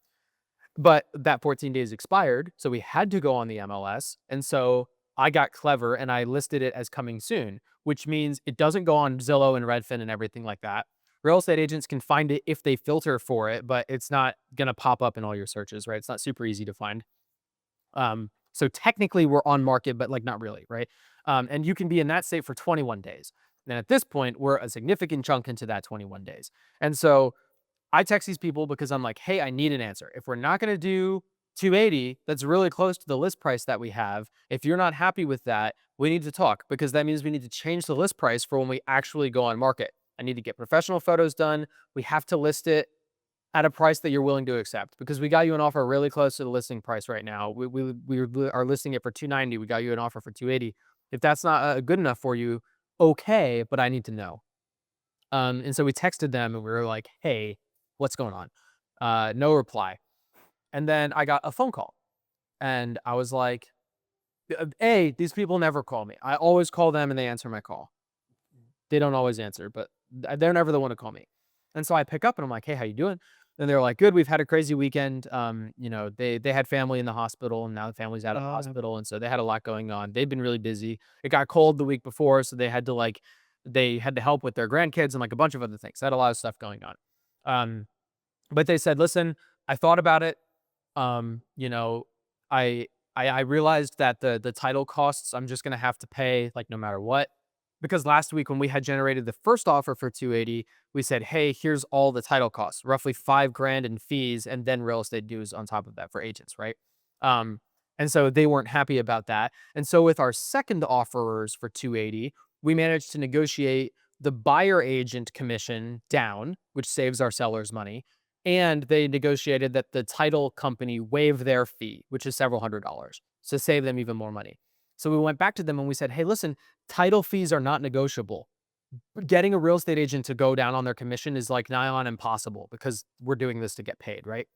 but that 14 days expired, so we had to go on the MLS. And so I got clever and I listed it as coming soon, which means it doesn't go on Zillow and Redfin and everything like that. Real estate agents can find it if they filter for it, but it's not going to pop up in all your searches, right? It's not super easy to find. So technically we're on market, but like not really, right? And you can be in that state for 21 days. And at this point, we're a significant chunk into that 21 days. And so I text these people because I'm like, hey, I need an answer. If we're not going to do 280, that's really close to the list price that we have. If you're not happy with that, we need to talk because that means we need to change the list price for when we actually go on market. I need to get professional photos done. We have to list it at a price that you're willing to accept because we got you an offer really close to the listing price right now. We are listing it for 290. We got you an offer for 280. If that's not good enough for you, okay, but I need to know. And so we texted them and we were like, hey, what's going on? No reply. And then I got a phone call and I was like, A, these people never call me. I always call them and they answer my call. They don't always answer, but they're never the one to call me. And so I pick up and I'm like, hey, how you doing? And they're like, good, we've had a crazy weekend. They had family in the hospital and now the family's out of the Uh, hospital. And so they had a lot going on. They've been really busy. It got cold the week before, so they had to help with their grandkids and like a bunch of other things. They had a lot of stuff going on. Um, but they said, listen, I thought about it. Um, you know, I I realized that the title costs I'm just gonna have to pay like no matter what. Because last week when we had generated the first offer for 280, we said, hey, here's all the title costs, roughly 5 grand in fees, and then real estate dues on top of that for agents, right? Um, and so they weren't happy about that. And so with our second offerers for 280, we managed to negotiate the buyer agent commission down, which saves our sellers money, and they negotiated that the title company waive their fee, which is several $100s, to save them even more money. So we went back to them and we said, hey, listen, title fees are not negotiable. Getting a real estate agent to go down on their commission is like nigh on impossible because we're doing this to get paid, right?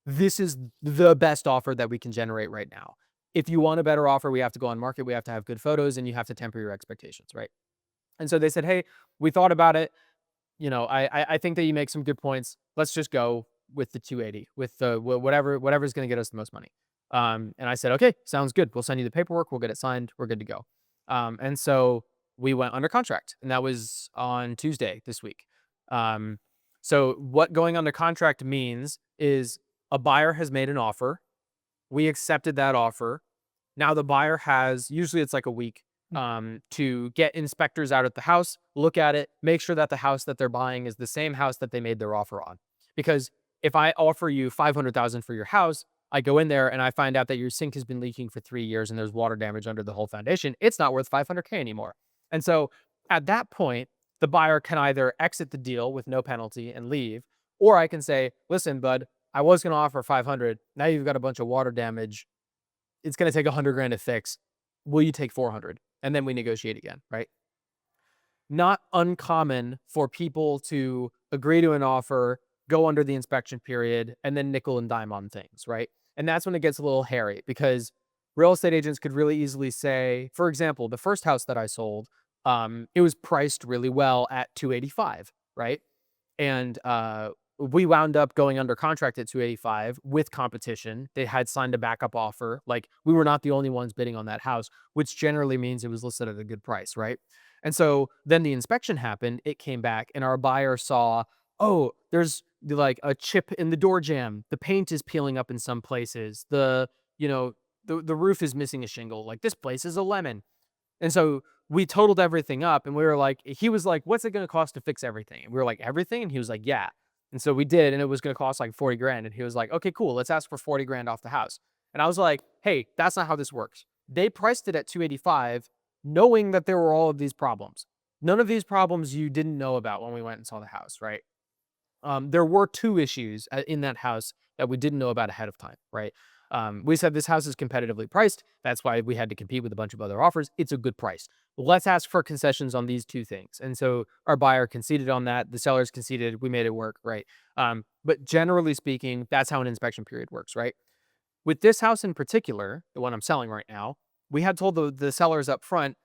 This is the best offer that we can generate right now. If you want a better offer, we have to go on market, we have to have good photos, and you have to temper your expectations, right? And so they said, hey, we thought about it. I think that you make some good points. Let's just go with the 280, with the whatever's going to get us the most money. And I said, okay, sounds good. We'll send you the paperwork. We'll get it signed. We're good to go. And so we went under contract, and that was on Tuesday this week. So what going under contract means is a buyer has made an offer. We accepted that offer. Now the buyer has, usually it's like a week, to get inspectors out at the house, look at it, make sure that the house that they're buying is the same house that they made their offer on. Because if I offer you 500,000 for your house, I go in there and I find out that your sink has been leaking for 3 years and there's water damage under the whole foundation, it's not worth 500K anymore. And so at that point, the buyer can either exit the deal with no penalty and leave, or I can say, listen, bud, I was going to offer 500. Now you've got a bunch of water damage. It's going to take 100 grand to fix. Will you take 400? And then we negotiate again, right? Not uncommon for people to agree to an offer, go under the inspection period, and then nickel and dime on things, right? And that's when it gets a little hairy because real estate agents could really easily say, for example, the first house that I sold, it was priced really well at 285, right? And we wound up going under contract at 285 with competition. They had signed a backup offer. Like we were not the only ones bidding on that house, which generally means it was listed at a good price, right? And so then the inspection happened. It came back, and our buyer saw, oh, there's like a chip in the door jamb. The paint is peeling up in some places. The roof is missing a shingle. Like this place is a lemon. And so we totaled everything up and we were like, he was like, what's it going to cost to fix everything? And we were like, everything? And he was like, yeah. And so we did, and it was going to cost like 40 grand. And he was like, okay, cool. Let's ask for 40 grand off the house. And I was like, hey, that's not how this works. They priced it at 285, knowing that there were all of these problems. None of these problems you didn't know about when we went and saw the house, right? There were 2 issues in that house that we didn't know about ahead of time, right? We said this house is competitively priced. That's why we had to compete with a bunch of other offers. It's a good price. Let's ask for concessions on these 2 things. And so our buyer conceded on that. The sellers conceded. We made it work, right? But generally speaking, that's how an inspection period works, right? With this house in particular, the one I'm selling right now, we had told the sellers up front,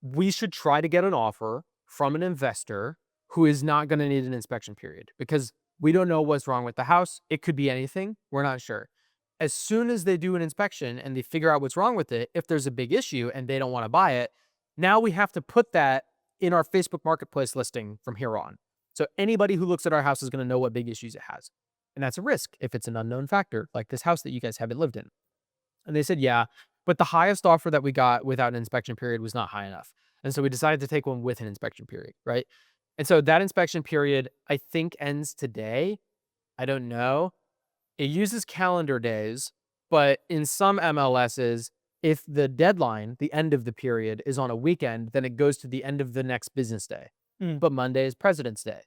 we should try to get an offer from an investor who is not going to need an inspection period because we don't know what's wrong with the house. It could be anything. We're not sure. As soon as they do an inspection and they figure out what's wrong with it, if there's a big issue and they don't want to buy it, now we have to put that in our Facebook Marketplace listing from here on. So anybody who looks at our house is going to know what big issues it has. And that's a risk if it's an unknown factor, like this house that you guys haven't lived in. And they said, yeah, but the highest offer that we got without an inspection period was not high enough. And so we decided to take one with an inspection period, right? And so that inspection period, I think, ends today. I don't know. It uses calendar days, but in some MLSs, if the deadline, the end of the period, is on a weekend, then it goes to the end of the next business day. mm, But Monday is President's Day.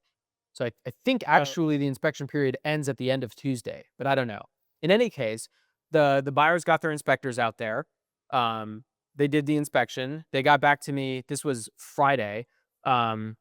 So I think uh, actually the inspection period ends at the end of Tuesday, but I don't know. In any case, the buyers got their inspectors out there. They did the inspection. They got back to me. This was Friday. Um,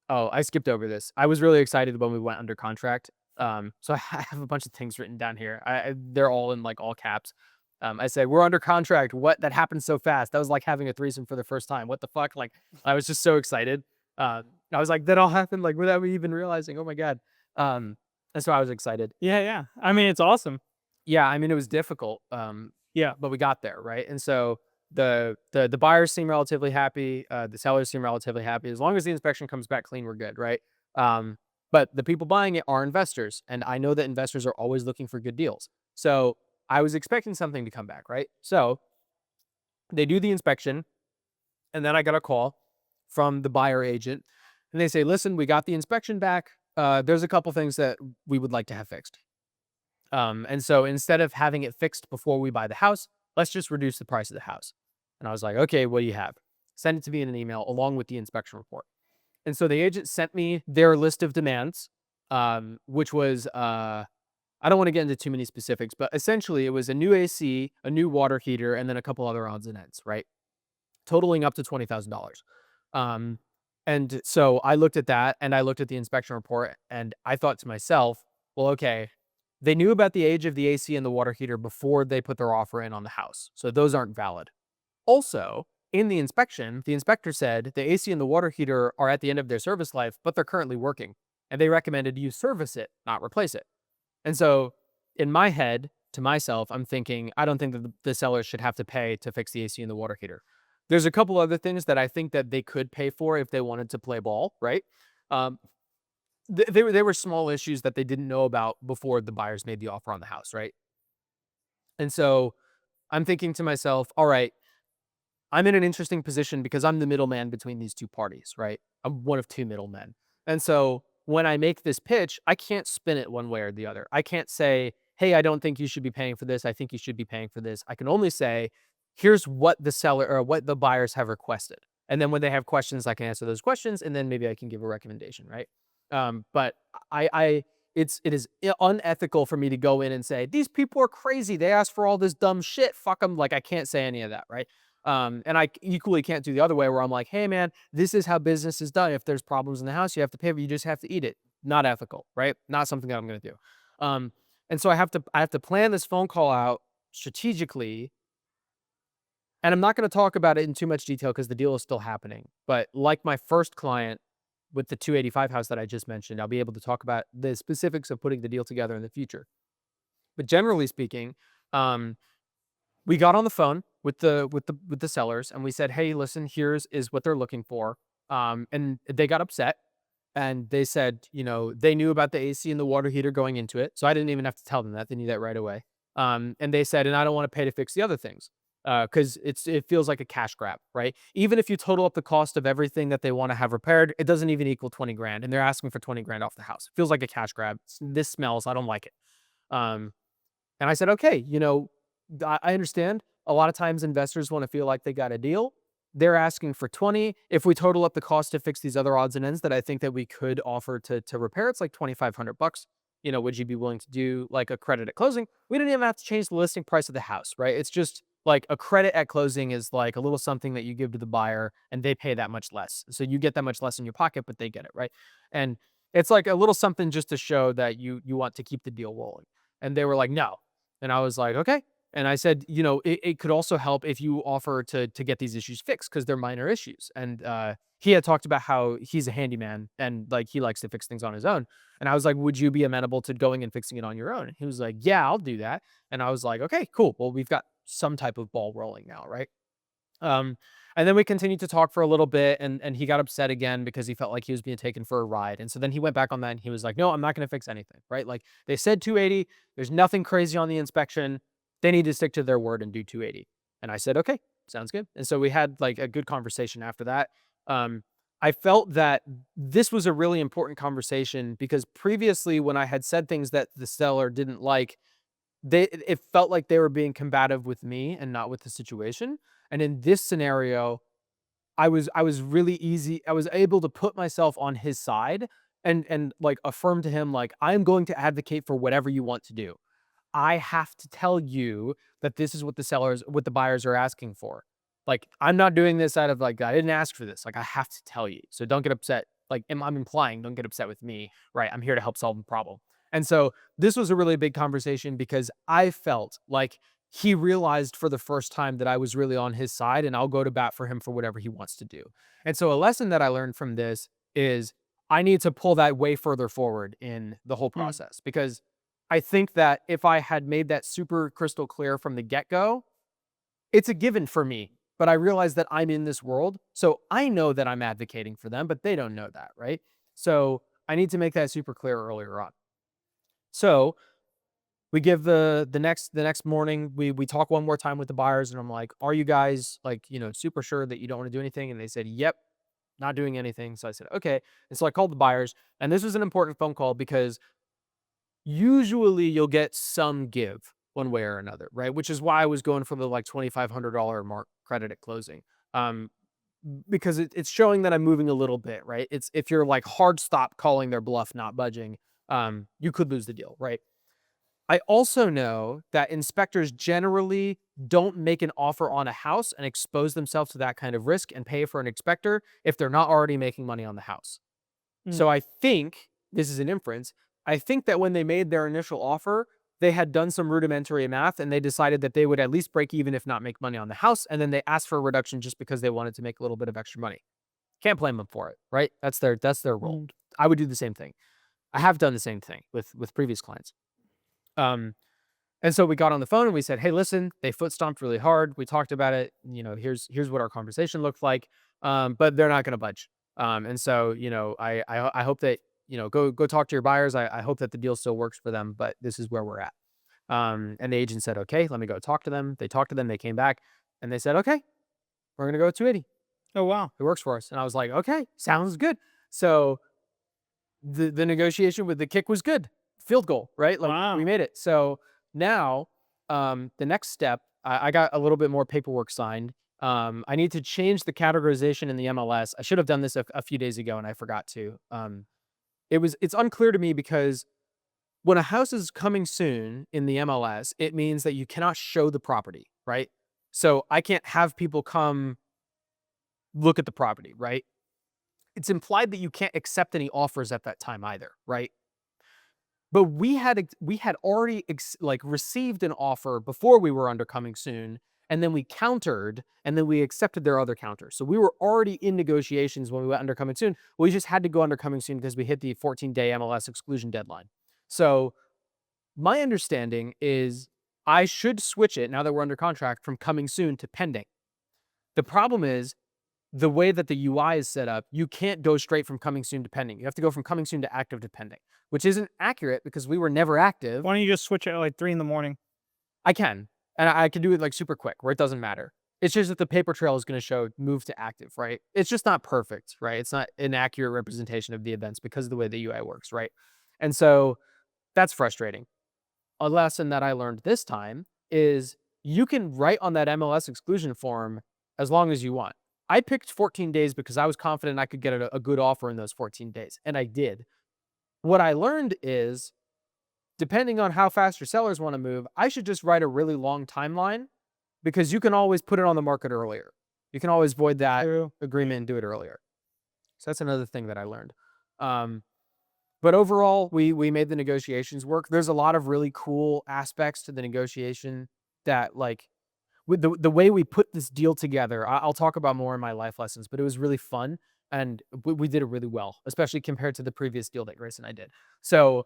oh, I skipped over this. I was really excited when we went under contract. So I have a bunch of things written down here. They're all in like all caps. I said, we're under contract. What? That happened so fast. That was like having a threesome for the first time. What the fuck? Like, I was just so excited. I was like, that all happened like without me even realizing. Oh my God. Um, And so I was excited. Yeah, yeah. I mean, it's awesome. Yeah, I mean, it was difficult, Yeah. but we got there, right? And so the buyers seem relatively happy, the sellers seem relatively happy. As long as the inspection comes back clean, we're good, right? But the people buying it are investors, and I know that investors are always looking for good deals. So I was expecting something to come back, right? So they do the inspection, and then I got a call from the buyer agent, and they say, "Listen, we got the inspection back. There's a couple things that we would like to have fixed." And so instead of having it fixed before we buy the house, let's just reduce the price of the house. And I was like, okay, what do you have? Send it to me in an email along with the inspection report. And so the agent sent me their list of demands, which was, I don't want to get into too many specifics, but essentially it was a new AC, a new water heater, and then a couple other odds and ends, right? Totaling up to $20,000. Um, and so I looked at that and I looked at the inspection report and I thought to myself, well, okay, they knew about the age of the AC and the water heater before they put their offer in on the house. So those aren't valid. Also, in the inspection, the inspector said the AC and the water heater are at the end of their service life, but they're currently working. And they recommended you service it, not replace it. And so in my head, to myself, I'm thinking, I don't think that the sellers should have to pay to fix the AC and the water heater. There's a couple other things that I think that they could pay for if they wanted to play ball, right? Um, they were small issues that they didn't know about before the buyers made the offer on the house, right? And so I'm thinking to myself, all right, I'm in an interesting position because I'm the middleman between these two parties, right? I'm one of two middlemen. And so when I make this pitch, I can't spin it one way or the other. I can't say, hey, I don't think you should be paying for this. I think you should be paying for this. I can only say, here's what the seller or what the buyers have requested. And then when they have questions, I can answer those questions and then maybe I can give a recommendation, right? But it is unethical for me to go in and say, these people are crazy. They asked for all this dumb shit. Fuck them. Like I can't say any of that, right? And I equally can't do the other way where I'm like, hey man, this is how business is done. If there's problems in the house, you have to pay, but you just have to eat it. Not ethical, right? Not something that I'm going to do. And so I have to plan this phone call out strategically. And I'm not going to talk about it in too much detail because the deal is still happening. But like my first client with the 285 house that I just mentioned, I'll be able to talk about the specifics of putting the deal together in the future. But generally speaking, um, we got on the phone with the sellers and we said, "Hey, listen, here's is what they're looking for." And they got upset and they said, they knew about the AC and the water heater going into it, so I didn't even have to tell them that. They knew that right away. And they said, "And I don't want to pay to fix the other things." Because it feels like a cash grab, right? Even if you total up the cost of everything that they want to have repaired, it doesn't even equal 20 grand, and they're asking for 20 grand off the house. It feels like a cash grab. This smells. I don't like it. Um, and I said, okay, I understand. A lot of times investors want to feel like they got a deal. They're asking for 20. If we total up the cost to fix these other odds and ends that I think that we could offer to repair, it's like 2,500 bucks. Would you be willing to do like a credit at closing? We didn't even have to change the listing price of the house, right? It's just like a credit at closing is like a little something that you give to the buyer and they pay that much less. So you get that much less in your pocket, but they get it, right? And it's like a little something just to show that you want to keep the deal rolling. And they were like, no. And I was like, okay. And I said, it could also help if you offer to get these issues fixed because they're minor issues. And he had talked about how he's a handyman and like he likes to fix things on his own. And I was like, would you be amenable to going and fixing it on your own? And he was like, yeah, I'll do that. And I was like, okay, cool. Well, we've got some type of ball rolling now, right? Um, and then we continued to talk for a little bit and he got upset again because he felt like he was being taken for a ride. And so then he went back on that and he was like, no, I'm not going to fix anything, right? Like they said 280, there's nothing crazy on the inspection. They need to stick to their word and do 280. And I said, okay, sounds good. And so we had like a good conversation after that. I felt that this was a really important conversation because previously when I had said things that the seller didn't like, it felt like they were being combative with me and not with the situation. And in this scenario, I was really easy. I was able to put myself on his side and like affirm to him like I am going to advocate for whatever you want to do. I have to tell you that this is what the buyers are asking for. Like, I'm not doing this out of like, I didn't ask for this. Like, I have to tell you. So don't get upset. Like, I'm implying, don't get upset with me, right? I'm here to help solve the problem. And so this was a really big conversation because I felt like he realized for the first time that I was really on his side and I'll go to bat for him for whatever he wants to do. And so a lesson that I learned from this is I need to pull that way further forward in the whole process, because I think that if I had made that super crystal clear from the get-go, it's a given for me. But I realize that I'm in this world, so I know that I'm advocating for them, but they don't know that, right? So I need to make that super clear earlier on. So we give the next morning, we talk one more time with the buyers, and I'm like, "Are you guys, like, super sure that you don't want to do anything?" And they said, "Yep, not doing anything." So I said, "Okay." And so I called the buyers, and this was an important phone call because usually you'll get some give one way or another, right? Which is why I was going for the like $2,500 mark credit at closing. Um, because it's showing that I'm moving a little bit, right? It's if you're like hard stop calling their bluff, not budging, you could lose the deal, right? I also know that inspectors generally don't make an offer on a house and expose themselves to that kind of risk and pay for an inspector if they're not already making money on the house. So I think this is an inference. I think that when they made their initial offer, they had done some rudimentary math and they decided that they would at least break even, if not make money on the house. And then they asked for a reduction just because they wanted to make a little bit of extra money. Can't blame them for it, right? That's their role. I would do the same thing. I have done the same thing with previous clients. Um, and so we got on the phone and we said, "Hey, listen, they foot stomped really hard. We talked about it. Here's what our conversation looked like. But they're not going to budge. And so, I hope that, go talk to your buyers. I hope that the deal still works for them, but this is where we're at." And the agent said, "Okay, let me go talk to them." They talked to them. They came back and they said, "Okay, we're going to go with 280. Oh, wow. It works for us." And I was like, "Okay, sounds good." So the negotiation with the kick was good. Field goal, right? Like, Wow. we made it. So now, the next step, I got a little bit more paperwork signed. I need to change the categorization in the MLS. I should have done this a few days ago and I forgot to. It's unclear to me because when a house is coming soon in the MLS, it means that you cannot show the property, right? So I can't have people come look at the property, right? It's implied that you can't accept any offers at that time either, right? But we had already received an offer before we were under coming soon, and then we countered, and then we accepted their other counter. So we were already in negotiations when we went under coming soon. We just had to go under coming soon because we hit the 14-day MLS exclusion deadline. So my understanding is I should switch it now that we're under contract from coming soon to pending. The problem is the way that the UI is set up, you can't go straight from coming soon to pending. You have to go from coming soon to active to pending, which isn't accurate because we were never active. Why don't you just switch it at like 3 in the morning? I can, and I can do it like super quick where it doesn't matter. It's just that the paper trail is going to show move to active, right? It's just not perfect, right? It's not an accurate representation of the events because of the way the UI works, right? And so that's frustrating. A lesson that I learned this time is you can write on that MLS exclusion form as long as you want. I picked 14 days because I was confident I could get a good offer in those 14 days, and I did. What I learned is, depending on how fast your sellers want to move, I should just write a really long timeline because you can always put it on the market earlier. You can always void that True. agreement and do it earlier. So that's another thing that I learned. Um, but overall, we made the negotiations work. There's a lot of really cool aspects to the negotiation that, like, with the way we put this deal together, I'll talk about more in my life lessons, but it was really fun and we did it really well, especially compared to the previous deal that Grace and I did. So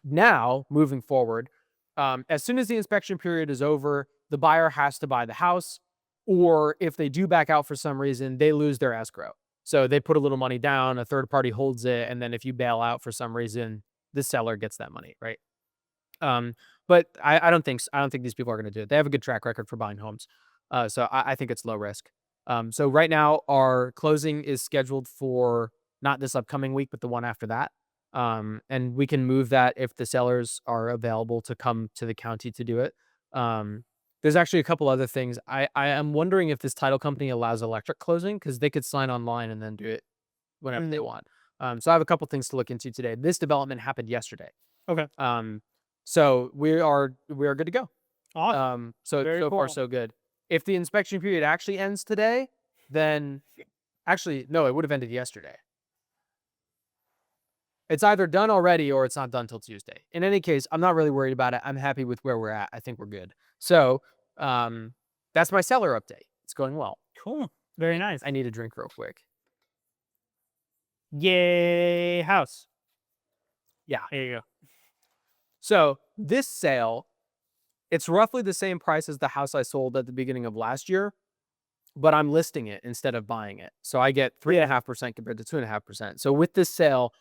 now moving forward, as soon as the inspection period is over, the buyer has to buy the house, or if they do back out for some reason, they lose their escrow. So they put a little money down, a third party holds it, and then if you bail out for some reason, the seller gets that money, right? Um, but I don't think these people are going to do it. They have a good track record for buying homes, so I think it's low risk. So right now our closing is scheduled for not this upcoming week, but the one after that. And we can move that if the sellers are available to come to the county to do it. There's actually a couple other things. I am wondering if this title company allows electric closing because they could sign online and then do it whenever they want. So I have a couple things to look into today. This development happened yesterday. Okay. So we are good to go. Awesome. So Very so far cool. so good. If the inspection period actually ends today, then actually no, it would have ended yesterday. It's either done already or it's not done till Tuesday. In any case, I'm not really worried about it. I'm happy with where we're at. I think we're good. So, that's my seller update. It's going well. Cool. Very nice. I need a drink real quick. Yay, house. Yeah. There you go. So this sale, it's roughly the same price as the house I sold at the beginning of last year, but I'm listing it instead of buying it. So I get 3.5% compared to 2.5%. So with this sale,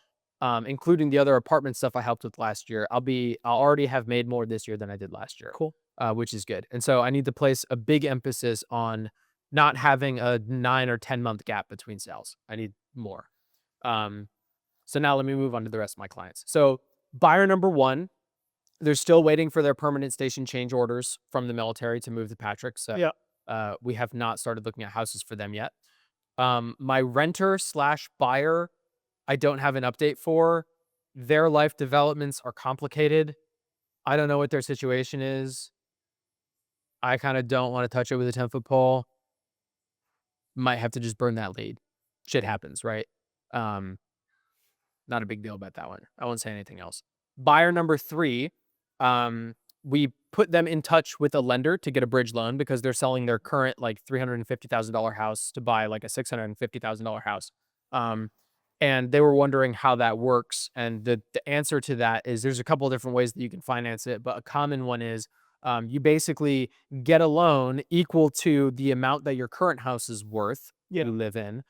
including the other apartment stuff I helped with last year, I'll already have made more this year than I did last year. Cool. Which is good. And so I need to place a big emphasis on not having a 9 or 10 month gap between sales. I need more. So now let me move on to the rest of my clients. So buyer number 1, they're still waiting for their permanent station change orders from the military to move to Patrick. So we have not started looking at houses for them yet. My renter slash buyer, I don't have an update for. Their life developments are complicated. I don't know what their situation is. I kind of don't want to touch it with a 10-foot pole. Might have to just burn that lead. Shit happens, right? Not a big deal about that one. I won't say anything else. Buyer number 3, we put them in touch with a lender to get a bridge loan because they're selling their current like $350,000 house to buy like a $650,000 house. And they were wondering how that works. And the answer to that is there's a couple of different ways that you can finance it, but a common one is you basically get a loan equal to the amount that your current house is worth you live in.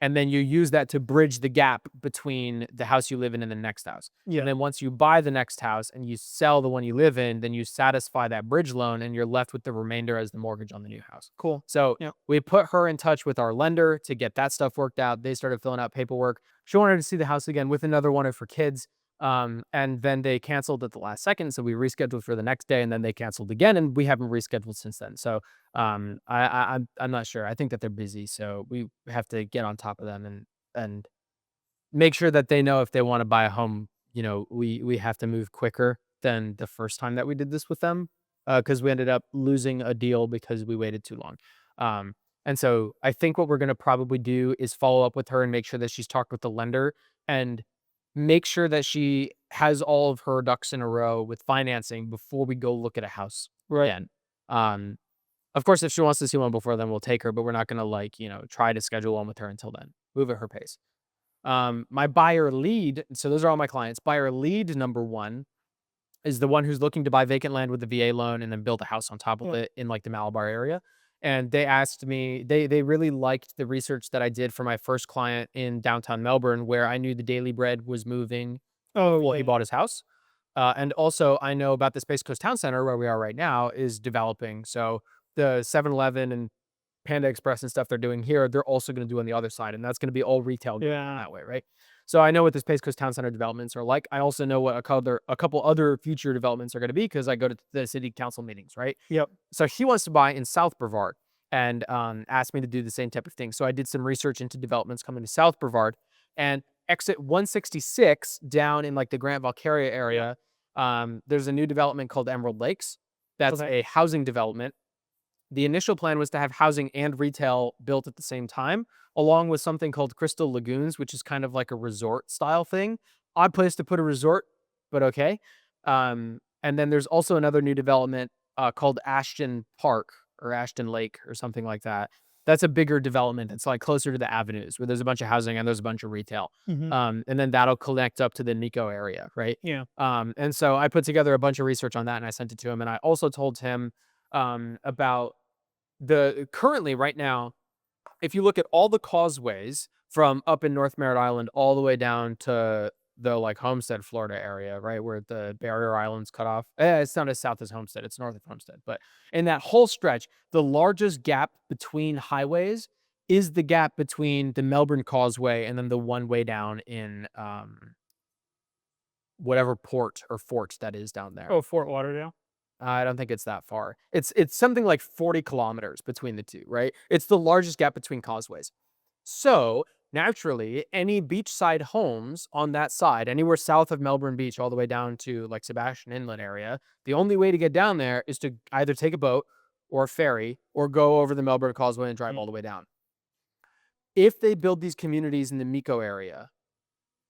And then you use that to bridge the gap between the house you live in and the next house. And then once you buy the next house and you sell the one you live in, then you satisfy that bridge loan and you're left with the remainder as the mortgage on the new house. Cool. So we put her in touch with our lender to get that stuff worked out. They started filling out paperwork. She wanted to see the house again with another one of her kids. And then they canceled at the last second. So we rescheduled for the next day and then they canceled again. And we haven't rescheduled since then. So I'm not sure. I think that they're busy. So we have to get on top of them and make sure that they know if they want to buy a home, we have to move quicker than the first time that we did this with them. Because we ended up losing a deal because we waited too long. And so I think what we're going to probably do is follow up with her and make sure that she's talked with the lender and make sure that she has all of her ducks in a row with financing before we go look at a house again. Of course, if she wants to see one before then, we'll take her, but we're not going to try to schedule one with her until then. Move at her pace. My buyer lead, so those are all my clients. Buyer lead number 1 is the one who's looking to buy vacant land with a VA loan and then build a house on top of it in like the Malabar area. And they asked me, they really liked the research that I did for my first client in downtown Melbourne, where I knew the Daily Bread was moving before he bought his house. And also I know about the Space Coast Town Center where we are right now is developing. So the 7-Eleven and Panda Express and stuff they're doing here, they're also going to do on the other side. And that's going to be all retail that way, right? So I know what the Space Coast Town Center developments are like. I also know what a couple other future developments are going to be because I go to the city council meetings, right? So he wants to buy in South Brevard and asked me to do the same type of thing. So I did some research into developments coming to South Brevard and exit 166 down in like the Grant Valcaria area. There's a new development called Emerald Lakes. That's a housing development. The initial plan was to have housing and retail built at the same time, along with something called Crystal Lagoons, which is kind of like a resort style thing. Odd place to put a resort, but okay. And then there's also another new development called Ashton Park or Ashton Lake or something like that. That's a bigger development. It's like closer to the avenues where there's a bunch of housing and there's a bunch of retail. And then that'll connect up to the Nico area, right? And so I put together a bunch of research on that and I sent it to him. And I also told him about currently right now, if you look at all the causeways from up in North Merritt Island all the way down to the like Homestead, Florida area, right, where the barrier islands cut off. It's not as south as Homestead, it's north of Homestead. But in that whole stretch, the largest gap between highways is the gap between the Melbourne Causeway and then the one way down in whatever port or fort that is down there. Oh, Fort Lauderdale. I don't think it's that far. It's something like 40 kilometers between the two, right? It's the largest gap between causeways. So naturally, any beachside homes on that side, anywhere south of Melbourne Beach, all the way down to like Sebastian Inlet area, the only way to get down there is to either take a boat or a ferry or go over the Melbourne Causeway and drive all the way down. If they build these communities in the Miko area,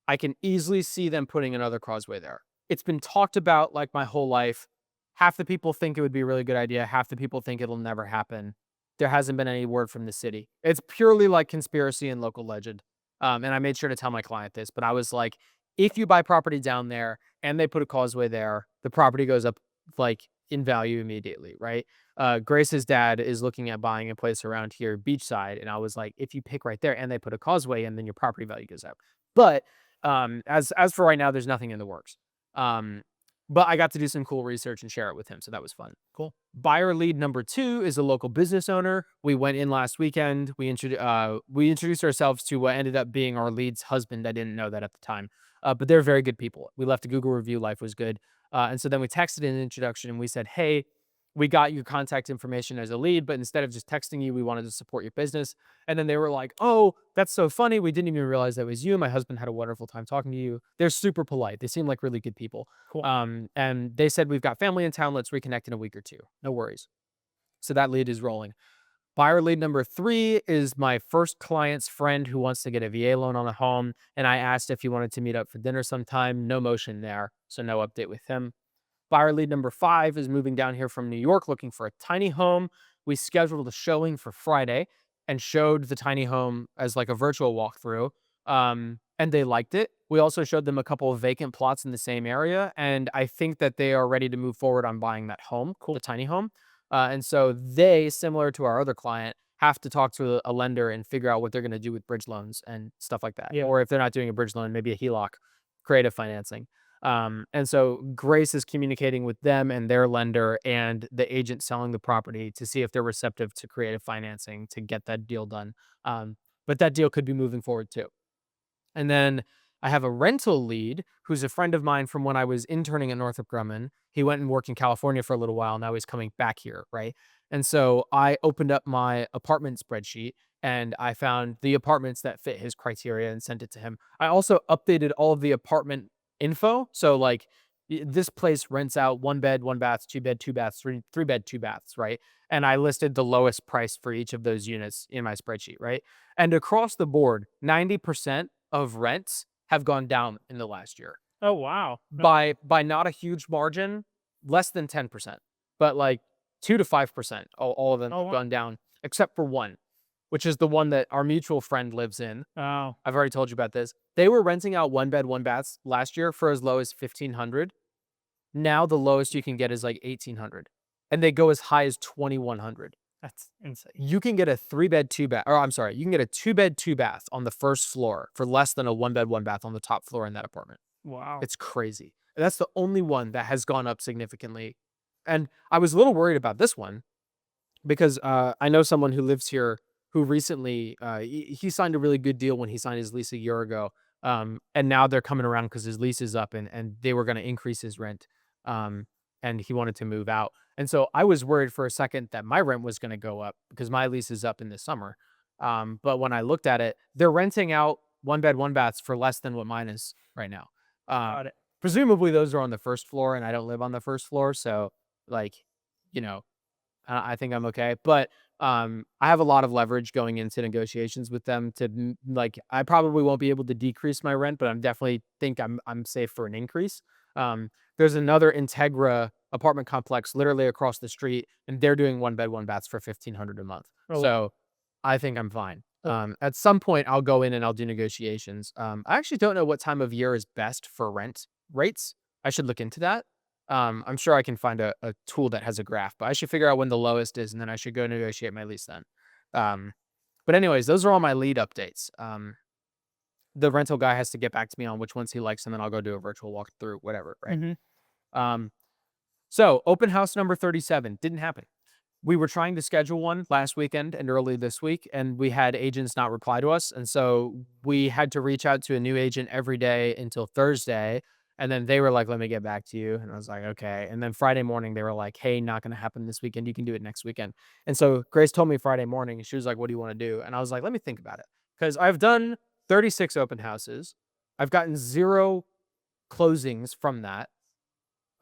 I can easily see them putting another causeway there. It's been talked about like my whole life. Half the people think it would be a really good idea. Half the people think it'll never happen. There hasn't been any word from the city. It's purely like conspiracy and local legend. And I made sure to tell my client this, but I was like, if you buy property down there and they put a causeway there, the property goes up like in value immediately, right? Grace's dad is looking at buying a place around here, beachside, and I was like, if you pick right there and they put a causeway in, then your property value goes up. But as for right now, there's nothing in the works. Um, but I got to do some cool research and share it with him, so that was fun. Cool. Buyer lead number 2 is a local business owner. We went in last weekend. We introduced ourselves to what ended up being our lead's husband. I didn't know that at the time, but they're very good people. We left a Google review. Life was good. And so then we texted an introduction and we said, hey, we got your contact information as a lead, but instead of just texting you, we wanted to support your business. And then they were like, oh, that's so funny. We didn't even realize that was you. My husband had a wonderful time talking to you. They're super polite. They seem like really good people. Cool. And they said, we've got family in town. Let's reconnect in a week or two. No worries. So that lead is rolling. Buyer lead number 3 is my first client's friend who wants to get a VA loan on a home. And I asked if he wanted to meet up for dinner sometime. No motion there. So no update with him. Buyer lead number 5 is moving down here from New York looking for a tiny home. We scheduled a showing for Friday and showed the tiny home as like a virtual walkthrough. And they liked it. We also showed them a couple of vacant plots in the same area. And I think that they are ready to move forward on buying that home, the tiny home. And so they, similar to our other client, have to talk to a lender and figure out what they're going to do with bridge loans and stuff like that. Yeah. Or if they're not doing a bridge loan, maybe a HELOC, creative financing. And so Grace is communicating with them and their lender and the agent selling the property to see if they're receptive to creative financing to get that deal done. But that deal could be moving forward too. And then I have a rental lead who's a friend of mine from when I was interning at Northrop Grumman. He went and worked in California for a little while. Now he's coming back here, right? And so I opened up my apartment spreadsheet and I found the apartments that fit his criteria and sent it to him. I also updated all of the apartment info. So like this place rents out 1 bed, 1 bath, 2 bed, 2 baths, 3 bed, 2 baths, right? And I listed the lowest price for each of those units in my spreadsheet, right? And across the board, 90% of rents have gone down in the last year Oh, wow. by not a huge margin, less than 10%, but like 2 to 5%. All of them Oh, have wow. gone down except for one, which is the one that our mutual friend lives in. Oh, I've already told you about this. They were renting out 1 bed, 1 baths last year for as low as 1,500. Now the lowest you can get is like 1,800, and they go as high as 2,100. that's insane. You can get a 3 bed, 2 bath, or I'm sorry, you can get a 2 bed, 2 bath on the first floor for less than a 1 bed, 1 bath on the top floor in that apartment. Wow. It's crazy. That's the only one that has gone up significantly. And I was a little worried about this one because I know someone who lives here who recently he signed a really good deal when he signed his lease a year ago. And now they're coming around because his lease is up and they were going to increase his rent. Um, and he wanted to move out. And so I was worried for a second that my rent was going to go up because my lease is up in the summer. But when I looked at it, they're renting out 1 bed, 1 baths for less than what mine is right now. Got it. Presumably those are on the first floor and I don't live on the first floor. So like, you know, I think I'm okay. But I have a lot of leverage going into negotiations with them to like, I probably won't be able to decrease my rent, but I'm definitely think I'm safe for an increase. There's another Integra apartment complex literally across the street, and they're doing 1 bed, 1 baths for 1,500 a month. Oh, So I think I'm fine. Oh. At some point, I'll go in and I'll do negotiations. I actually don't know what time of year is best for rent rates. I should look into that. I'm sure I can find a tool that has a graph, but I should figure out when the lowest is, and then I should go negotiate my lease then. But anyways, those are all my lead updates. The rental guy has to get back to me on which ones he likes, and then I'll go do a virtual walkthrough, whatever, right? Um, so open house number 37 didn't happen. We were trying to schedule one last weekend and early this week, and we had agents not reply to us. And so we had to reach out to a new agent every day until Thursday. And then they were like, let me get back to you. And I was like, okay. And then Friday morning, they were like, hey, not going to happen this weekend. You can do it next weekend. And so Grace told me Friday morning, and she was like, what do you want to do? And I was like, let me think about it. Because I've done 36 open houses. I've gotten 0 closings from that.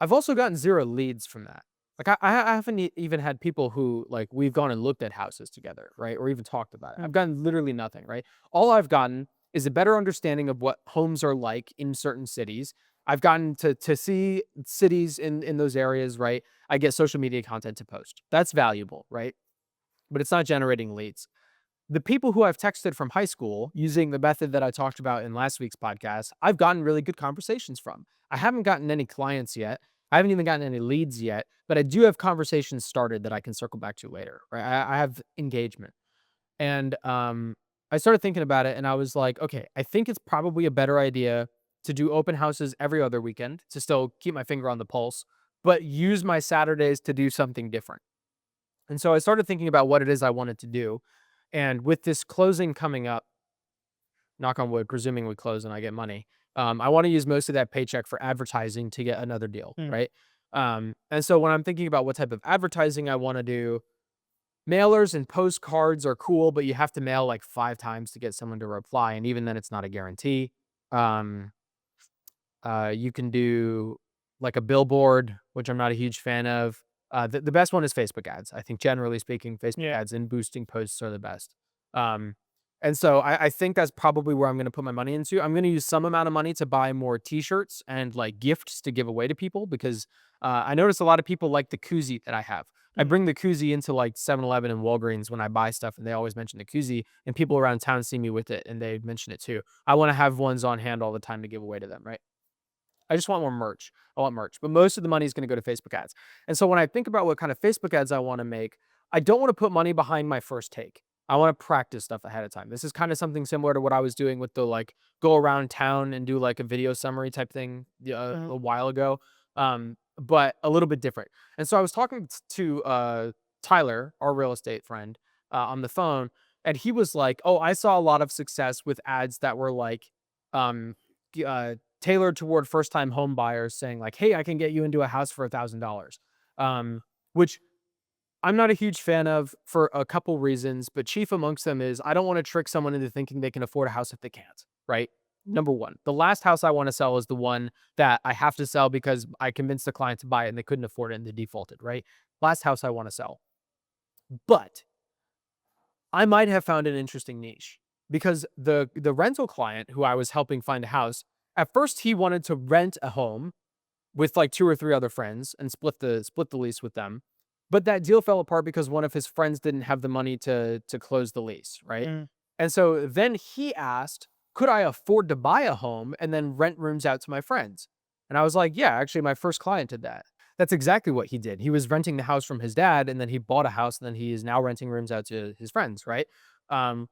I've also gotten 0 leads from that. Like I haven't even had people who like we've gone and looked at houses together, right? Or even talked about it. I've gotten literally nothing, right? All I've gotten is a better understanding of what homes are like in certain cities. I've gotten to see cities in those areas, right? I get social media content to post. That's valuable, right? But it's not generating leads. the people who I've texted from high school using the method that I talked about in last week's podcast, I've gotten really good conversations from. I haven't gotten any clients yet. I haven't even gotten any leads yet, but I do have conversations started that I can circle back to later, right? I have engagement. And I started thinking about it and I was like, okay, I think it's probably a better idea to do open houses every other weekend to still keep my finger on the pulse, but use my Saturdays to do something different. And so I started thinking about what it is I wanted to do. And with this closing coming up, knock on wood, presuming we close and I get money, I want to use most of that paycheck for advertising to get another deal, Mm. right? And so when I'm thinking about what type of advertising I want to do, mailers and postcards are cool, but you have to mail like 5 times to get someone to reply, and even then, it's not a guarantee. Um, you can do like a billboard, which I'm not a huge fan of. The best one is Facebook ads. I think generally speaking, Facebook Yeah. ads and boosting posts are the best. Um, and so I think that's probably where I'm going to put my money into. I'm going to use some amount of money to buy more T-shirts and like gifts to give away to people because I notice a lot of people like the koozie that I have. I bring the koozie into like 7-Eleven and Walgreens when I buy stuff, and they always mention the koozie, and people around town see me with it, and they mention it too. I want to have ones on hand all the time to give away to them, right? I just want more merch. I want merch, but most of the money is going to go to Facebook ads. And so when I think about what kind of Facebook ads I want to make, I don't want to put money behind my first take. I want to practice stuff ahead of time. This is kind of something similar to what I was doing with the like go around town and do like a video summary type thing a while ago, but a little bit different. And so I was talking to Tyler, our real estate friend, on the phone, and he was like, "Oh, I saw a lot of success with ads that were like." Um, Tailored toward first time home buyers saying like, "Hey, I can get you into a house for $1,000." Which I'm not a huge fan of for a couple reasons, but chief amongst them is I don't want to trick someone into thinking they can afford a house if they can't, right? Number one, the last house I want to sell is the one that I have to sell because I convinced the client to buy it and they couldn't afford it and they defaulted, right? Last house I want to sell. But I might have found an interesting niche because the rental client who I was helping find a house, at first he wanted to rent a home with like 2 or 3 other friends and split the lease with them. But that deal fell apart because one of his friends didn't have the money to close the lease, right? Mm. And so then he asked, "Could I afford to buy a home and then rent rooms out to my friends?" And I was like, "Yeah, actually my first client did that." That's exactly what he did. He was renting the house from his dad and then he bought a house and then he is now renting rooms out to his friends, right? Um,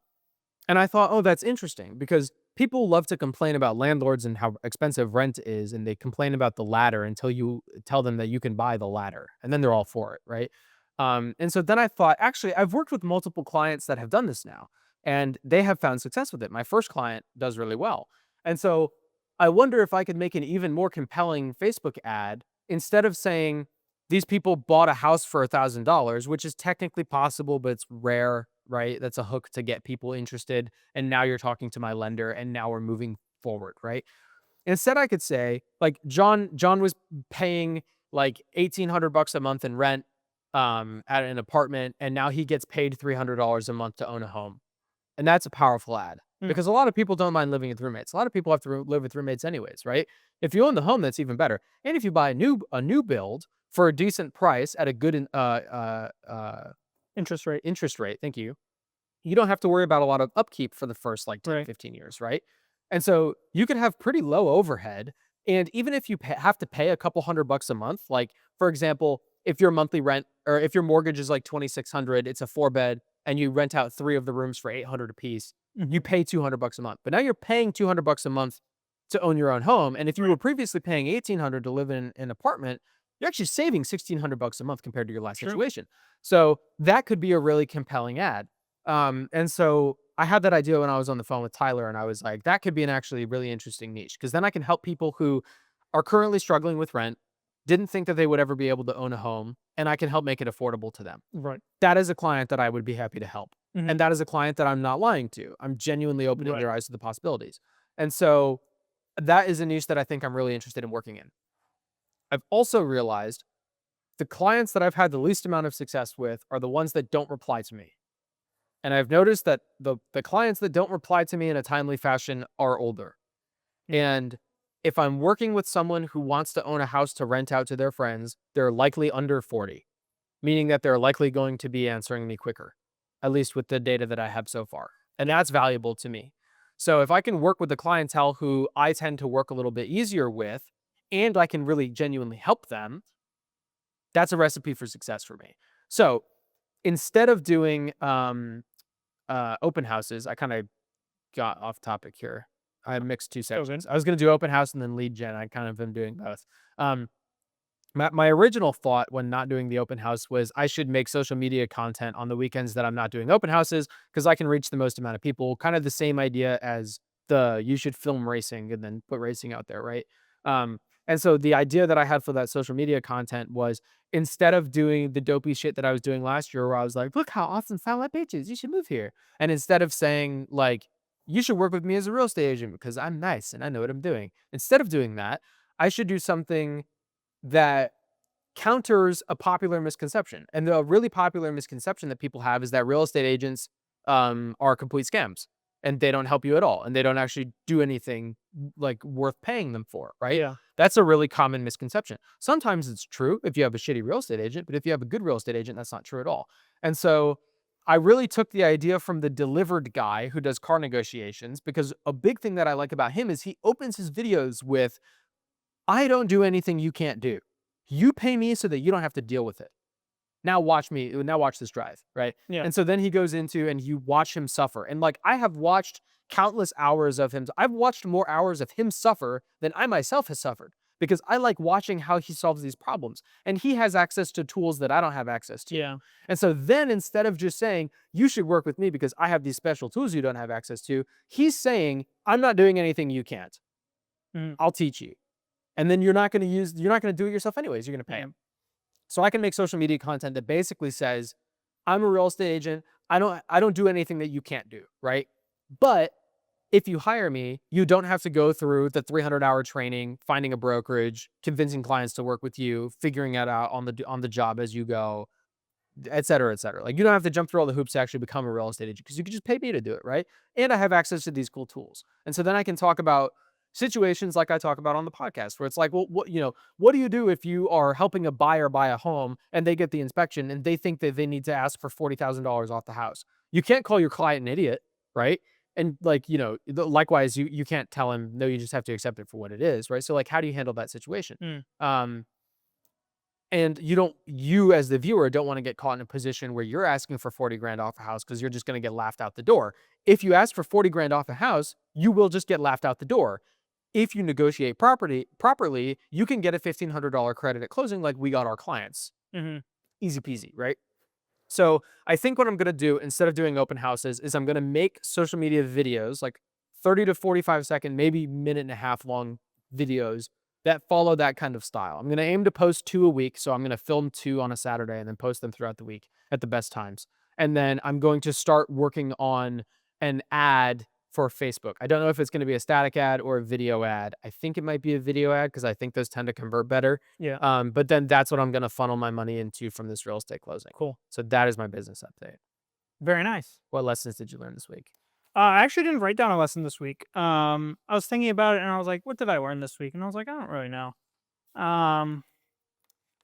and I thought, "Oh, that's interesting," because people love to complain about landlords and how expensive rent is, and they complain about the ladder until you tell them that you can buy the ladder, and then they're all for it, right? And so then I thought, actually, I've worked with multiple clients that have done this now, and they have found success with it. My first client does really well. And so I wonder if I could make an even more compelling Facebook ad instead of saying these people bought a house for $1,000, which is technically possible, but it's rare, right? That's a hook to get people interested. And now you're talking to my lender, and now we're moving forward, right? Instead, I could say, like John was paying like $1,800 a month in rent at an apartment, and now he gets paid $300 a month to own a home. And that's a powerful ad Mm. because a lot of people don't mind living with roommates. A lot of people have to live with roommates anyways, right? If you own the home, that's even better. And if you buy a new build for a decent price at a good Interest rate. interest rate, thank you, you don't have to worry about a lot of upkeep for the first like 10, Right. 15 years, right? And so you can have pretty low overhead. And even if you have to pay a couple $100 a month, like for example, if your monthly rent or if your mortgage is like 2,600, it's a 4 bed and you rent out 3 of the rooms for 800 a piece, you pay $200 a month. But now you're paying $200 a month to own your own home. And if you were previously paying 1,800 to live in an apartment, you're actually saving $1,600 a month compared to your last True. situation. So that could be a really compelling ad. And so I had that idea when I was on the phone with Tyler, and I was like, that could be an actually really interesting niche because then I can help people who are currently struggling with rent, didn't think that they would ever be able to own a home, and I can help make it affordable to them. Right. That is a client that I would be happy to help. Mhm. And that is a client that I'm not lying to. I'm genuinely opening Right. their eyes to the possibilities. And so that is a niche that I think I'm really interested in working in. I've also realized the clients that I've had the least amount of success with are the ones that don't reply to me. And I've noticed that the clients that don't reply to me in a timely fashion are older. And if I'm working with someone who wants to own a house to rent out to their friends, they're likely under 40, meaning that they're likely going to be answering me quicker. at least with the data that I have so far. And that's valuable to me. So if I can work with the clientele who I tend to work a little bit easier with, and I can really genuinely help them, that's a recipe for success for me. So instead of doing open houses, I kind of got off topic here. I mixed two So good. sections. I was going to do open house and then lead gen. I kind of am doing both. Um, my original thought when not doing the open house was I should make social media content on the weekends that I'm not doing open houses because I can reach the most amount of people. Kind of the same idea as the you should film racing and then put racing out there, right? Um, and so the idea that I had for that social media content was instead of doing the dopey shit that I was doing last year, where I was like, "Look how awesome Fat Beach is! You should move here," and instead of saying like, "You should work with me as a real estate agent because I'm nice and I know what I'm doing," instead of doing that, I should do something that counters a popular misconception. And the really popular misconception that people have is that real estate agents are complete scams and they don't help you at all and they don't actually do anything like worth paying them for, right? Yeah. That's a really common misconception. Sometimes it's true if you have a shitty real estate agent, but if you have a good real estate agent, that's not true at all. And so I really took the idea from the delivered guy who does car negotiations because a big thing that I like about him is he opens his videos with, I don't do anything you can't do. You pay me so that you don't have to deal with it. Now watch me. Now watch this drive, right? Yeah. And so then he goes into and you watch him suffer. And like I have watched countless hours of him. I've watched more hours of him suffer than I myself has suffered because I like watching how he solves these problems. And he has access to tools that I don't have access to. Yeah. And so then instead of just saying, you should work with me because I have these special tools you don't have access to, he's saying, I'm not doing anything you can't. Mhm. I'll teach you. And then you're not going to do it yourself anyways. You're going to pay him. So I can make social media content that basically says, I'm a real estate agent. I don't do anything that you can't do, right? But if you hire me, you don't have to go through the 300-hour training, finding a brokerage, convincing clients to work with you, figuring it out on the job as you go, et cetera, et cetera. Like you don't have to jump through all the hoops to actually become a real estate agent because you can just pay me to do it, right? And I have access to these cool tools. And so then I can talk about situations like I talk about on the podcast where it's like, well, what do you do if you are helping a buyer buy a home and they get the inspection and they think that they need to ask for $40,000 off the house? You can't call your client an idiot, right? And like, likewise, you can't tell him, no, you just have to accept it for what it is, right? So like, how do you handle that situation? Mm. And you as the viewer don't want to get caught in a position where you're asking for 40 grand off a house because you're just going to get laughed out the door. If you ask for 40 grand off a house, you will just get laughed out the door. If you negotiate properly, you can get a $1,500 credit at closing like we got our clients. Mhm. Easy peasy, right? So I think what I'm going to do instead of doing open houses is I'm going to make social media videos, like 30 to 45 second, maybe minute and a half long videos that follow that kind of style. I'm going to aim to post 2 a week. So I'm going to film 2 on a Saturday and then post them throughout the week at the best times. And then I'm going to start working on an ad for Facebook. I don't know if it's going to be a static ad or a video ad. I think it might be a video ad because I think those tend to convert better. Yeah. But then that's what I'm going to funnel my money into from this real estate closing. Cool. So that is my business update. Very nice. What lessons did you learn this week? I actually didn't write down a lesson this week. I was thinking about it and I was like, what did I learn this week? And I was like, I don't really know.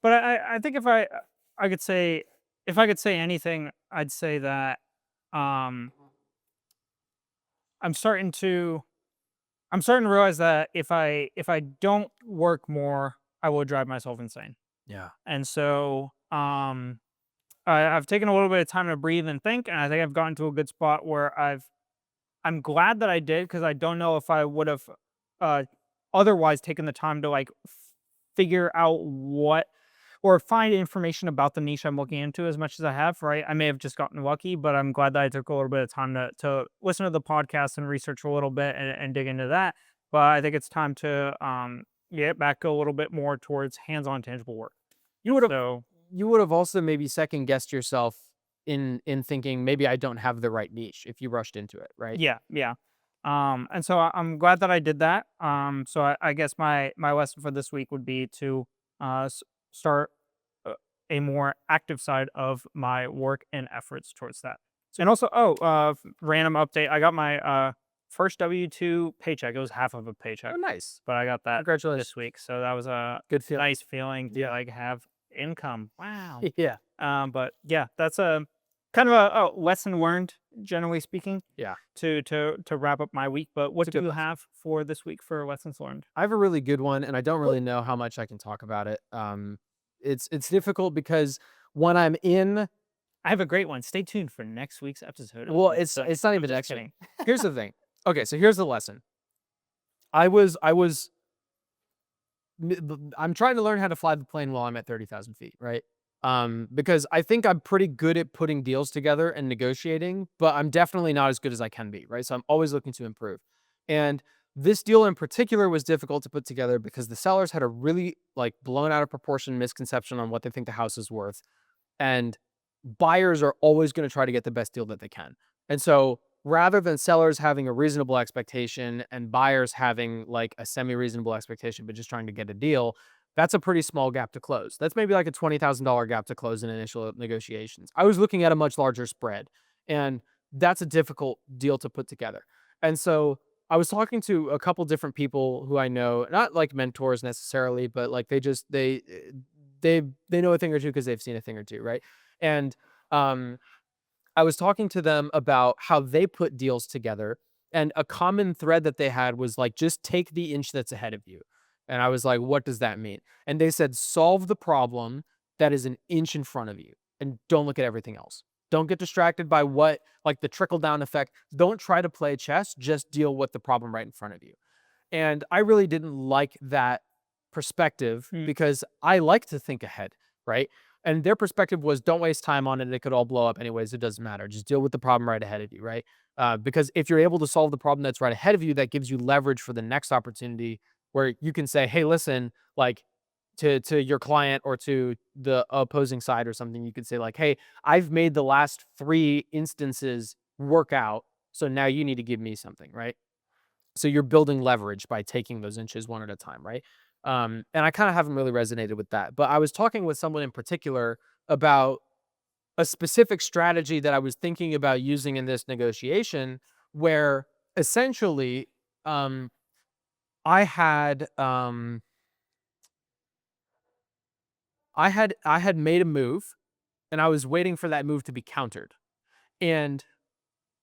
But I think I could say, if I could say anything, I'd say that um, I'm starting to realize that if I don't work more, I will drive myself insane. Yeah. And so I've taken a little bit of time to breathe and think, and I think I've gotten to a good spot where I'm glad that I did because I don't know if I would have otherwise taken the time to like figure out what or find information about the niche I'm looking into as much as I have, right? I may have just gotten lucky, but I'm glad that I took a little bit of time to listen to the podcast and research a little bit and dig into that. But I think it's time to get back a little bit more towards hands-on tangible work. You would have So you would have also maybe second guessed yourself in thinking maybe I don't have the right niche if you rushed into it, right? yeah. And so I'm glad that I did that. So I guess my lesson for this week would be to start a more active side of my work and efforts towards that. And also, random update. I got my first W-2 paycheck. It was half of a paycheck, Oh, nice. but I got that Congratulations. this week. So that was a Good feeling. nice feeling to Yeah. like have income. Wow. Yeah. But yeah, that's kind of a lesson learned, generally speaking. Yeah. To wrap up my week. But what It's a do good you lesson. have for this week for lessons learned? I have a really good one, and I don't really know how much I can talk about it. It's difficult because when I'm in, I have a great one. Stay tuned for next week's episode. well, it's not I'm even just next week. kidding. Here's the thing. Okay, so here's the lesson. I'm trying to learn how to fly the plane while I'm at 30,000 feet, right? Because I think I'm pretty good at putting deals together and negotiating, but I'm definitely not as good as I can be, right? So I'm always looking to improve. And this deal in particular was difficult to put together because the sellers had a really like blown out of proportion misconception on what they think the house is worth. And buyers are always going to try to get the best deal that they can. And so rather than sellers having a reasonable expectation and buyers having like a semi-reasonable expectation, but just trying to get a deal, that's a pretty small gap to close. That's maybe like a $20,000 gap to close in initial negotiations. I was looking at a much larger spread, and that's a difficult deal to put together. And so I was talking to a couple different people who I know, not like mentors necessarily, but like they know a thing or two because they've seen a thing or two, right? And um, I was talking to them about how they put deals together, and a common thread that they had was like, just take the inch that's ahead of you. And I was like, what does that mean? And they said, solve the problem that is an inch in front of you and don't look at everything else. Don't get distracted by what, like the trickle down effect. Don't try to play chess, just deal with the problem right in front of you. And I really didn't like that perspective Mm. because I like to think ahead, right? And their perspective was don't waste time on it. It could all blow up anyways. It doesn't matter. Just deal with the problem right ahead of you, right? Because if you're able to solve the problem that's right ahead of you, that gives you leverage for the next opportunity where you can say, hey, listen, like to your client or to the opposing side or something, you could say, like, hey, I've made the last 3 instances work out. So now you need to give me something, right? So you're building leverage by taking those inches one at a time, right? And I kind of haven't really resonated with that. But I was talking with someone in particular about a specific strategy that I was thinking about using in this negotiation, where essentially um, I had I had made a move, and I was waiting for that move to be countered, and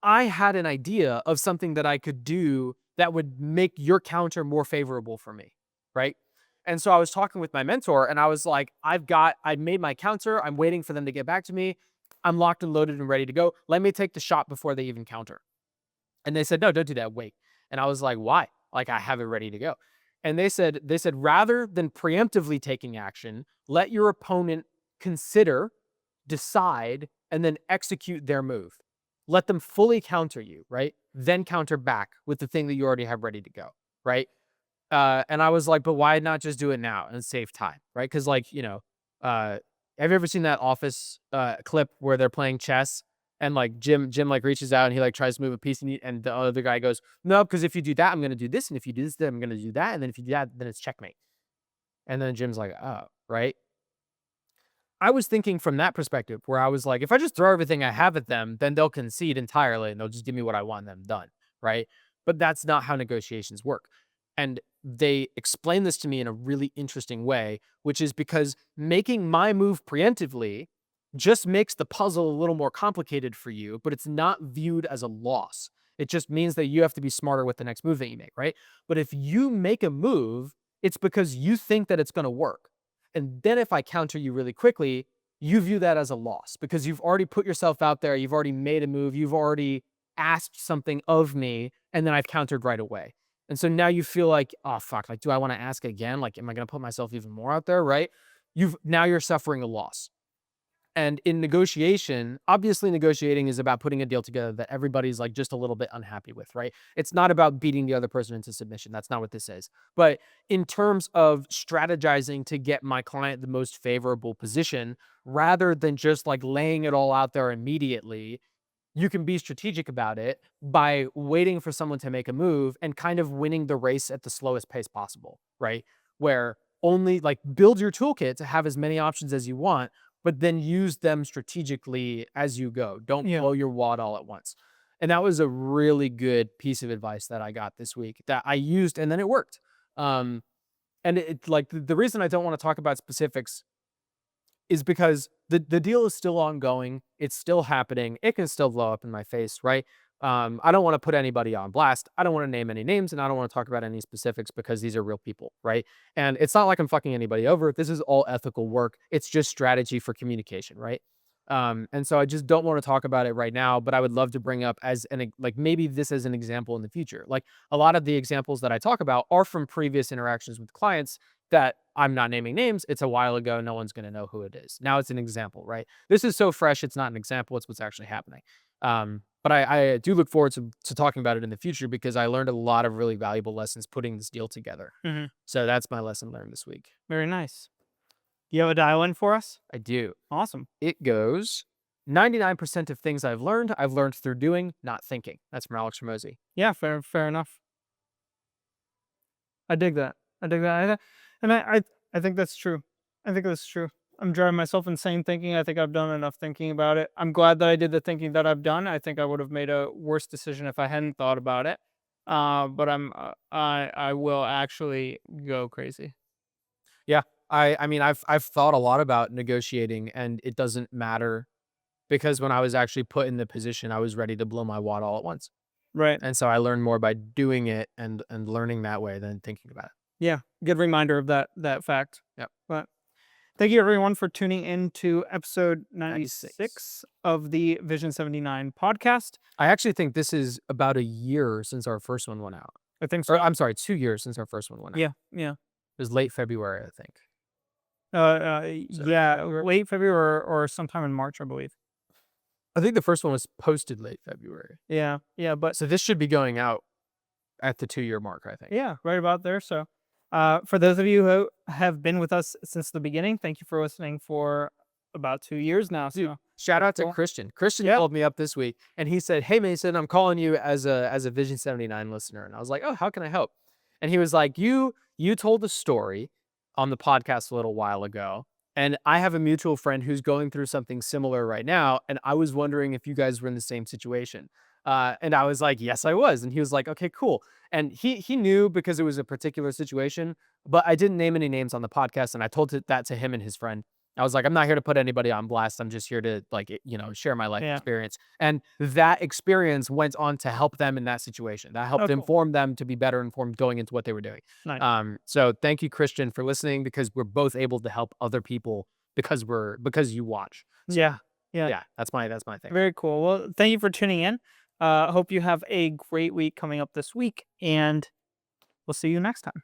I had an idea of something that I could do that would make your counter more favorable for me, right? And so I was talking with my mentor and I was like, I made my counter. I'm waiting for them to get back to me. I'm locked and loaded and ready to go. Let me take the shot before they even counter. And they said, no, don't do that. Wait. And I was like, why? Like I have it ready to go. And they said, rather than preemptively taking action, let your opponent consider, decide, and then execute their move. Let them fully counter you, right? Then counter back with the thing that you already have ready to go, right? And I was like, but why not just do it now and save time, right? Because like uh, have you ever seen that Office clip where they're playing chess and like Jim like reaches out and he like tries to move a piece and the other guy goes, no, because if you do that, I'm gonna do this, and if you do this, then I'm gonna do that, and then if you do that, then it's checkmate. And then Jim's like, oh, right. I was thinking from that perspective where I was like, if I just throw everything I have at them, then they'll concede entirely and they'll just give me what I want them done. Right. But that's not how negotiations work. And they explain this to me in a really interesting way, which is because making my move preemptively just makes the puzzle a little more complicated for you, but it's not viewed as a loss. It just means that you have to be smarter with the next move that you make. Right. But if you make a move, it's because you think that it's going to work. And then if I counter you really quickly, you view that as a loss because you've already put yourself out there. You've already made a move. You've already asked something of me. And then I've countered right away. And so now you feel like, oh, fuck, like, do I want to ask again? Like, am I going to put myself even more out there? Right. Now you're suffering a loss. And in negotiation, obviously negotiating is about putting a deal together that everybody's like just a little bit unhappy with, right? It's not about beating the other person into submission. That's not what this is. But in terms of strategizing to get my client the most favorable position, rather than just like laying it all out there immediately, you can be strategic about it by waiting for someone to make a move and kind of winning the race at the slowest pace possible, right? Where only like build your toolkit to have as many options as you want, but then use them strategically as you go. Don't Yeah. blow your wad all at once. And that was a really good piece of advice that I got this week that I used and then it worked. And it like the reason I don't want to talk about specifics is because the deal is still ongoing. It's still happening. It can still blow up in my face, right? I don't want to put anybody on blast. I don't want to name any names, and I don't want to talk about any specifics because these are real people, right? And it's not like I'm fucking anybody over. This is all ethical work. It's just strategy for communication, right? And so I just don't want to talk about it right now, but I would love to bring up as like maybe this as an example in the future. Like a lot of the examples that I talk about are from previous interactions with clients that I'm not naming names. It's a while ago. No one's going to know who it is. Now it's an example, right? This is so fresh. It's not an example. It's what's actually happening. But I do look forward to talking about it in the future because I learned a lot of really valuable lessons putting this deal together. Mm-hmm. So that's my lesson learned this week. Very nice. You have a dial-in for us? I do. Awesome. It goes 99% of things I've learned through doing, not thinking. That's from Alex Ramosi. Yeah, fair enough. I dig that. And I think that's true. I think that's true. I'm driving myself insane thinking. I think I've done enough thinking about it. I'm glad that I did the thinking that I've done. I think I would have made a worse decision if I hadn't thought about it. But I will actually go crazy. Yeah. I mean, I've thought a lot about negotiating, and it doesn't matter because when I was actually put in the position, I was ready to blow my wad all at once. Right. And so I learned more by doing it and learning that way than thinking about it. Yeah. Good reminder of that fact. Yep. But thank you everyone for tuning in to episode 96 of the Vision 79 podcast. I actually think this is about a year since our first one went out. I think so. Or I'm sorry, 2 years since our first one went out. Yeah. It was late February, I think. Yeah, late February or sometime in March, I believe. I think the first one was posted late February. Yeah, but So this should be going out at the 2-year mark, I think. Yeah, right about there. So, for those of you who have been with us since the beginning, thank you for listening for about 2 years now. So, shout out to cool. Christian. Christian called me up this week and he said, "Hey Mason, I'm calling you as a Vision 79 listener." And I was like, "Oh, how can I help?" And he was like, "You told a story on the podcast a little while ago, and I have a mutual friend who's going through something similar right now, and I was wondering if you guys were in the same situation." And I was like, "Yes, I was." And he was like, "Okay, cool." And he knew because it was a particular situation, but I didn't name any names on the podcast, and I told that to him and his friend. I was like, "I'm not here to put anybody on blast. I'm just here to share my life experience." And that experience went on to help them in that situation. That helped inform them to be better informed going into what they were doing. Nice. So thank you, Christian, for listening because we're both able to help other people because you watch. So, yeah. That's my thing. Very cool. Well, thank you for tuning in. Hope you have a great week coming up this week, and we'll see you next time.